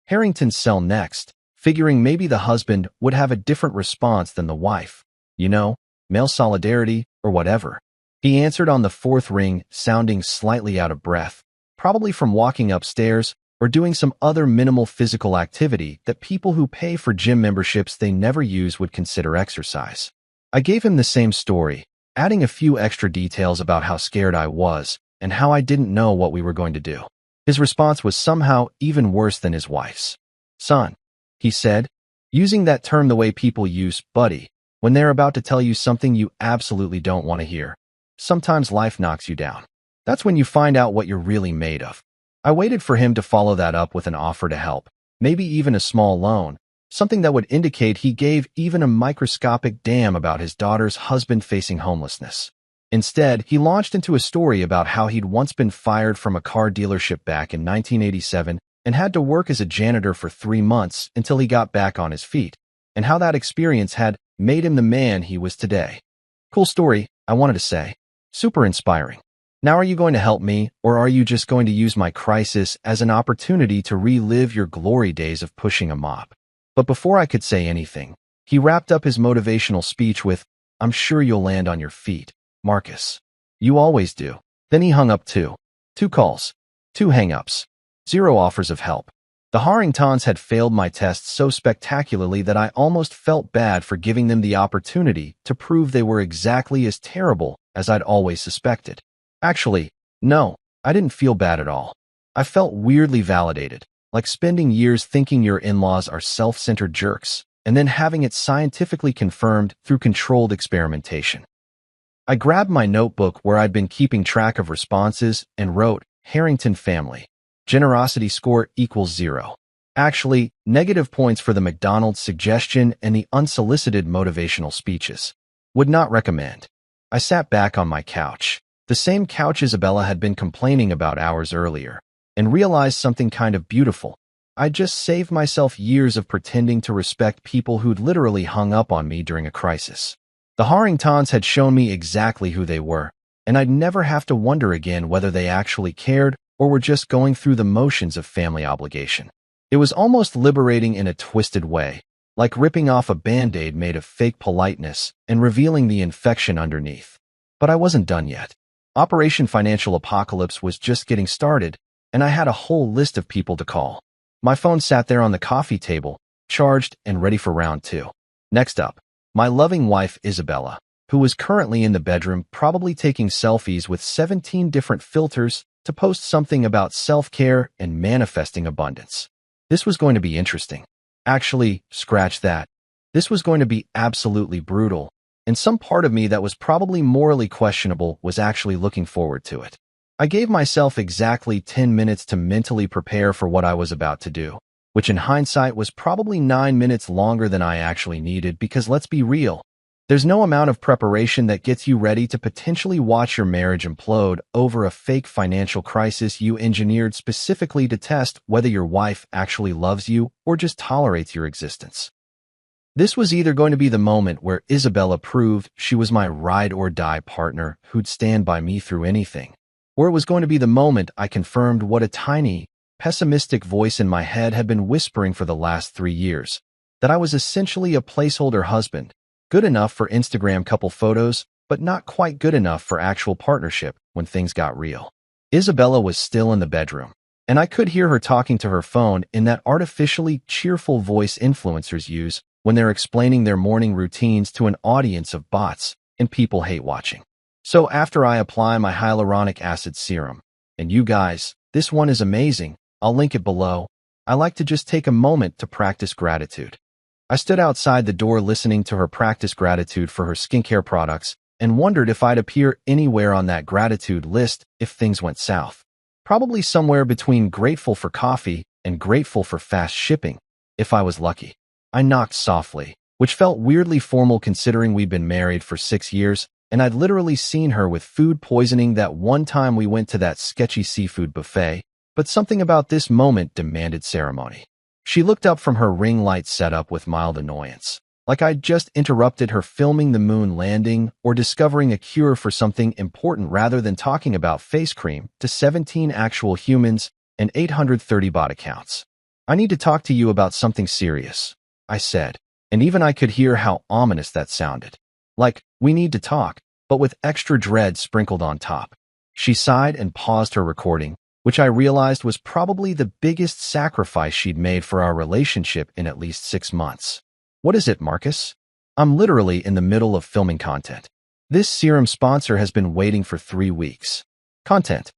Harrington's cell next, figuring maybe the husband would have a different response than the wife. You know, male solidarity or whatever. He answered on the 4th ring, sounding slightly out of breath, probably from walking upstairs or doing some other minimal physical activity that people who pay for gym memberships they never use would consider exercise. I gave him the same story, adding a few extra details about how scared I was and how I didn't know what we were going to do. His response was somehow even worse than his wife's. "Son," he said, using that term the way people use buddy when they're about to tell you something you absolutely don't want to hear. "Sometimes life knocks you down. That's when you find out what you're really made of." I waited for him to follow that up with an offer to help, maybe even a small loan, something that would indicate he gave even a microscopic damn about his daughter's husband facing homelessness. Instead, he launched into a story about how he'd once been fired from a car dealership back in 1987 and had to work as a janitor for 3 months until he got back on his feet, and how that experience had made him the man he was today. Cool story, I wanted to say. Super inspiring. Now are you going to help me, or are you just going to use my crisis as an opportunity to relive your glory days of pushing a mop? But before I could say anything, He wrapped up his motivational speech with, "I'm sure you'll land on your feet, Marcus. You always do." Then he hung up too. 2 calls, 2 hang-ups, 0 offers of help. The Harringtons had failed my tests so spectacularly that I almost felt bad for giving them the opportunity to prove they were exactly as terrible as I'd always suspected. Actually, no, I didn't feel bad at all. I felt weirdly validated, like spending years thinking your in-laws are self-centered jerks, and then having it scientifically confirmed through controlled experimentation. I grabbed my notebook where I'd been keeping track of responses and wrote, "Harrington family. Generosity score equals 0. Actually, negative points for the McDonald's suggestion and the unsolicited motivational speeches. Would not recommend." I sat back on my couch, the same couch Isabella had been complaining about hours earlier, and realized something kind of beautiful. I'd just saved myself years of pretending to respect people who'd literally hung up on me during a crisis. The Harringtons had shown me exactly who they were, and I'd never have to wonder again whether they actually cared or were just going through the motions of family obligation. It was almost liberating in a twisted way, like ripping off a Band-Aid made of fake politeness and revealing the infection underneath. But I wasn't done yet. Operation Financial Apocalypse was just getting started, and I had a whole list of people to call. My phone sat there on the coffee table, charged and ready for round 2. Next up, my loving wife Isabella, who was currently in the bedroom probably taking selfies with 17 different filters to post something about self-care and manifesting abundance. This was going to be interesting. Actually, scratch that. This was going to be absolutely brutal, and some part of me that was probably morally questionable was actually looking forward to it. I gave myself exactly 10 minutes to mentally prepare for what I was about to do, which in hindsight was probably 9 minutes longer than I actually needed because let's be real, there's no amount of preparation that gets you ready to potentially watch your marriage implode over a fake financial crisis you engineered specifically to test whether your wife actually loves you or just tolerates your existence. This was either going to be the moment where Isabella proved she was my ride-or-die partner who'd stand by me through anything, or it was going to be the moment I confirmed what a tiny, pessimistic voice in my head had been whispering for the last 3 years, that I was essentially a placeholder husband, good enough for Instagram couple photos, but not quite good enough for actual partnership when things got real. Isabella was still in the bedroom, and I could hear her talking to her phone in that artificially cheerful voice influencers use when they're explaining their morning routines to an audience of bots and people hate watching. So after I apply my hyaluronic acid serum, and you guys, this one is amazing, I'll link it below, I like to just take a moment to practice gratitude. I stood outside the door listening to her practice gratitude for her skincare products and wondered if I'd appear anywhere on that gratitude list if things went south. Probably somewhere between grateful for coffee and grateful for fast shipping, if I was lucky. I knocked softly, which felt weirdly formal considering we'd been married for 6 years, and I'd literally seen her with food poisoning that one time we went to that sketchy seafood buffet, but something about this moment demanded ceremony. She looked up from her ring light setup with mild annoyance, like I'd just interrupted her filming the moon landing or discovering a cure for something important rather than talking about face cream to 17 actual humans and 830 bot accounts. "I need to talk to you about something serious," I said, and even I could hear how ominous that sounded. Like, we need to talk, but with extra dread sprinkled on top. She sighed and paused her recording, which I realized was probably the biggest sacrifice she'd made for our relationship in at least 6 months. "What is it, Marcus?" I'm literally in the middle of filming content. This serum sponsor has been waiting for 3 weeks. Content.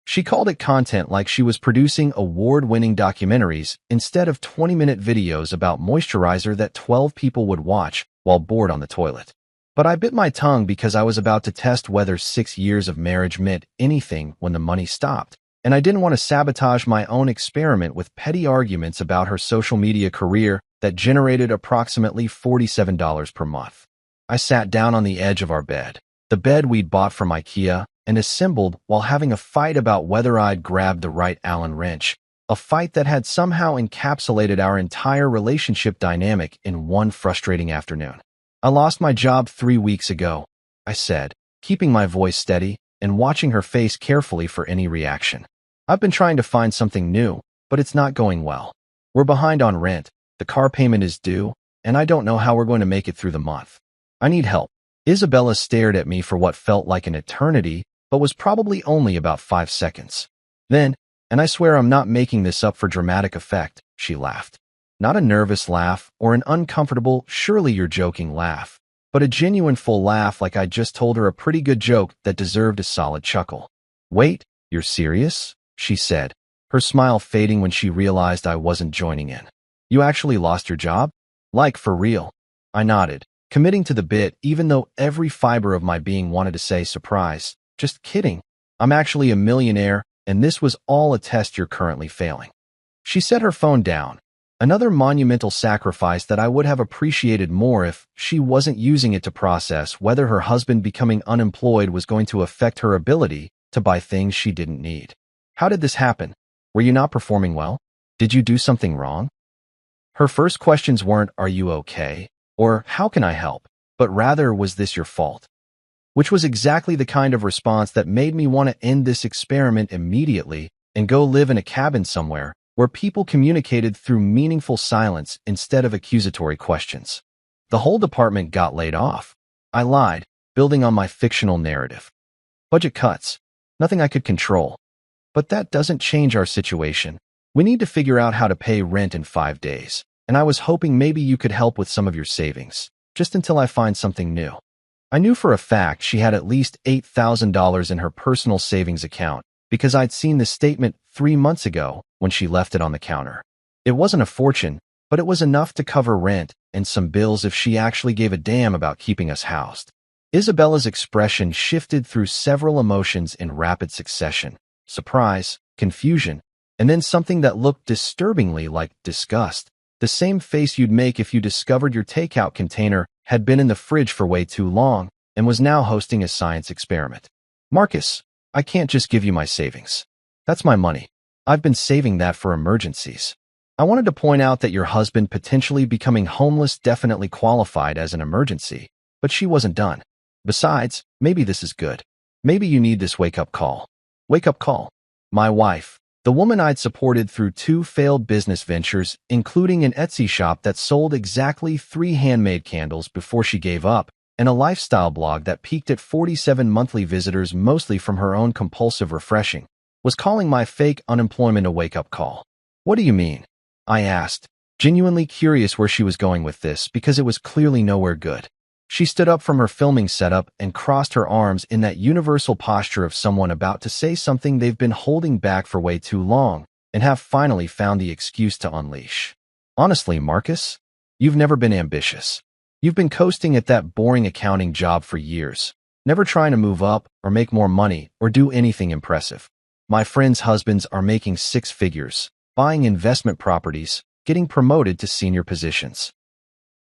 She called it content like she was producing award-winning documentaries instead of 20-minute videos about moisturizer that 12 people would watch while bored on the toilet. But I bit my tongue because I was about to test whether 6 years of marriage meant anything when the money stopped, and I didn't want to sabotage my own experiment with petty arguments about her social media career that generated approximately $47 per month. I sat down on the edge of our bed, the bed we'd bought from IKEA, and assembled while having a fight about whether I'd grabbed the right Allen wrench, a fight that had somehow encapsulated our entire relationship dynamic in one frustrating afternoon. "I lost my job 3 weeks ago," I said, keeping my voice steady and watching her face carefully for any reaction. "I've been trying to find something new, but it's not going well. We're behind on rent, the car payment is due, and I don't know how we're going to make it through the month. I need help." Isabella stared at me for what felt like an eternity, but was probably only about 5 seconds. Then, and I swear I'm not making this up for dramatic effect, she laughed. Not a nervous laugh or an uncomfortable, surely you're joking laugh, but a genuine full laugh like I'd just told her a pretty good joke that deserved a solid chuckle. "Wait, you're serious?" she said, her smile fading when she realized I wasn't joining in. "You actually lost your job? Like, for real?" I nodded, committing to the bit even though every fiber of my being wanted to say surprise. "Just kidding. I'm actually a millionaire, and this was all a test you're currently failing." She set her phone down, another monumental sacrifice that I would have appreciated more if she wasn't using it to process whether her husband becoming unemployed was going to affect her ability to buy things she didn't need. "How did this happen? Were you not performing well? Did you do something wrong?" Her first questions weren't, "Are you okay?" or "How can I help?" but rather, "Was this your fault?" Which was exactly the kind of response that made me want to end this experiment immediately and go live in a cabin somewhere where people communicated through meaningful silence instead of accusatory questions. "The whole department got laid off." I lied, building on my fictional narrative. "Budget cuts. Nothing I could control. But that doesn't change our situation. We need to figure out how to pay rent in 5 days, and I was hoping maybe you could help with some of your savings, just until I find something new." I knew for a fact she had at least $8,000 in her personal savings account because I'd seen the statement 3 months ago when she left it on the counter. It wasn't a fortune, but it was enough to cover rent and some bills if she actually gave a damn about keeping us housed. Isabella's expression shifted through several emotions in rapid succession: surprise, confusion, and then something that looked disturbingly like disgust. The same face you'd make if you discovered your takeout container had been in the fridge for way too long and was now hosting a science experiment. "Marcus, I can't just give you my savings. That's my money. I've been saving that for emergencies." I wanted to point out that your husband potentially becoming homeless definitely qualified as an emergency, but she wasn't done. "Besides, maybe this is good. Maybe you need this wake-up call." Wake-up call. My wife, the woman I'd supported through 2 failed business ventures, including an Etsy shop that sold exactly 3 handmade candles before she gave up, and a lifestyle blog that peaked at 47 monthly visitors mostly from her own compulsive refreshing, was calling my fake unemployment a wake-up call. "What do you mean?" I asked, genuinely curious where she was going with this because it was clearly nowhere good. She stood up from her filming setup and crossed her arms in that universal posture of someone about to say something they've been holding back for way too long and have finally found the excuse to unleash. "Honestly, Marcus, you've never been ambitious. You've been coasting at that boring accounting job for years, never trying to move up or make more money or do anything impressive. My friends' husbands are making 6 figures, buying investment properties, getting promoted to senior positions.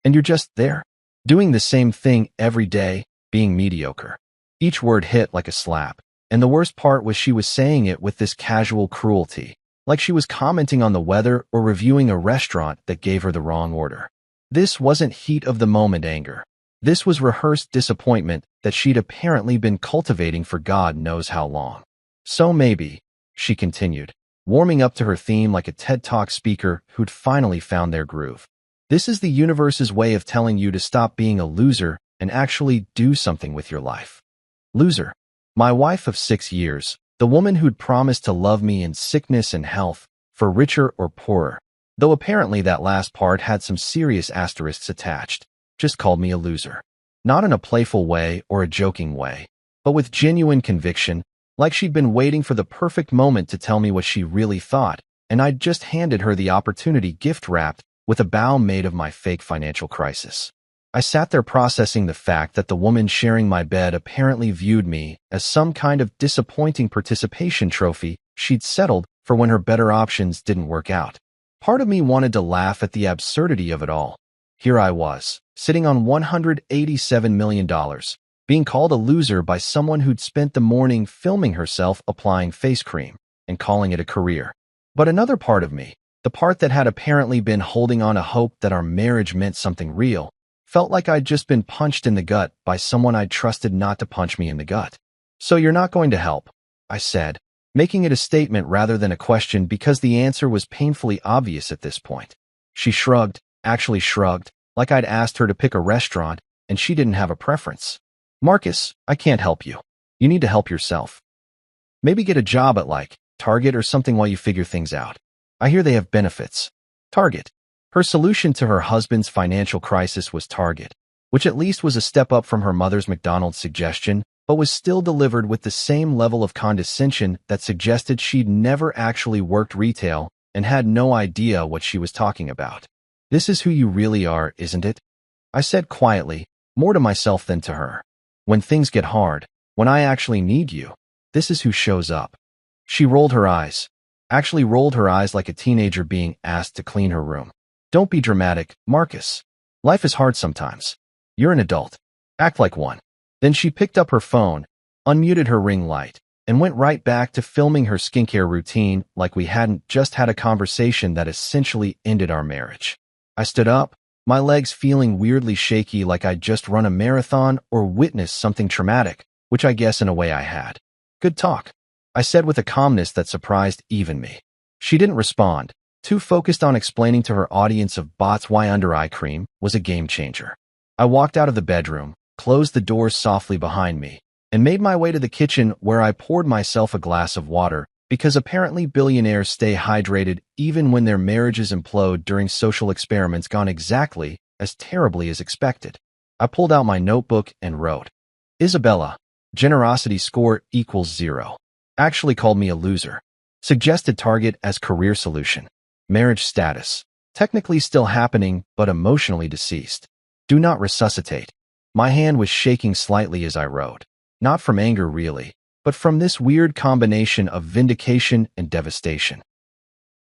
And you're just there, doing the same thing every day, being mediocre." Each word hit like a slap, and the worst part was she was saying it with this casual cruelty, like she was commenting on the weather or reviewing a restaurant that gave her the wrong order. This wasn't heat-of-the-moment anger. This was rehearsed disappointment that she'd apparently been cultivating for God knows how long. "So maybe," she continued, warming up to her theme like a TED Talk speaker who'd finally found their groove, "this is the universe's way of telling you to stop being a loser and actually do something with your life." Loser. My wife of 6 years, the woman who'd promised to love me in sickness and health, for richer or poorer, though apparently that last part had some serious asterisks attached, just called me a loser. Not in a playful way or a joking way, but with genuine conviction, like she'd been waiting for the perfect moment to tell me what she really thought, and I'd just handed her the opportunity gift-wrapped with a bow made of my fake financial crisis. I sat there processing the fact that the woman sharing my bed apparently viewed me as some kind of disappointing participation trophy she'd settled for when her better options didn't work out. Part of me wanted to laugh at the absurdity of it all. Here I was, sitting on $187 million, being called a loser by someone who'd spent the morning filming herself applying face cream and calling it a career. But another part of me, the part that had apparently been holding on to hope that our marriage meant something real, felt like I'd just been punched in the gut by someone I'd trusted not to punch me in the gut. "So you're not going to help," I said, making it a statement rather than a question because the answer was painfully obvious at this point. She shrugged, actually shrugged, like I'd asked her to pick a restaurant and she didn't have a preference. Marcus, I can't help you. You need to help yourself. Maybe get a job at like Target or something while you figure things out. I hear they have benefits. Target. Her solution to her husband's financial crisis was Target, which at least was a step up from her mother's McDonald's suggestion, but was still delivered with the same level of condescension that suggested she'd never actually worked retail and had no idea what she was talking about. This is who you really are, isn't it? I said quietly, more to myself than to her. When things get hard, when I actually need you, this is who shows up. She rolled her eyes. Actually rolled her eyes like a teenager being asked to clean her room. Don't be dramatic, Marcus. Life is hard sometimes. You're an adult. Act like one. Then she picked up her phone, unmuted her ring light, and went right back to filming her skincare routine like we hadn't just had a conversation that essentially ended our marriage. I stood up, my legs feeling weirdly shaky like I'd just run a marathon or witnessed something traumatic, which I guess in a way I had. Good talk, I said with a calmness that surprised even me. She didn't respond, too focused on explaining to her audience of bots why under-eye cream was a game changer. I walked out of the bedroom, closed the doors softly behind me, and made my way to the kitchen where I poured myself a glass of water because apparently billionaires stay hydrated even when their marriages implode during social experiments gone exactly as terribly as expected. I pulled out my notebook and wrote, Isabella, generosity score equals 0. Actually called me a loser. Suggested Target as career solution. Marriage status. Technically still happening, but emotionally deceased. Do not resuscitate. My hand was shaking slightly as I wrote. Not from anger really, but from this weird combination of vindication and devastation.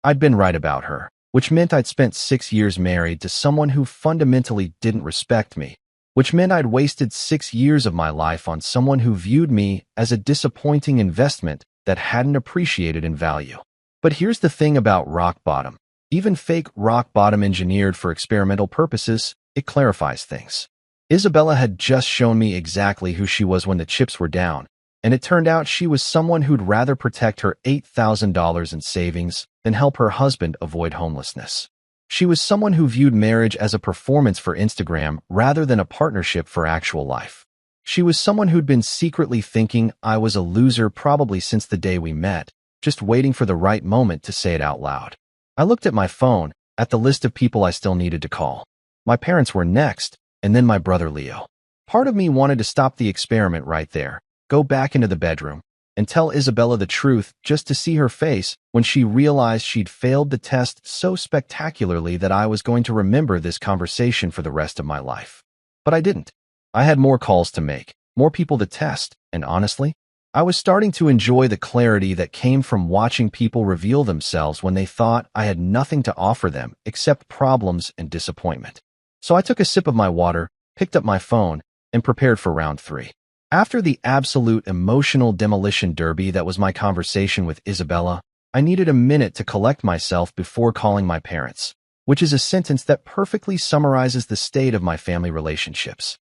I'd been right about her, which meant I'd spent 6 years married to someone who fundamentally didn't respect me, which meant I'd wasted 6 years of my life on someone who viewed me as a disappointing investment that hadn't appreciated in value. But here's the thing about rock bottom. Even fake rock bottom engineered for experimental purposes, it clarifies things. Isabella had just shown me exactly who she was when the chips were down, and it turned out she was someone who'd rather protect her $8,000 in savings than help her husband avoid homelessness. She was someone who viewed marriage as a performance for Instagram rather than a partnership for actual life. She was someone who'd been secretly thinking I was a loser probably since the day we met, just waiting for the right moment to say it out loud. I looked at my phone, at the list of people I still needed to call. My parents were next, and then my brother Leo. Part of me wanted to stop the experiment right there, go back into the bedroom, and tell Isabella the truth just to see her face when she realized she'd failed the test so spectacularly that I was going to remember this conversation for the rest of my life. But I didn't. I had more calls to make, more people to test, and honestly, I was starting to enjoy the clarity that came from watching people reveal themselves when they thought I had nothing to offer them except problems and disappointment. So I took a sip of my water, picked up my phone, and prepared for round 3. After the absolute emotional demolition derby that was my conversation with Isabella, I needed a minute to collect myself before calling my parents, which is a sentence that perfectly summarizes the state of my family relationships.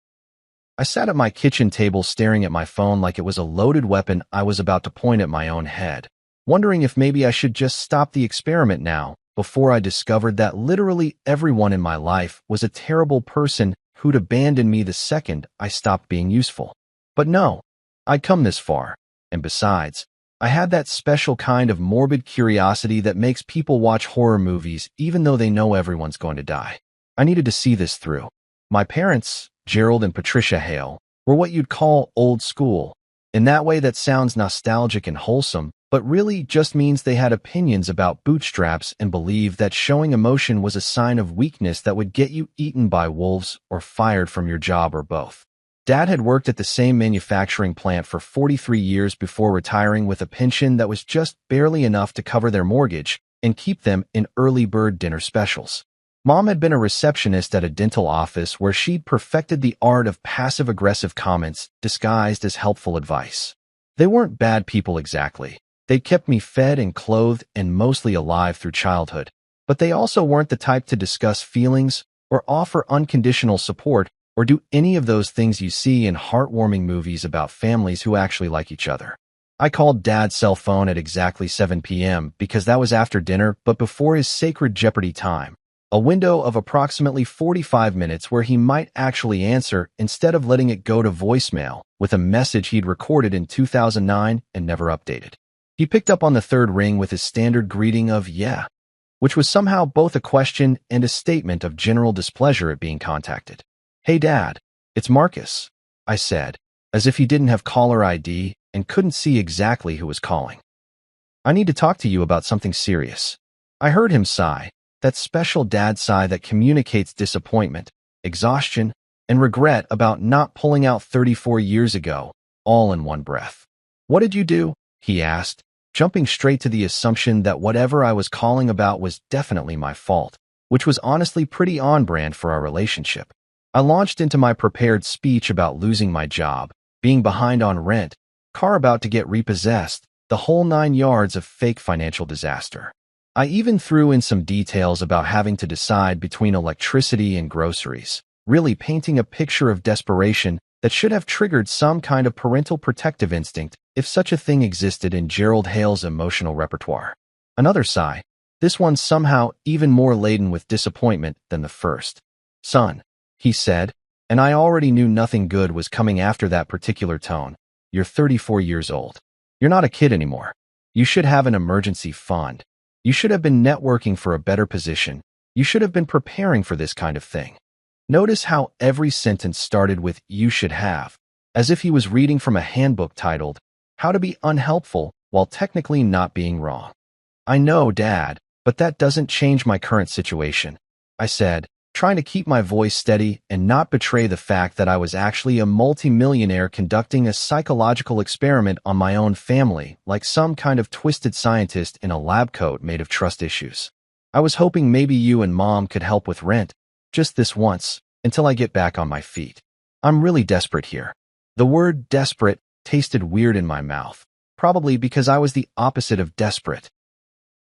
I sat at my kitchen table staring at my phone like it was a loaded weapon I was about to point at my own head, wondering if maybe I should just stop the experiment now, before I discovered that literally everyone in my life was a terrible person who'd abandon me the second I stopped being useful. But no, I'd come this far, and besides, I had that special kind of morbid curiosity that makes people watch horror movies even though they know everyone's going to die. I needed to see this through. My parents, Gerald and Patricia Hale, were what you'd call old school. In that way that sounds nostalgic and wholesome, but really just means they had opinions about bootstraps and believed that showing emotion was a sign of weakness that would get you eaten by wolves or fired from your job or both. Dad had worked at the same manufacturing plant for 43 years before retiring with a pension that was just barely enough to cover their mortgage and keep them in early bird dinner specials. Mom had been a receptionist at a dental office where she'd perfected the art of passive-aggressive comments disguised as helpful advice. They weren't bad people exactly. They kept me fed and clothed and mostly alive through childhood. But they also weren't the type to discuss feelings or offer unconditional support or do any of those things you see in heartwarming movies about families who actually like each other. I called Dad's cell phone at exactly 7 p.m. because that was after dinner but before his sacred Jeopardy time. A window of approximately 45 minutes where he might actually answer instead of letting it go to voicemail with a message he'd recorded in 2009 and never updated. He picked up on the third ring with his standard greeting of "yeah," which was somehow both a question and a statement of general displeasure at being contacted. "Hey, Dad, it's Marcus," I said, as if he didn't have caller ID and couldn't see exactly who was calling. "I need to talk to you about something serious." I heard him sigh, that special dad sigh that communicates disappointment, exhaustion, and regret about not pulling out 34 years ago, all in one breath. "What did you do?" he asked, jumping straight to the assumption that whatever I was calling about was definitely my fault, which was honestly pretty on-brand for our relationship. I launched into my prepared speech about losing my job, being behind on rent, car about to get repossessed, the whole 9 yards of fake financial disaster. I even threw in some details about having to decide between electricity and groceries, really painting a picture of desperation that should have triggered some kind of parental protective instinct if such a thing existed in Gerald Hale's emotional repertoire. Another sigh, this one somehow even more laden with disappointment than the first. "Son," he said, and I already knew nothing good was coming after that particular tone. "You're 34 years old. You're not a kid anymore. You should have an emergency fund. You should have been networking for a better position. You should have been preparing for this kind of thing." Notice how every sentence started with "you should have," as if he was reading from a handbook titled "How to Be Unhelpful While Technically Not Being Wrong." "I know, Dad, but that doesn't change my current situation," I said, trying to keep my voice steady and not betray the fact that I was actually a multimillionaire conducting a psychological experiment on my own family, like some kind of twisted scientist in a lab coat made of trust issues. "I was hoping maybe you and Mom could help with rent, just this once, until I get back on my feet. I'm really desperate here." The word desperate tasted weird in my mouth, probably because I was the opposite of desperate.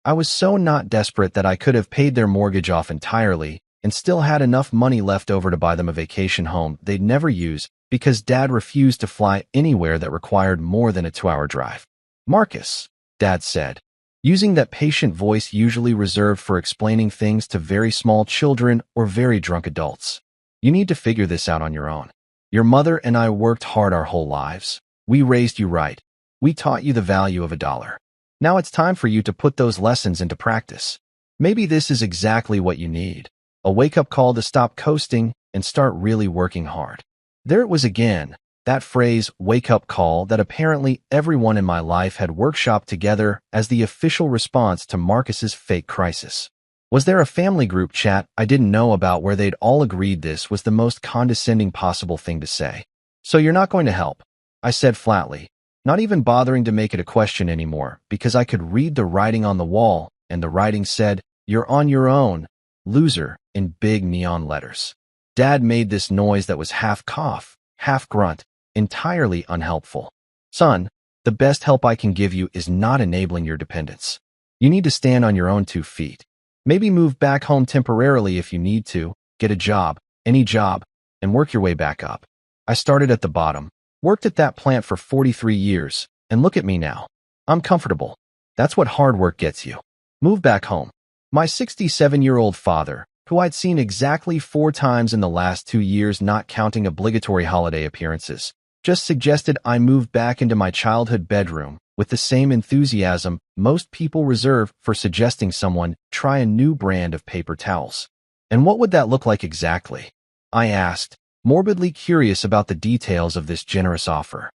I was so not desperate that I could have paid their mortgage off entirely and still had enough money left over to buy them a vacation home they'd never use because Dad refused to fly anywhere that required more than a 2-hour drive. "Marcus," Dad said, using that patient voice usually reserved for explaining things to very small children or very drunk adults. "You need to figure this out on your own. Your mother and I worked hard our whole lives. We raised you right. We taught you the value of a dollar. Now it's time for you to put those lessons into practice. Maybe this is exactly what you need. A wake-up call to stop coasting and start really working hard." There it was again, that phrase, wake-up call, that apparently everyone in my life had workshopped together as the official response to Marcus's fake crisis. Was there a family group chat I didn't know about where they'd all agreed this was the most condescending possible thing to say? "So you're not going to help," I said flatly, not even bothering to make it a question anymore because I could read the writing on the wall, and the writing said, "You're on your own, loser," in big neon letters. Dad made this noise that was half cough, half grunt, entirely unhelpful. "Son, the best help I can give you is not enabling your dependence. You need to stand on your own 2 feet. Maybe move back home temporarily if you need to, get a job, any job, and work your way back up." I started at the bottom, worked at that plant for 43 years, and look at me now. I'm comfortable. That's what hard work gets you. Move back home. My 67-year-old father, who I'd seen exactly 4 times in the last 2 years not counting obligatory holiday appearances, just suggested I move back into my childhood bedroom with the same enthusiasm most people reserve for suggesting someone try a new brand of paper towels. "And what would that look like exactly?" I asked, morbidly curious about the details of this generous offer.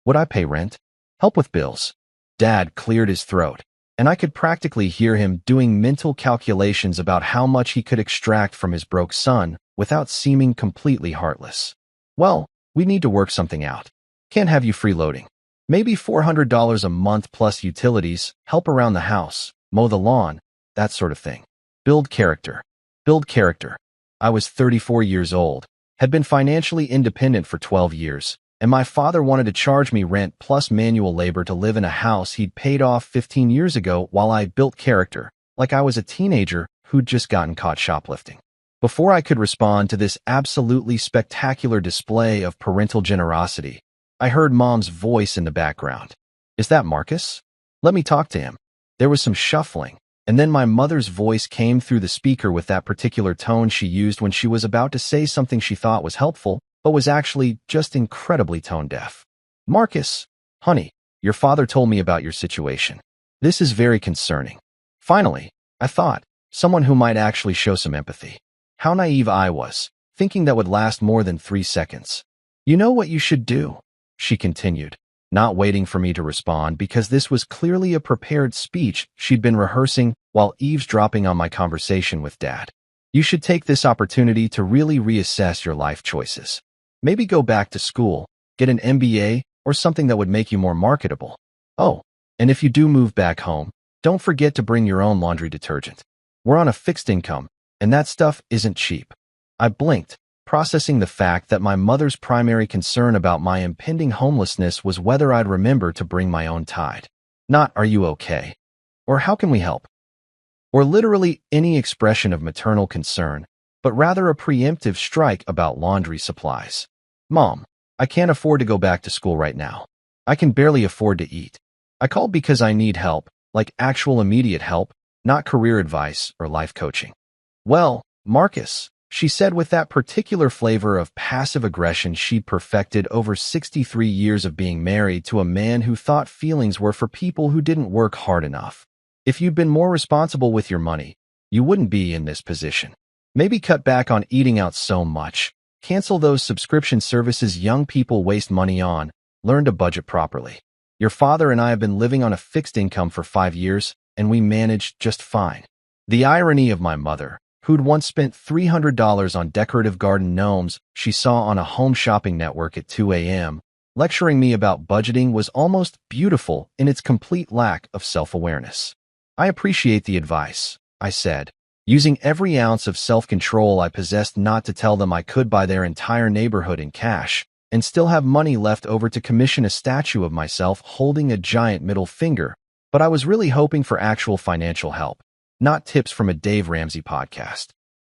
"Would I pay rent? Help with bills?" Dad cleared his throat, and I could practically hear him doing mental calculations about how much he could extract from his broke son without seeming completely heartless. "Well, we need to work something out. Can't have you freeloading. Maybe $400 a month plus utilities, help around the house, mow the lawn, that sort of thing. Build character. Build character." I was 34 years old, had been financially independent for 12 years, and my father wanted to charge me rent plus manual labor to live in a house he'd paid off 15 years ago while I built character, like I was a teenager who'd just gotten caught shoplifting. Before I could respond to this absolutely spectacular display of parental generosity, I heard Mom's voice in the background. "Is that Marcus? Let me talk to him." There was some shuffling, And then my mother's voice came through the speaker with that particular tone she used when she was about to say something she thought was helpful, but was actually just incredibly tone-deaf. "Marcus, honey, your father told me about your situation. This is very concerning." Finally, I thought, someone who might actually show some empathy. How naive I was, thinking that would last more than 3 seconds. "You know what you should do," she continued, not waiting for me to respond because this was clearly a prepared speech she'd been rehearsing while eavesdropping on my conversation with Dad. "You should take this opportunity to really reassess your life choices. Maybe go back to school, get an MBA, or something that would make you more marketable. Oh, and if you do move back home, don't forget to bring your own laundry detergent. We're on a fixed income, and that stuff isn't cheap." I blinked, processing the fact that my mother's primary concern about my impending homelessness was whether I'd remember to bring my own tide. Not "Are you okay?" or "How can we help?" or literally any expression of maternal concern, but rather a preemptive strike about laundry supplies. "Mom, I can't afford to go back to school right now. I can barely afford to eat. I called because I need help, like actual immediate help, not career advice or life coaching." "Well, Marcus," she said with that particular flavor of passive aggression she'd perfected over 63 years of being married to a man who thought feelings were for people who didn't work hard enough. "If you'd been more responsible with your money, you wouldn't be in this position. Maybe cut back on eating out so much, cancel those subscription services young people waste money on, learn to budget properly. Your father and I have been living on a fixed income for 5 years, and we managed just fine." The irony of my mother, who'd once spent $300 on decorative garden gnomes she saw on a home shopping network at 2 a.m., lecturing me about budgeting, was almost beautiful in its complete lack of self-awareness. "I appreciate the advice," I said, using every ounce of self-control I possessed not to tell them I could buy their entire neighborhood in cash and still have money left over to commission a statue of myself holding a giant middle finger, but I was really hoping for actual financial help, not tips from a Dave Ramsey podcast.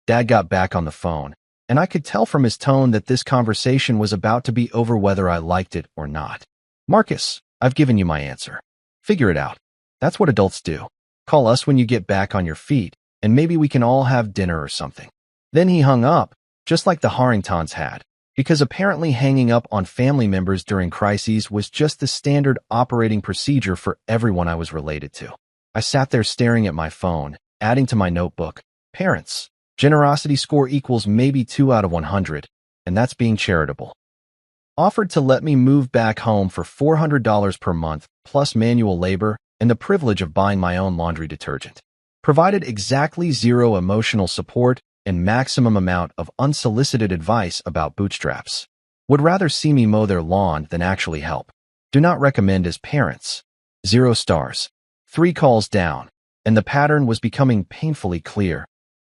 Dad got back on the phone, and I could tell from his tone that this conversation was about to be over whether I liked it or not. "Marcus, I've given you my answer. Figure it out. That's what adults do. Call us when you get back on your feet, and maybe we can all have dinner or something." Then he hung up, just like the Harringtons had, because apparently hanging up on family members during crises was just the standard operating procedure for everyone I was related to. I sat there staring at my phone, adding to my notebook, "Parents, generosity score equals maybe 2 out of 100, and that's being charitable." Offered to let me move back home for $400 per month, plus manual labor, and the privilege of buying my own laundry detergent. Provided exactly 0 emotional support and maximum amount of unsolicited advice about bootstraps. Would rather see me mow their lawn than actually help. Do not recommend as parents. 0 stars. 3 calls down, and the pattern was becoming painfully clear.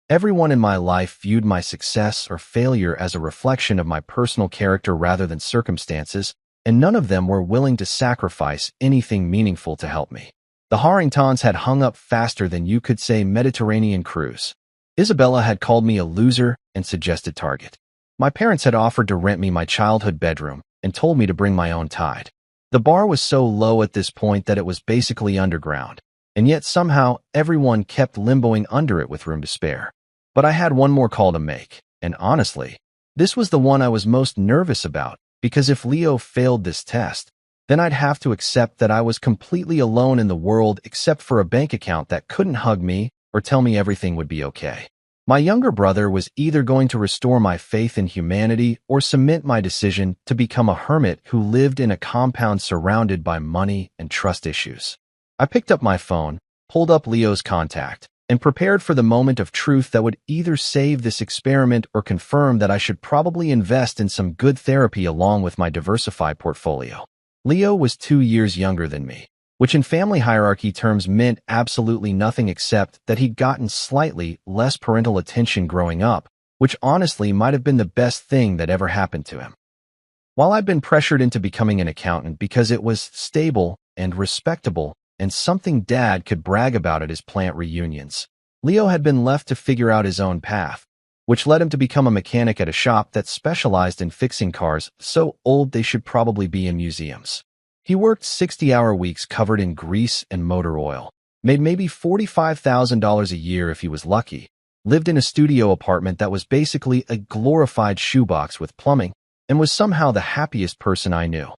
Everyone in my life viewed my success or failure as a reflection of my personal character rather than circumstances, and none of them were willing to sacrifice anything meaningful to help me. The Harringtons had hung up faster than you could say Mediterranean cruise. Isabella had called me a loser and suggested Target. My parents had offered to rent me my childhood bedroom and told me to bring my own tide. The bar was so low at this point that it was basically underground, and yet somehow everyone kept limboing under it with room to spare. But I had one more call to make, and honestly, this was the one I was most nervous about, because if Leo failed this test, then I'd have to accept that I was completely alone in the world except for a bank account that couldn't hug me or tell me everything would be okay. My younger brother was either going to restore my faith in humanity or cement my decision to become a hermit who lived in a compound surrounded by money and trust issues. I picked up my phone, pulled up Leo's contact, and prepared for the moment of truth that would either save this experiment or confirm that I should probably invest in some good therapy along with my diversified portfolio. Leo was 2 years younger than me, which in family hierarchy terms meant absolutely nothing except that he'd gotten slightly less parental attention growing up, which honestly might have been the best thing that ever happened to him. While I'd been pressured into becoming an accountant because it was stable and respectable and something Dad could brag about at his plant reunions, Leo had been left to figure out his own path, which led him to become a mechanic at a shop that specialized in fixing cars so old they should probably be in museums. He worked 60-hour weeks covered in grease and motor oil, made maybe $45,000 a year if he was lucky, lived in a studio apartment that was basically a glorified shoebox with plumbing, and was somehow the happiest person I knew.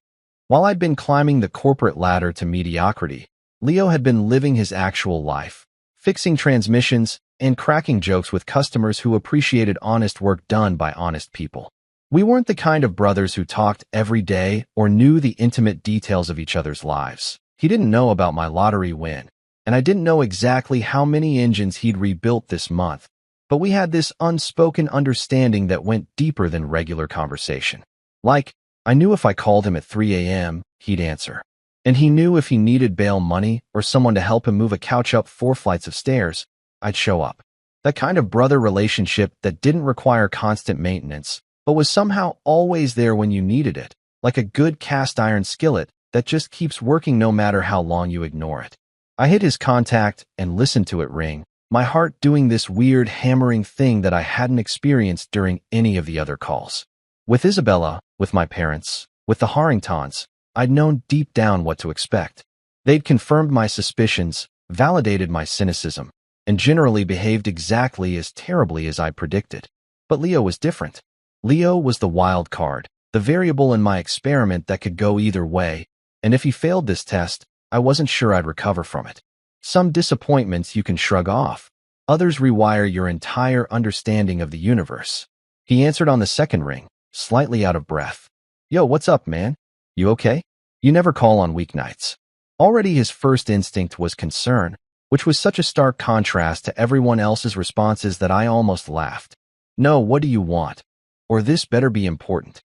While I'd been climbing the corporate ladder to mediocrity, Leo had been living his actual life, fixing transmissions and cracking jokes with customers who appreciated honest work done by honest people. We weren't the kind of brothers who talked every day or knew the intimate details of each other's lives. He didn't know about my lottery win, and I didn't know exactly how many engines he'd rebuilt this month, but we had this unspoken understanding that went deeper than regular conversation. Like, I knew if I called him at 3 a.m., he'd answer. And he knew if he needed bail money or someone to help him move a couch up 4 flights of stairs, I'd show up. That kind of brother relationship that didn't require constant maintenance, but was somehow always there when you needed it, like a good cast iron skillet that just keeps working no matter how long you ignore it. I hit his contact and listened to it ring, my heart doing this weird hammering thing that I hadn't experienced during any of the other calls. With Isabella, with my parents, with the Harringtons, I'd known deep down what to expect. They'd confirmed my suspicions, validated my cynicism, and generally behaved exactly as terribly as I predicted. But Leo was different. Leo was the wild card, the variable in my experiment that could go either way, and if he failed this test, I wasn't sure I'd recover from it. Some disappointments you can shrug off. Others rewire your entire understanding of the universe. He answered on the second ring, slightly out of breath. Yo, what's up, man? You okay? You never call on weeknights. Already his first instinct was concern, which was such a stark contrast to everyone else's responses that I almost laughed. No, what do you want? Or this better be important.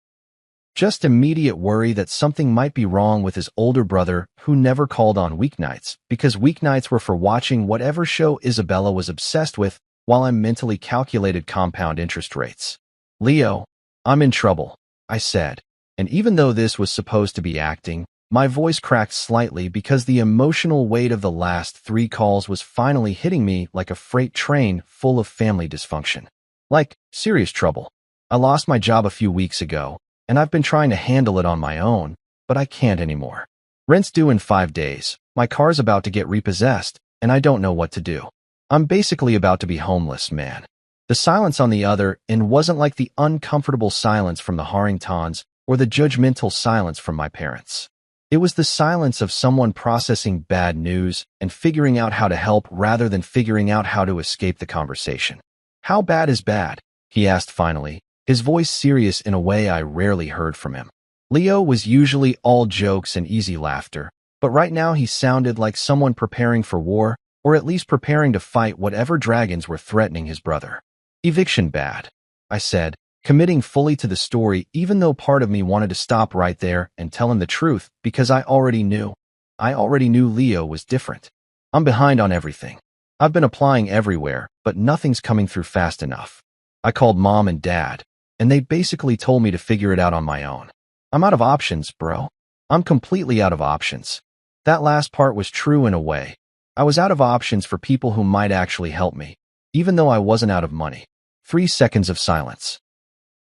Just immediate worry that something might be wrong with his older brother who never called on weeknights because weeknights were for watching whatever show Isabella was obsessed with while I mentally calculated compound interest rates. Leo, I'm in trouble, I said, and even though this was supposed to be acting, my voice cracked slightly because the emotional weight of the last 3 calls was finally hitting me like a freight train full of family dysfunction. Like, serious trouble. I lost my job a few weeks ago, and I've been trying to handle it on my own, but I can't anymore. Rent's due in 5 days, my car's about to get repossessed, and I don't know what to do. I'm basically about to be homeless, man. The silence on the other end wasn't like the uncomfortable silence from the Harringtons or the judgmental silence from my parents. It was the silence of someone processing bad news and figuring out how to help rather than figuring out how to escape the conversation. How bad is bad? He asked finally, his voice serious in a way I rarely heard from him. Leo was usually all jokes and easy laughter, but right now he sounded like someone preparing for war, or at least preparing to fight whatever dragons were threatening his brother. Eviction bad, I said, committing fully to the story even though part of me wanted to stop right there and tell him the truth because I already knew. Leo was different. I'm behind on everything. I've been applying everywhere, but nothing's coming through fast enough. I called mom and dad, and they basically told me to figure it out on my own. I'm out of options, bro. I'm completely out of options. That last part was true in a way. I was out of options for people who might actually help me, even though I wasn't out of money. 3 seconds of silence.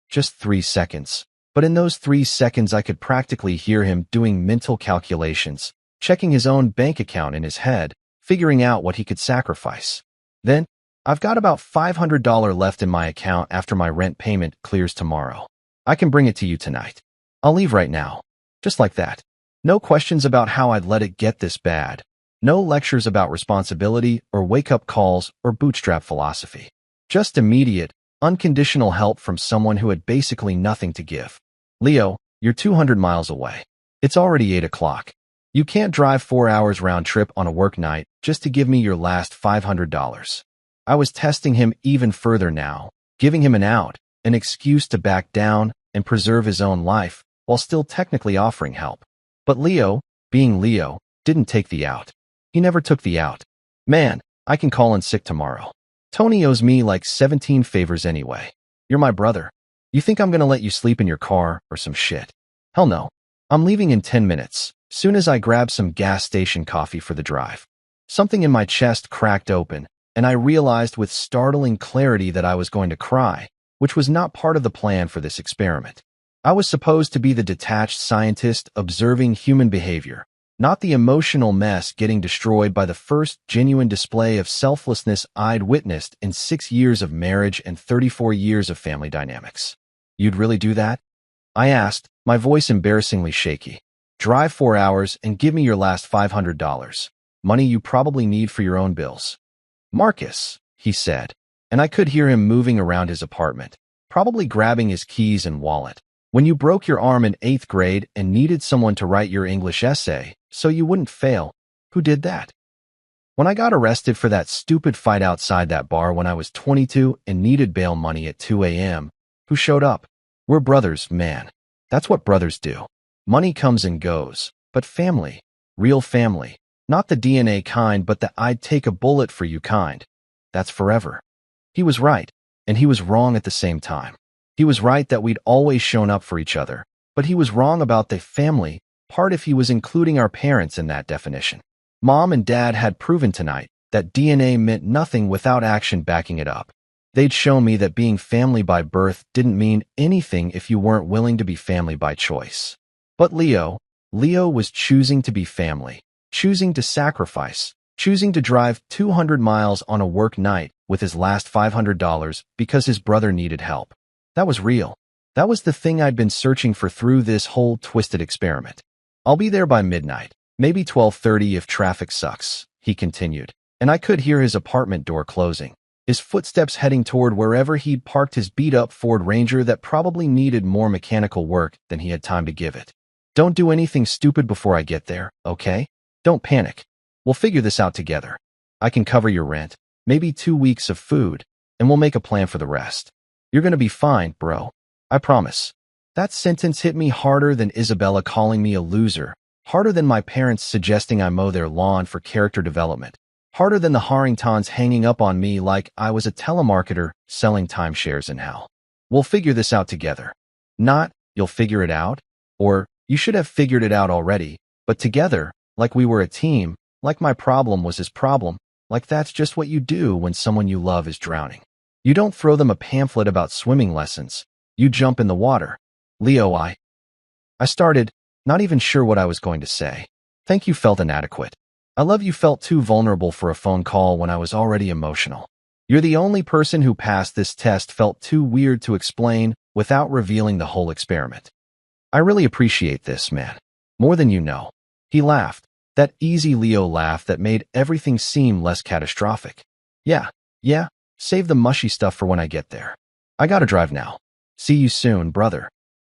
Just 3 seconds. But in those 3 seconds I could practically hear him doing mental calculations, checking his own bank account in his head, figuring out what he could sacrifice. Then, I've got about $500 left in my account after my rent payment clears tomorrow. I can bring it to you tonight. I'll leave right now. Just like that. No questions about how I'd let it get this bad. No lectures about responsibility or wake-up calls or bootstrap philosophy. Just immediate, unconditional help from someone who had basically nothing to give. Leo, you're 200 miles away. It's already 8 o'clock. You can't drive 4 hours round trip on a work night just to give me your last $500. I was testing him even further now, giving him an out, an excuse to back down and preserve his own life while still technically offering help. But Leo, being Leo, didn't take the out. He never took the out. Man, I can call in sick tomorrow. Tony owes me like 17 favors anyway. You're my brother. You think I'm gonna let you sleep in your car or some shit? Hell no. I'm leaving in 10 minutes, soon as I grab some gas station coffee for the drive. Something in my chest cracked open, and I realized with startling clarity that I was going to cry, which was not part of the plan for this experiment. I was supposed to be the detached scientist observing human behavior, not the emotional mess getting destroyed by the first genuine display of selflessness I'd witnessed in 6 years of marriage and 34 years of family dynamics. You'd really do that? I asked, my voice embarrassingly shaky. Drive 4 hours and give me your last $500. Money you probably need for your own bills. Marcus, he said, and I could hear him moving around his apartment, probably grabbing his keys and wallet. When you broke your arm in 8th grade and needed someone to write your English essay so you wouldn't fail, who did that? When I got arrested for that stupid fight outside that bar when I was 22 and needed bail money at 2 a.m., who showed up? We're brothers, man. That's what brothers do. Money comes and goes, but family, real family, not the DNA kind but the I'd take a bullet for you kind, that's forever. He was right, and he was wrong at the same time. He was right that we'd always shown up for each other, but he was wrong about the family part if he was including our parents in that definition. Mom and Dad had proven tonight that DNA meant nothing without action backing it up. They'd shown me that being family by birth didn't mean anything if you weren't willing to be family by choice. But Leo was choosing to be family, choosing to sacrifice, choosing to drive 200 miles on a work night with his last $500 because his brother needed help. That was real. That was the thing I'd been searching for through this whole twisted experiment. I'll be there by midnight, maybe 12:30 if traffic sucks, he continued, and I could hear his apartment door closing, his footsteps heading toward wherever he'd parked his beat-up Ford Ranger that probably needed more mechanical work than he had time to give it. Don't do anything stupid before I get there, okay? Don't panic. We'll figure this out together. I can cover your rent, maybe 2 weeks of food, and we'll make a plan for the rest. You're gonna be fine, bro. I promise. That sentence hit me harder than Isabella calling me a loser, harder than my parents suggesting I mow their lawn for character development, harder than the Harringtons hanging up on me like I was a telemarketer selling timeshares in hell. We'll figure this out together. Not, you'll figure it out, or you should have figured it out already, but together, like we were a team, like my problem was his problem, like that's just what you do when someone you love is drowning. You don't throw them a pamphlet about swimming lessons. You jump in the water. Leo, I started, not even sure what I was going to say. Thank you felt inadequate. I love you felt too vulnerable for a phone call when I was already emotional. You're the only person who passed this test felt too weird to explain without revealing the whole experiment. I really appreciate this, man. More than you know. He laughed, that easy Leo laugh that made everything seem less catastrophic. Yeah, save the mushy stuff for when I get there. I gotta drive now. See you soon, brother.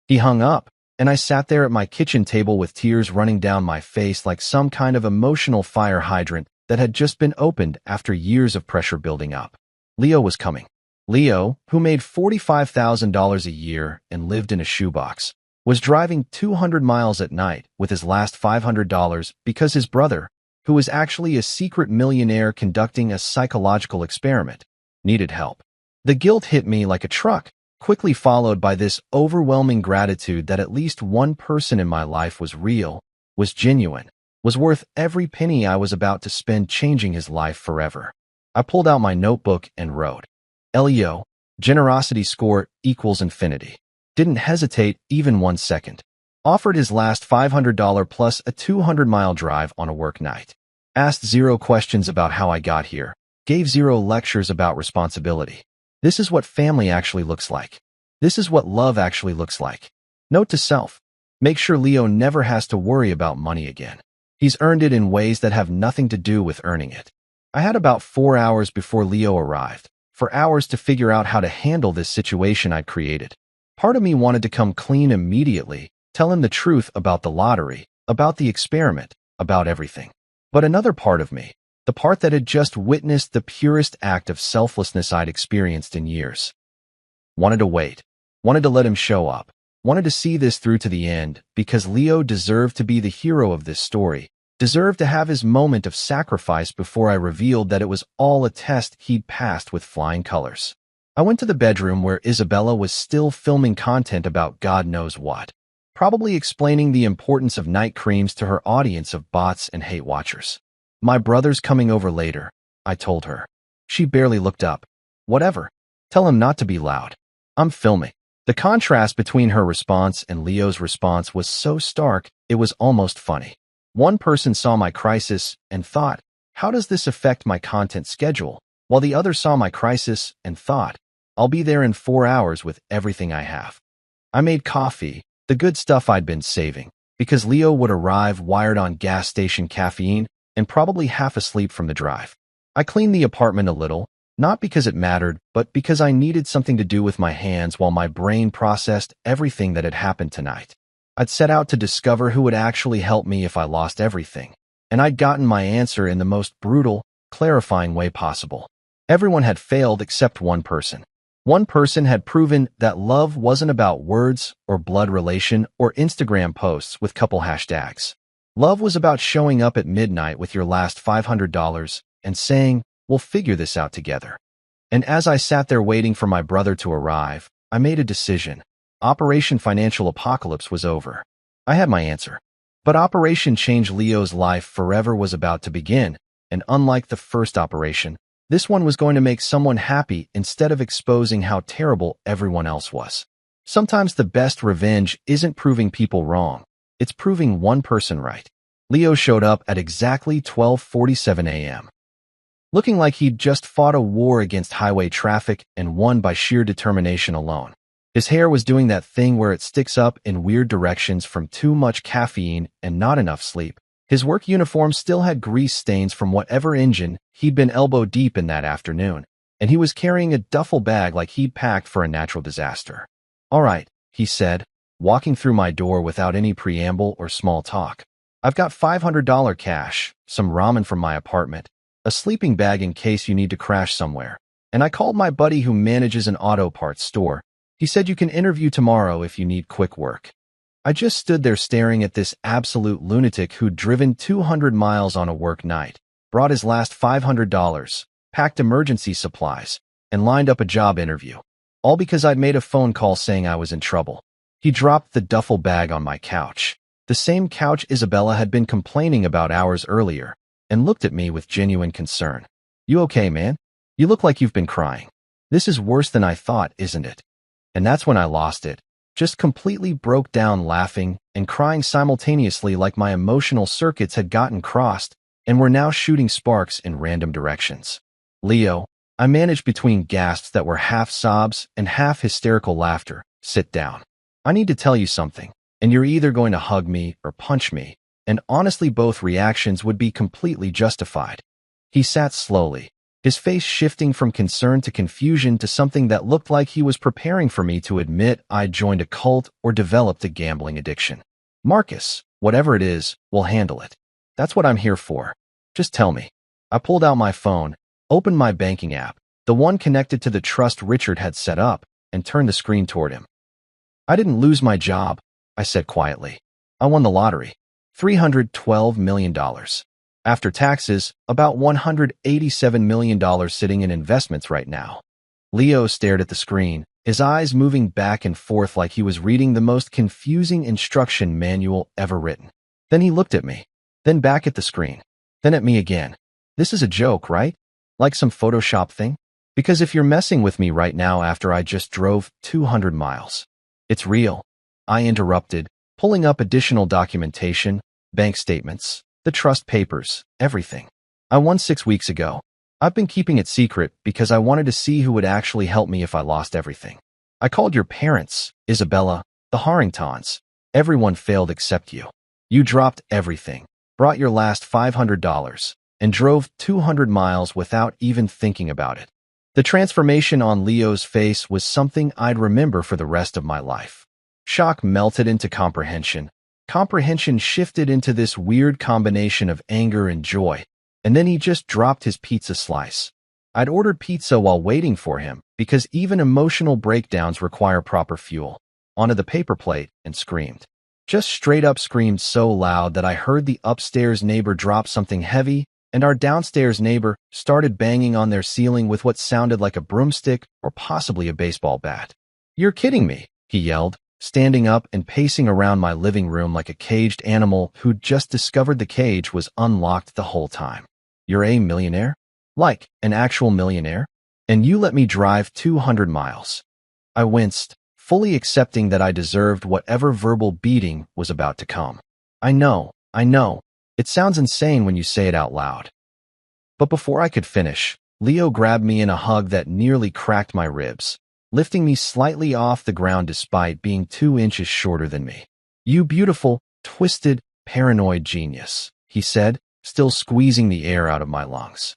He hung up, and I sat there at my kitchen table with tears running down my face like some kind of emotional fire hydrant that had just been opened after years of pressure building up. Leo was coming. Leo, who made $45,000 a year and lived in a shoebox, was driving 200 miles at night with his last $500 because his brother, who was actually a secret millionaire conducting a psychological experiment, needed help. The guilt hit me like a truck, quickly followed by this overwhelming gratitude that at least one person in my life was real, was genuine, was worth every penny I was about to spend changing his life forever. I pulled out my notebook and wrote, Leo, generosity score equals infinity. Didn't hesitate even 1 second. Offered his last $500 plus a 200-mile drive on a work night. Asked 0 questions about how I got here. Gave 0 lectures about responsibility. This is what family actually looks like. This is what love actually looks like. Note to self. Make sure Leo never has to worry about money again. He's earned it in ways that have nothing to do with earning it. I had about 4 hours before Leo arrived, 4 hours to figure out how to handle this situation I'd created. Part of me wanted to come clean immediately, tell him the truth about the lottery, about the experiment, about everything. But another part of me, the part that had just witnessed the purest act of selflessness I'd experienced in years, wanted to wait, wanted to let him show up, wanted to see this through to the end because Leo deserved to be the hero of this story, deserved to have his moment of sacrifice before I revealed that it was all a test he'd passed with flying colors. I went to the bedroom where Isabella was still filming content about God knows what, probably explaining the importance of night creams to her audience of bots and hate watchers. My brother's coming over later, I told her. She barely looked up. Whatever. Tell him not to be loud. I'm filming. The contrast between her response and Leo's response was so stark, it was almost funny. One person saw my crisis and thought, how does this affect my content schedule? While the other saw my crisis and thought, I'll be there in 4 hours with everything I have. I made coffee, the good stuff I'd been saving, because Leo would arrive wired on gas station caffeine and probably half asleep from the drive. I cleaned the apartment a little, not because it mattered, but because I needed something to do with my hands while my brain processed everything that had happened tonight. I'd set out to discover who would actually help me if I lost everything, and I'd gotten my answer in the most brutal, clarifying way possible. Everyone had failed except one person. One person had proven that love wasn't about words or blood relation or Instagram posts with couple hashtags. Love was about showing up at midnight with your last $500 and saying, we'll figure this out together. And as I sat there waiting for my brother to arrive, I made a decision. Operation Financial Apocalypse was over. I had my answer. But Operation Change Leo's Life Forever was about to begin, and unlike the first operation, this one was going to make someone happy instead of exposing how terrible everyone else was. Sometimes the best revenge isn't proving people wrong. It's proving one person right. Leo showed up at exactly 12:47 a.m. looking like he'd just fought a war against highway traffic and won by sheer determination alone. His hair was doing that thing where it sticks up in weird directions from too much caffeine and not enough sleep. His work uniform still had grease stains from whatever engine he'd been elbow deep in that afternoon, and he was carrying a duffel bag like he'd packed for a natural disaster. All right, he said, walking through my door without any preamble or small talk. I've got $500 cash, some ramen from my apartment, a sleeping bag in case you need to crash somewhere, and I called my buddy who manages an auto parts store. He said you can interview tomorrow if you need quick work. I just stood there staring at this absolute lunatic who'd driven 200 miles on a work night, brought his last $500, packed emergency supplies, and lined up a job interview, all because I'd made a phone call saying I was in trouble. He dropped the duffel bag on my couch, the same couch Isabella had been complaining about hours earlier, and looked at me with genuine concern. You okay, man? You look like you've been crying. This is worse than I thought, isn't it? And that's when I lost it. Just completely broke down laughing and crying simultaneously like my emotional circuits had gotten crossed and were now shooting sparks in random directions. Leo, I managed between gasps that were half sobs and half hysterical laughter. Sit down. I need to tell you something, and you're either going to hug me or punch me, and honestly both reactions would be completely justified. He sat slowly, his face shifting from concern to confusion to something that looked like he was preparing for me to admit I'd joined a cult or developed a gambling addiction. Marcus, whatever it is, we'll handle it. That's what I'm here for. Just tell me. I pulled out my phone, opened my banking app, the one connected to the trust Richard had set up, and turned the screen toward him. I didn't lose my job, I said quietly. I won the lottery. $312 million. After taxes, about $187 million sitting in investments right now. Leo stared at the screen, his eyes moving back and forth like he was reading the most confusing instruction manual ever written. Then he looked at me, then back at the screen, then at me again. This is a joke, right? Like some Photoshop thing? Because if you're messing with me right now after I just drove 200 miles. It's real. I interrupted, pulling up additional documentation, bank statements, the trust papers, everything. I won 6 weeks ago. I've been keeping it secret because I wanted to see who would actually help me if I lost everything. I called your parents, Isabella, the Harringtons. Everyone failed except you. You dropped everything, brought your last $500, and drove 200 miles without even thinking about it. The transformation on Leo's face was something I'd remember for the rest of my life. Shock melted into comprehension. Comprehension shifted into this weird combination of anger and joy, and then he just dropped his pizza slice. I'd ordered pizza while waiting for him because even emotional breakdowns require proper fuel. Onto the paper plate and screamed. Just straight up screamed so loud that I heard the upstairs neighbor drop something heavy, and our downstairs neighbor started banging on their ceiling with what sounded like a broomstick or possibly a baseball bat. You're kidding me, he yelled, standing up and pacing around my living room like a caged animal who'd just discovered the cage was unlocked the whole time. You're a millionaire? Like, an actual millionaire? And you let me drive 200 miles. I winced, fully accepting that I deserved whatever verbal beating was about to come. I know, It sounds insane when you say it out loud. But before I could finish, Leo grabbed me in a hug that nearly cracked my ribs, lifting me slightly off the ground despite being 2 inches shorter than me. "You beautiful, twisted, paranoid genius," he said, still squeezing the air out of my lungs.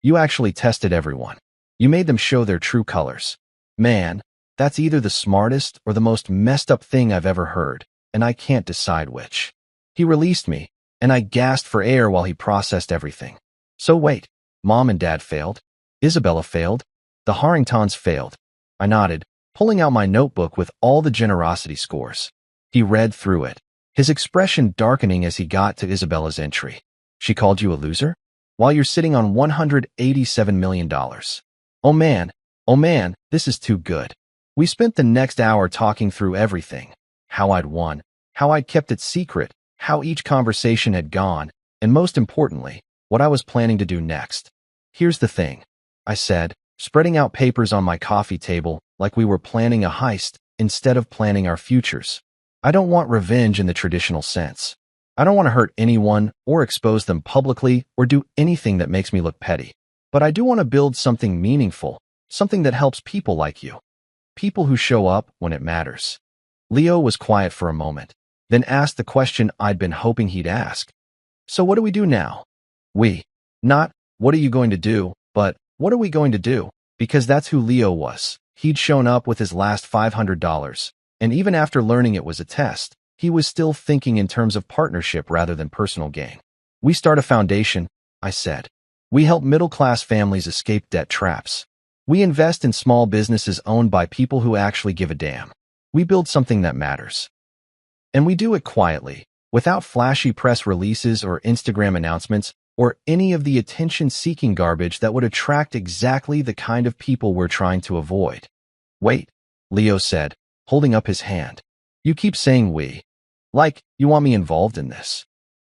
"You actually tested everyone. You made them show their true colors. Man, that's either the smartest or the most messed up thing I've ever heard, and I can't decide which." He released me, and I gasped for air while he processed everything. "So wait, Mom and Dad failed? Isabella failed? The Harringtons failed?" I nodded, pulling out my notebook with all the generosity scores. He read through it, his expression darkening as he got to Isabella's entry. "She called you a loser? While you're sitting on $187 million. Oh man, this is too good." We spent the next hour talking through everything. How I'd won, how I'd kept it secret, how each conversation had gone, and most importantly, what I was planning to do next. "Here's the thing," I said, spreading out papers on my coffee table like we were planning a heist instead of planning our futures. "I don't want revenge in the traditional sense. I don't want to hurt anyone or expose them publicly or do anything that makes me look petty. But I do want to build something meaningful, something that helps people like you. People who show up when it matters." Leo was quiet for a moment, then asked the question I'd been hoping he'd ask. "So what do we do now?" Not, "What are you going to do?" but "What are we going to do?" Because that's who Leo was. He'd shown up with his last $500, and even after learning it was a test, he was still thinking in terms of partnership rather than personal gain. "We start a foundation," I said. "We help middle-class families escape debt traps. We invest in small businesses owned by people who actually give a damn. We build something that matters. And we do it quietly, without flashy press releases or Instagram announcements or any of the attention-seeking garbage that would attract exactly the kind of people we're trying to avoid." "Wait," Leo said, holding up his hand. "You keep saying we. Like, you want me involved in this?"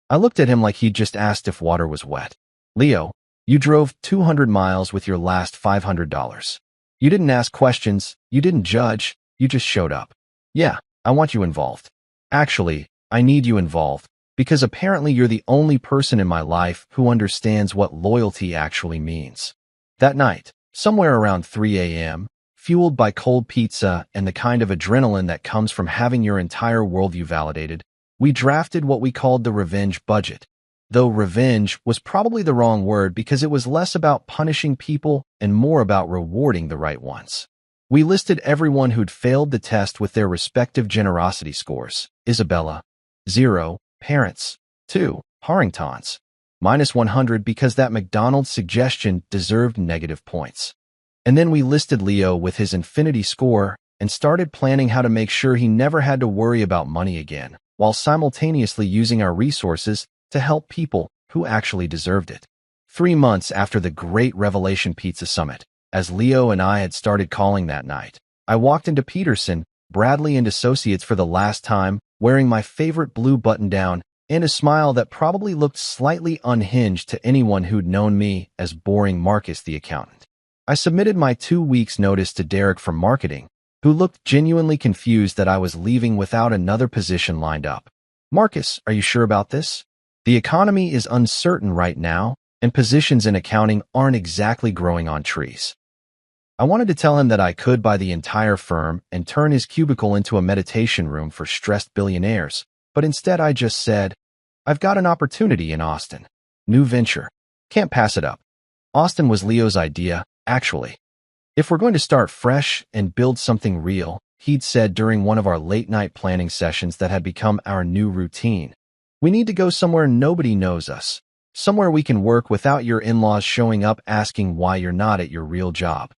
I looked at him like he'd just asked if water was wet. "Leo, you drove 200 miles with your last $500. You didn't ask questions, you didn't judge, you just showed up. Yeah, I want you involved. Actually, I need you involved, because apparently you're the only person in my life who understands what loyalty actually means." That night, somewhere around 3 a.m., fueled by cold pizza and the kind of adrenaline that comes from having your entire worldview validated, we drafted what we called the revenge budget. Though revenge was probably the wrong word because it was less about punishing people and more about rewarding the right ones. We listed everyone who'd failed the test with their respective generosity scores. Isabella, 0, parents, 2, Harringtons, -100 because that McDonald's suggestion deserved negative points. And then we listed Leo with his infinity score and started planning how to make sure he never had to worry about money again, while simultaneously using our resources to help people who actually deserved it. 3 months after the Great Revelation Pizza Summit, as Leo and I had started calling that night, I walked into Peterson, Bradley and Associates for the last time, wearing my favorite blue button-down and a smile that probably looked slightly unhinged to anyone who'd known me as boring Marcus the accountant. I submitted my 2 weeks' notice to Derek from marketing, who looked genuinely confused that I was leaving without another position lined up. "Marcus, are you sure about this? The economy is uncertain right now, and positions in accounting aren't exactly growing on trees." I wanted to tell him that I could buy the entire firm and turn his cubicle into a meditation room for stressed billionaires, but instead I just said, "I've got an opportunity in Austin. New venture. Can't pass it up." Austin was Leo's idea, actually. "If we're going to start fresh and build something real," he'd said during one of our late-night planning sessions that had become our new routine, "we need to go somewhere nobody knows us, somewhere we can work without your in-laws showing up asking why you're not at your real job."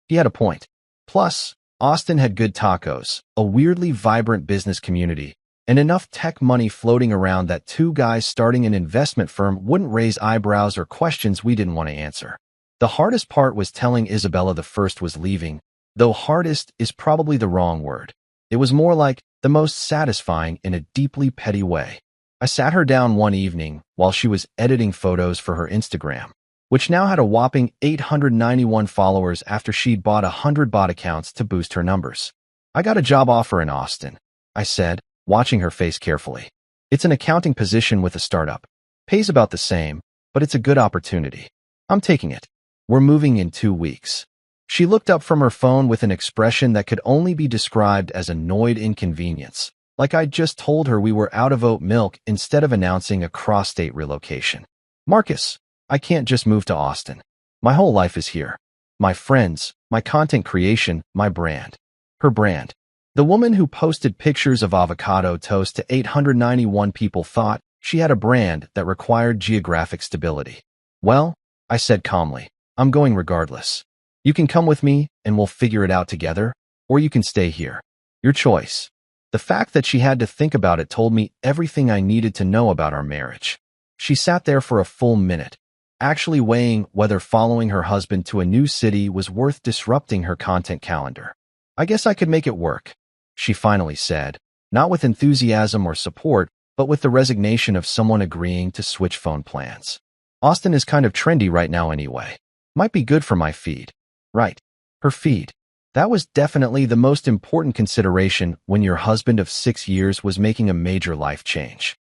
He had a point. Plus, Austin had good tacos, a weirdly vibrant business community, and enough tech money floating around that 2 guys starting an investment firm wouldn't raise eyebrows or questions we didn't want to answer. The hardest part was telling Isabella the first was leaving, though hardest is probably the wrong word. It was more like the most satisfying in a deeply petty way. I sat her down one evening while she was editing photos for her Instagram, which now had a whopping 891 followers after she'd bought 100 bot accounts to boost her numbers. "I got a job offer in Austin," I said, watching her face carefully. "It's an accounting position with a startup. Pays about the same, but it's a good opportunity. I'm taking it. We're moving in 2 weeks. She looked up from her phone with an expression that could only be described as annoyed inconvenience, like I'd just told her we were out of oat milk instead of announcing a cross-state relocation. Marcus, I can't just move to Austin. My whole life is here. My friends, my content creation, my brand. Her brand. The woman who posted pictures of avocado toast to 891 people thought she had a brand that required geographic stability. Well, I said calmly, I'm going regardless. You can come with me and we'll figure it out together, or you can stay here. Your choice. The fact that she had to think about it told me everything I needed to know about our marriage. She sat there for a full minute, actually weighing whether following her husband to a new city was worth disrupting her content calendar. I guess I could make it work, she finally said, not with enthusiasm or support, but with the resignation of someone agreeing to switch phone plans. Austin is kind of trendy right now anyway. Might be good for my feed. Right. Her feed. That was definitely the most important consideration when your husband of 6 years was making a major life change.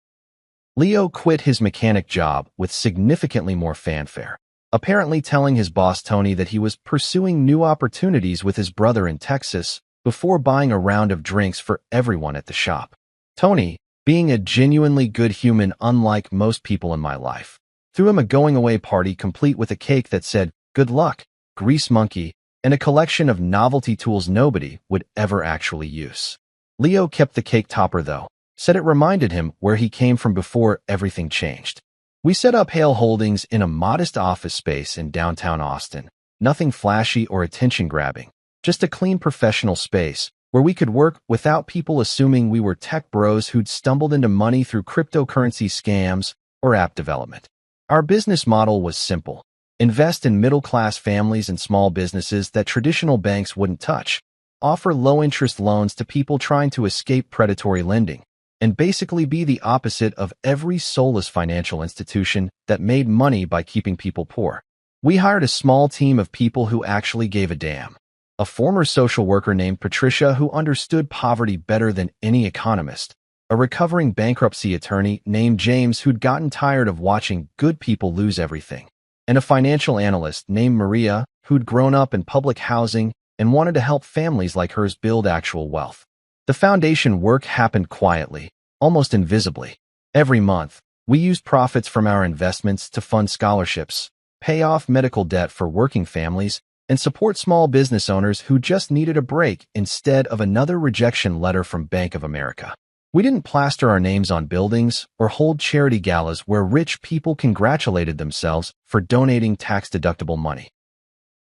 Leo quit his mechanic job with significantly more fanfare, apparently telling his boss Tony that he was pursuing new opportunities with his brother in Texas before buying a round of drinks for everyone at the shop. Tony, being a genuinely good human unlike most people in my life, threw him a going-away party complete with a cake that said, "Good luck, Grease Monkey," and a collection of novelty tools nobody would ever actually use. Leo kept the cake topper though, said it reminded him where he came from before everything changed. We set up Hale Holdings in a modest office space in downtown Austin. Nothing flashy or attention-grabbing, just a clean professional space where we could work without people assuming we were tech bros who'd stumbled into money through cryptocurrency scams or app development. Our business model was simple. Invest in middle-class families and small businesses that traditional banks wouldn't touch, offer low-interest loans to people trying to escape predatory lending, and basically be the opposite of every soulless financial institution that made money by keeping people poor. We hired a small team of people who actually gave a damn. A former social worker named Patricia who understood poverty better than any economist, a recovering bankruptcy attorney named James who'd gotten tired of watching good people lose everything, and a financial analyst named Maria who'd grown up in public housing and wanted to help families like hers build actual wealth. The foundation work happened quietly, almost invisibly. Every month, we used profits from our investments to fund scholarships, pay off medical debt for working families, and support small business owners who just needed a break instead of another rejection letter from Bank of America. We didn't plaster our names on buildings or hold charity galas where rich people congratulated themselves for donating tax-deductible money.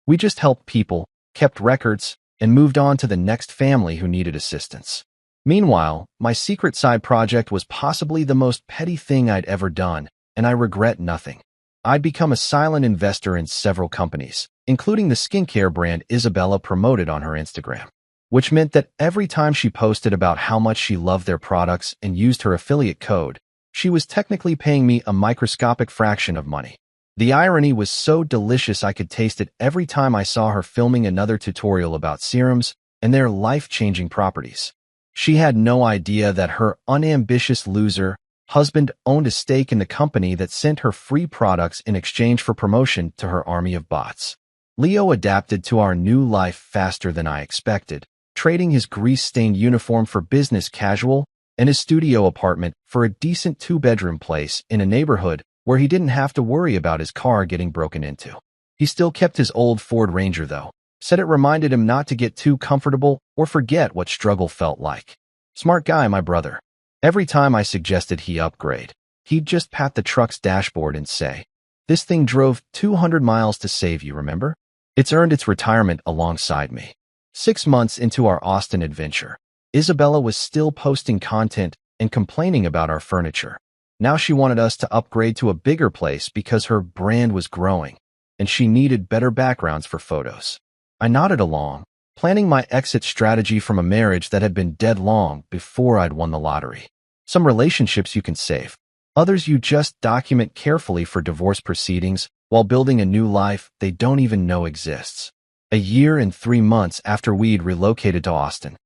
We just helped people, kept records, and moved on to the next family who needed assistance. Meanwhile, my secret side project was possibly the most petty thing I'd ever done, and I regret nothing. I'd become a silent investor in several companies, including the skincare brand Isabella promoted on her Instagram, which meant that every time she posted about how much she loved their products and used her affiliate code, she was technically paying me a microscopic fraction of money. The irony was so delicious I could taste it every time I saw her filming another tutorial about serums and their life-changing properties. She had no idea that her unambitious loser husband owned a stake in the company that sent her free products in exchange for promotion to her army of bots. Leo adapted to our new life faster than I expected, trading his grease-stained uniform for business casual and his studio apartment for a decent 2-bedroom place in a neighborhood where he didn't have to worry about his car getting broken into. He still kept his old Ford Ranger though, said it reminded him not to get too comfortable or forget what struggle felt like. Smart guy, my brother. Every time I suggested he upgrade, he'd just pat the truck's dashboard and say, "This thing drove 200 miles to save you, remember?" It's earned its retirement alongside me. 6 months into our Austin adventure, Isabella was still posting content and complaining about our furniture. Now she wanted us to upgrade to a bigger place because her brand was growing, and she needed better backgrounds for photos. I nodded along, planning my exit strategy from a marriage that had been dead long before I'd won the lottery. Some relationships you can save. Others you just document carefully for divorce proceedings while building a new life they don't even know exists. A year and 3 months after we'd relocated to Austin.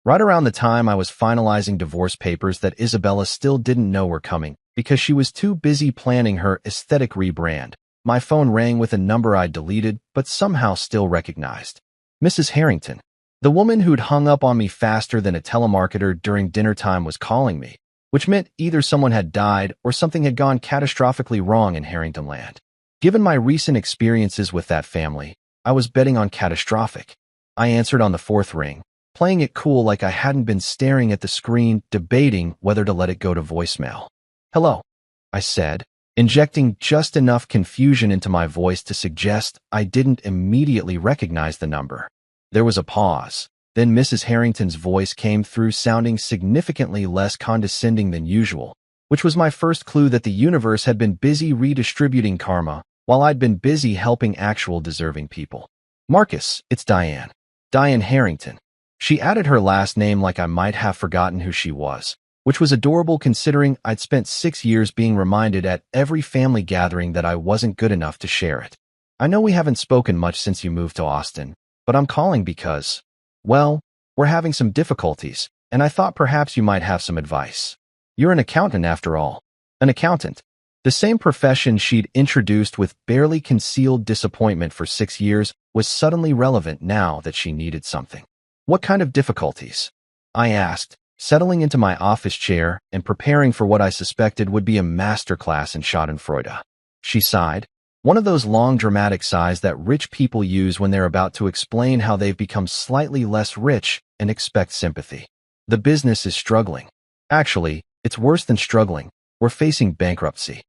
Right around the time I was finalizing divorce papers that Isabella still didn't know were coming, Because she was too busy planning her aesthetic rebrand, my phone rang with a number I'd deleted but somehow still recognized. Mrs. Harrington. The woman who'd hung up on me faster than a telemarketer during dinner time was calling me, which meant either someone had died or something had gone catastrophically wrong in Harrington land. Given my recent experiences with that family, I was betting on catastrophic. I answered on the fourth ring, playing it cool like I hadn't been staring at the screen, debating whether to let it go to voicemail. "Hello," I said, injecting just enough confusion into my voice to suggest I didn't immediately recognize the number. There was a pause. Then Mrs. Harrington's voice came through sounding significantly less condescending than usual, which was my first clue that the universe had been busy redistributing karma while I'd been busy helping actual deserving people. "Marcus, it's Diane. Diane Harrington." She added her last name like I might have forgotten who she was, which was adorable considering I'd spent 6 years being reminded at every family gathering that I wasn't good enough to share it. "I know we haven't spoken much since you moved to Austin, but I'm calling because, well, we're having some difficulties, and I thought perhaps you might have some advice. You're an accountant after all." An accountant. The same profession she'd introduced with barely concealed disappointment for 6 years was suddenly relevant now that she needed something. "What kind of difficulties?" I asked, settling into my office chair and preparing for what I suspected would be a masterclass in schadenfreude. She sighed, one of those long dramatic sighs that rich people use when they're about to explain how they've become slightly less rich and expect sympathy. "The business is struggling. Actually, it's worse than struggling. We're facing bankruptcy.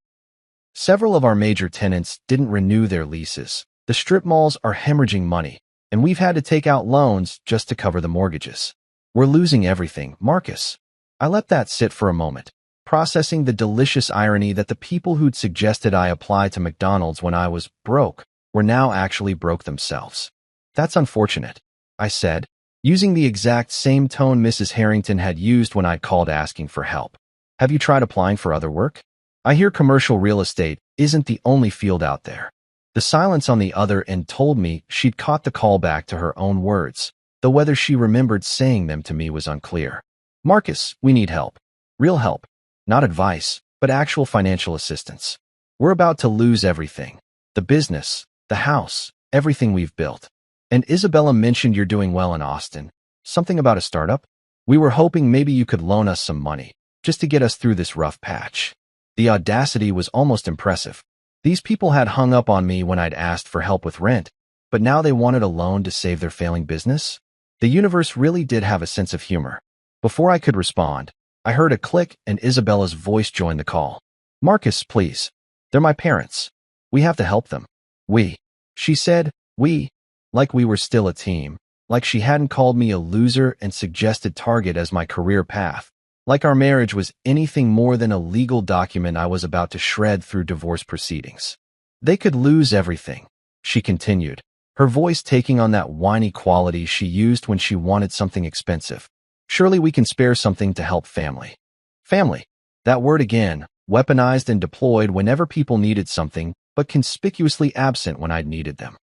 Several of our major tenants didn't renew their leases. The strip malls are hemorrhaging money, and we've had to take out loans just to cover the mortgages. We're losing everything, Marcus." I let that sit for a moment, processing the delicious irony that the people who'd suggested I apply to McDonald's when I was broke were now actually broke themselves. "That's unfortunate," I said, using the exact same tone Mrs. Harrington had used when I'd called asking for help. "Have you tried applying for other work? I hear commercial real estate isn't the only field out there." The silence on the other end told me she'd caught the call back to her own words, though whether she remembered saying them to me was unclear. "Marcus, we need help. Real help. Not advice, but actual financial assistance. We're about to lose everything. The business, the house, everything we've built. And Isabella mentioned you're doing well in Austin. Something about a startup? We were hoping maybe you could loan us some money, just to get us through this rough patch." The audacity was almost impressive. These people had hung up on me when I'd asked for help with rent, but now they wanted a loan to save their failing business? The universe really did have a sense of humor. Before I could respond, I heard a click and Isabella's voice joined the call. "Marcus, please. They're my parents. We have to help them." "We." She said, "we," like we were still a team, like she hadn't called me a loser and suggested Target as my career path, like our marriage was anything more than a legal document I was about to shred through divorce proceedings. "They could lose everything," she continued, her voice taking on that whiny quality she used when she wanted something expensive. "Surely we can spare something to help family." Family. That word again, weaponized and deployed whenever people needed something, but conspicuously absent when I'd needed them.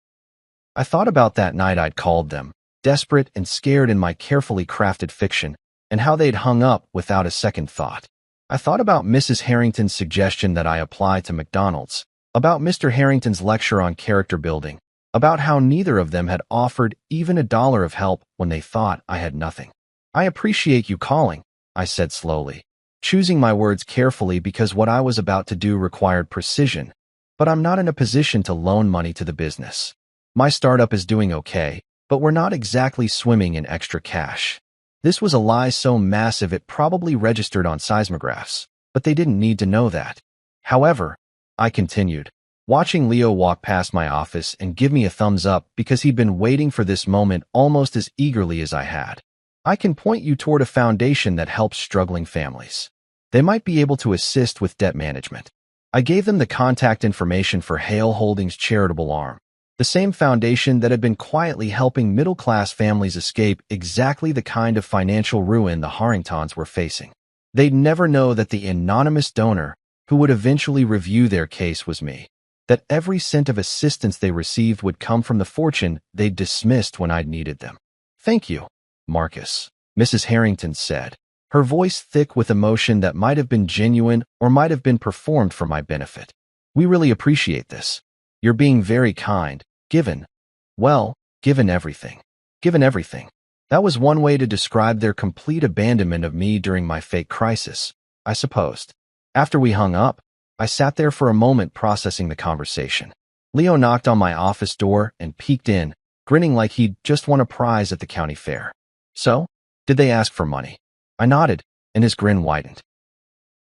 I thought about that night I'd called them, desperate and scared in my carefully crafted fiction, and how they'd hung up without a second thought. I thought about Mrs. Harrington's suggestion that I apply to McDonald's, about Mr. Harrington's lecture on character building, about how neither of them had offered even $1 of help when they thought I had nothing. "I appreciate you calling," I said slowly, choosing my words carefully because what I was about to do required precision, "but I'm not in a position to loan money to the business. My startup is doing okay, but we're not exactly swimming in extra cash." This was a lie so massive it probably registered on seismographs, but they didn't need to know that. "However," I continued, watching Leo walk past my office and give me a thumbs up because he'd been waiting for this moment almost as eagerly as I had, "I can point you toward a foundation that helps struggling families. They might be able to assist with debt management." I gave them the contact information for Hale Holdings' charitable arm, the same foundation that had been quietly helping middle-class families escape exactly the kind of financial ruin the Harringtons were facing. They'd never know that the anonymous donor who would eventually review their case was me, that every cent of assistance they received would come from the fortune they'd dismissed when I'd needed them. "Thank you, Marcus," Mrs. Harrington said, her voice thick with emotion that might have been genuine or might have been performed for my benefit. We really appreciate this. You're being very kind, given everything. Given everything. That was one way to describe their complete abandonment of me during my fake crisis, I supposed. After we hung up, I sat there for a moment processing the conversation. Leo knocked on my office door and peeked in, grinning like he'd just won a prize at the county fair. So, did they ask for money? I nodded, and his grin widened.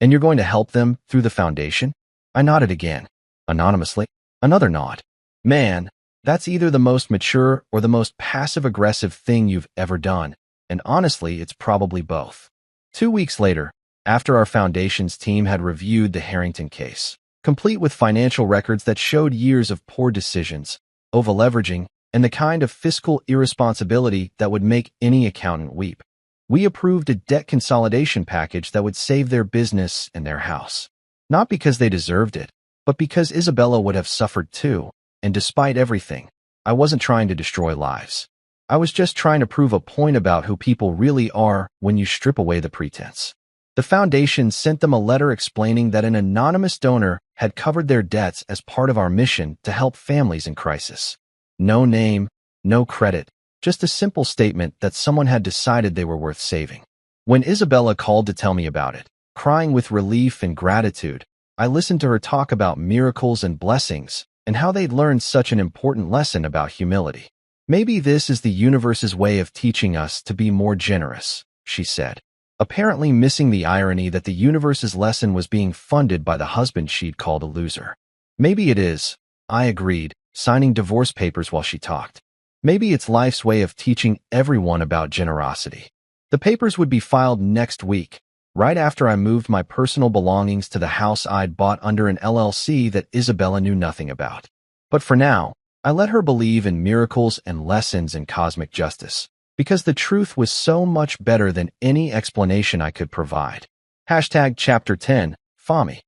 And you're going to help them through the foundation? I nodded again, anonymously. Another nod. Man, that's either the most mature or the most passive-aggressive thing you've ever done, and honestly, it's probably both. 2 weeks later, after our foundation's team had reviewed the Harrington case, complete with financial records that showed years of poor decisions, over-leveraging, and the kind of fiscal irresponsibility that would make any accountant weep, we approved a debt consolidation package that would save their business and their house. Not because they deserved it, but because Isabella would have suffered too, and despite everything, I wasn't trying to destroy lives. I was just trying to prove a point about who people really are when you strip away the pretense. The foundation sent them a letter explaining that an anonymous donor had covered their debts as part of our mission to help families in crisis. No name, no credit, just a simple statement that someone had decided they were worth saving. When Isabella called to tell me about it, crying with relief and gratitude, I listened to her talk about miracles and blessings and how they'd learned such an important lesson about humility. Maybe this is the universe's way of teaching us to be more generous, she said, apparently missing the irony that the universe's lesson was being funded by the husband she'd called a loser. Maybe it is, I agreed, signing divorce papers while she talked. Maybe it's life's way of teaching everyone about generosity. The papers would be filed next week, right after I moved my personal belongings to the house I'd bought under an LLC that Isabella knew nothing about. But for now, I let her believe in miracles and lessons in cosmic justice, because the truth was so much better than any explanation I could provide. Chapter 10, FAMI.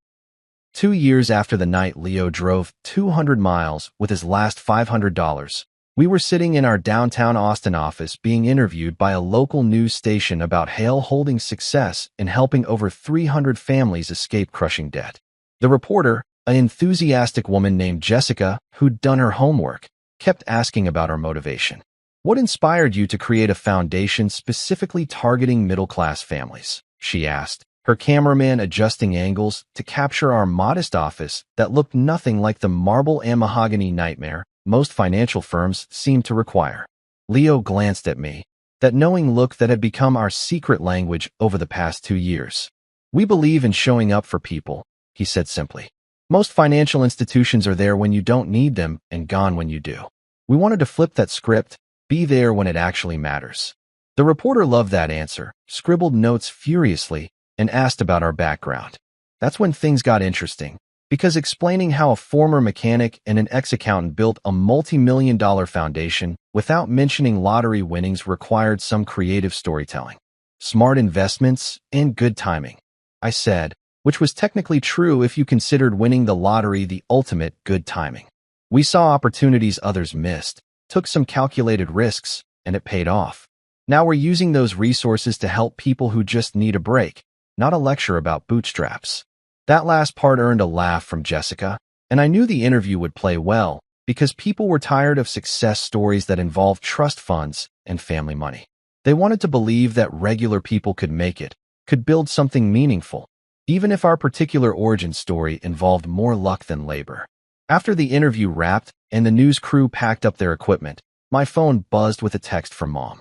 2 years after the night Leo drove 200 miles with his last $500, we were sitting in our downtown Austin office being interviewed by a local news station about Hale Holdings' success in helping over 300 families escape crushing debt. The reporter, an enthusiastic woman named Jessica, who'd done her homework, kept asking about our motivation. What inspired you to create a foundation specifically targeting middle-class families? She asked, her cameraman adjusting angles to capture our modest office that looked nothing like the marble and mahogany nightmare most financial firms seemed to require. Leo glanced at me, that knowing look that had become our secret language over the past 2 years. We believe in showing up for people, he said simply. Most financial institutions are there when you don't need them and gone when you do. We wanted to flip that script, be there when it actually matters. The reporter loved that answer, scribbled notes furiously, and asked about our background. That's when things got interesting, because explaining how a former mechanic and an ex-accountant built a multi-million-dollar foundation without mentioning lottery winnings required some creative storytelling. Smart investments and good timing, I said, which was technically true if you considered winning the lottery the ultimate good timing. We saw opportunities others missed, took some calculated risks, and it paid off. Now we're using those resources to help people who just need a break, not a lecture about bootstraps. That last part earned a laugh from Jessica, and I knew the interview would play well because people were tired of success stories that involved trust funds and family money. They wanted to believe that regular people could make it, could build something meaningful, even if our particular origin story involved more luck than labor. After the interview wrapped and the news crew packed up their equipment, my phone buzzed with a text from Mom.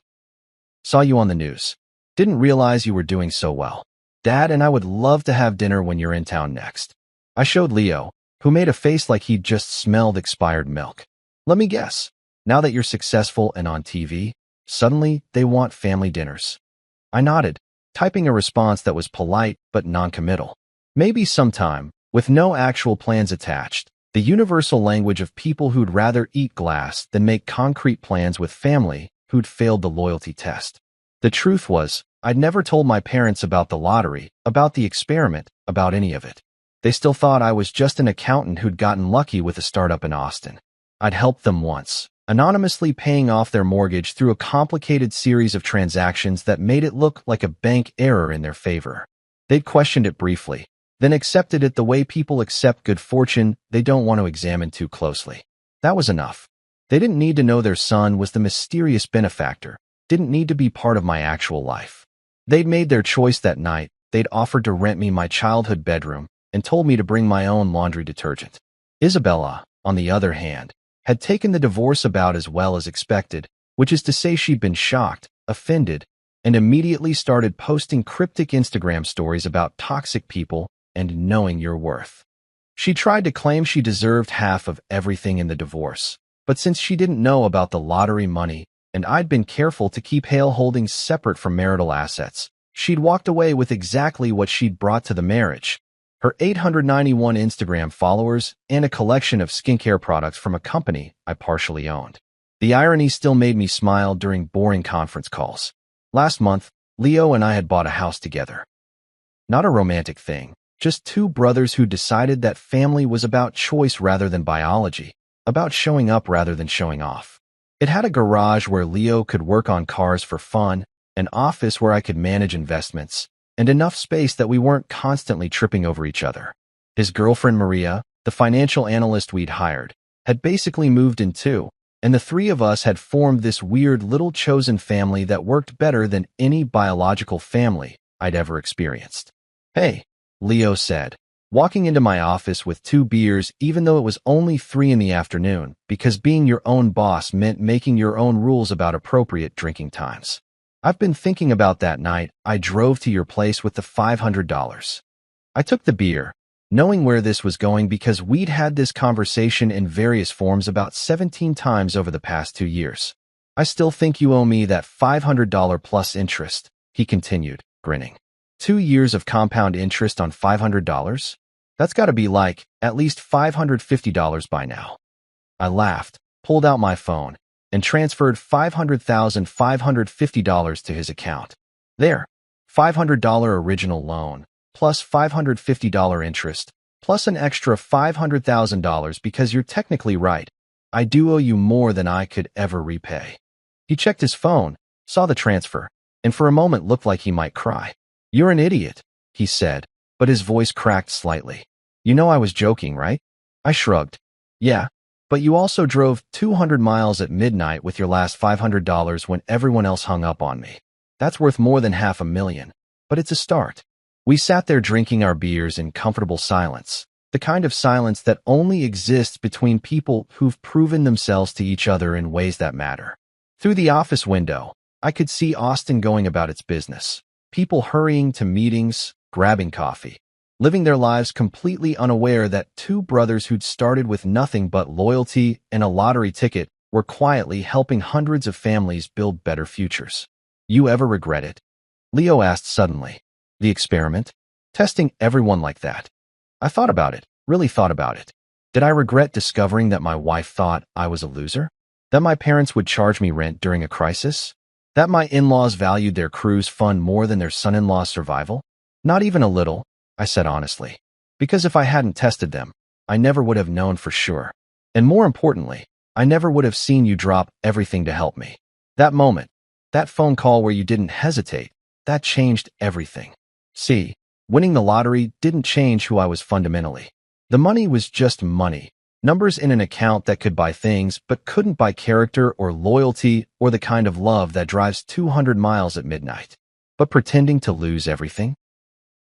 Saw you on the news. Didn't realize you were doing so well. Dad and I would love to have dinner when you're in town next. I showed Leo, who made a face like he'd just smelled expired milk. Let me guess. Now that you're successful and on TV, suddenly they want family dinners. I nodded, typing a response that was polite but non-committal. Maybe sometime, with no actual plans attached, the universal language of people who'd rather eat glass than make concrete plans with family who'd failed the loyalty test. The truth was, I'd never told my parents about the lottery, about the experiment, about any of it. They still thought I was just an accountant who'd gotten lucky with a startup in Austin. I'd helped them once, anonymously paying off their mortgage through a complicated series of transactions that made it look like a bank error in their favor. They'd questioned it briefly, then accepted it the way people accept good fortune they don't want to examine too closely. That was enough. They didn't need to know their son was the mysterious benefactor, didn't need to be part of my actual life. They'd made their choice that night. They'd offered to rent me my childhood bedroom and told me to bring my own laundry detergent. Isabella, on the other hand, had taken the divorce about as well as expected, which is to say she'd been shocked, offended, and immediately started posting cryptic Instagram stories about toxic people and knowing your worth. She tried to claim she deserved half of everything in the divorce, but since she didn't know about the lottery money and I'd been careful to keep Hale holdings separate from marital assets, she'd walked away with exactly what she'd brought to the marriage: her 891 Instagram followers and a collection of skincare products from a company I partially owned. The irony still made me smile during boring conference calls. Last month, Leo and I had bought a house together. Not a romantic thing, just two brothers who decided that family was about choice rather than biology, about showing up rather than showing off. It had a garage where Leo could work on cars for fun, an office where I could manage investments, and enough space that we weren't constantly tripping over each other. His girlfriend Maria, the financial analyst we'd hired, had basically moved in too, and the three of us had formed this weird little chosen family that worked better than any biological family I'd ever experienced. "Hey," Leo said, walking into my office with 2 beers even though it was only 3 in the afternoon, because being your own boss meant making your own rules about appropriate drinking times. "I've been thinking about that night I drove to your place with the $500. I took the beer, knowing where this was going because we'd had this conversation in various forms about 17 times over the past 2 years. "I still think you owe me that $500 plus interest," he continued, grinning. 2 years of compound interest on $500? That's gotta be like, at least $550 by now. I laughed, pulled out my phone, and transferred $500,550 to his account. There, $500 original loan, plus $550 interest, plus an extra $500,000 because you're technically right. I do owe you more than I could ever repay. He checked his phone, saw the transfer, and for a moment looked like he might cry. "You're an idiot," he said, but his voice cracked slightly. "You know I was joking, right?" I shrugged. "Yeah, but you also drove 200 miles at midnight with your last $500 when everyone else hung up on me. That's worth more than $500,000, but it's a start." We sat there drinking our beers in comfortable silence, the kind of silence that only exists between people who've proven themselves to each other in ways that matter. Through the office window, I could see Austin going about its business. People hurrying to meetings, grabbing coffee, living their lives completely unaware that 2 brothers who'd started with nothing but loyalty and a lottery ticket were quietly helping hundreds of families build better futures. "You ever regret it?" Leo asked suddenly. "The experiment? Testing everyone like that?" I thought about it, really thought about it. Did I regret discovering that my wife thought I was a loser? That my parents would charge me rent during a crisis? That my in-laws valued their cruise fund more than their son-in-law's survival? Not even a little, I said honestly. Because if I hadn't tested them, I never would have known for sure. And more importantly, I never would have seen you drop everything to help me. That moment, that phone call where you didn't hesitate, that changed everything. See, winning the lottery didn't change who I was fundamentally. The money was just money. Numbers in an account that could buy things but couldn't buy character or loyalty or the kind of love that drives 200 miles at midnight. But pretending to lose everything?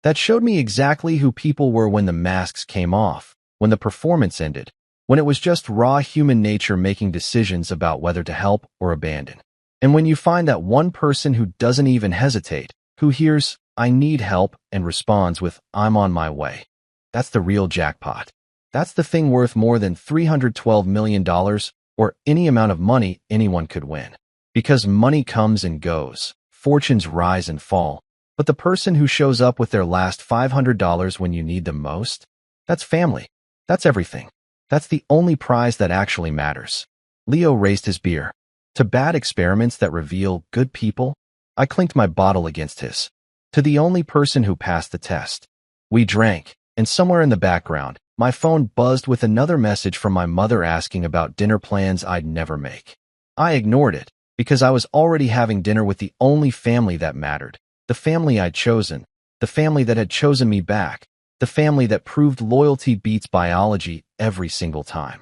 That showed me exactly who people were when the masks came off, when the performance ended, when it was just raw human nature making decisions about whether to help or abandon. And when you find that one person who doesn't even hesitate, who hears, "I need help," and responds with, "I'm on my way." That's the real jackpot. That's the thing worth more than $312 million or any amount of money anyone could win. Because money comes and goes, fortunes rise and fall, but the person who shows up with their last $500 when you need them most, that's family. That's everything. That's the only prize that actually matters. Leo raised his beer. To bad experiments that reveal good people, I clinked my bottle against his. To the only person who passed the test. We drank, And somewhere in the background, my phone buzzed with another message from my mother asking about dinner plans I'd never make. I ignored it, because I was already having dinner with the only family that mattered, the family I'd chosen, the family that had chosen me back, the family that proved loyalty beats biology every single time.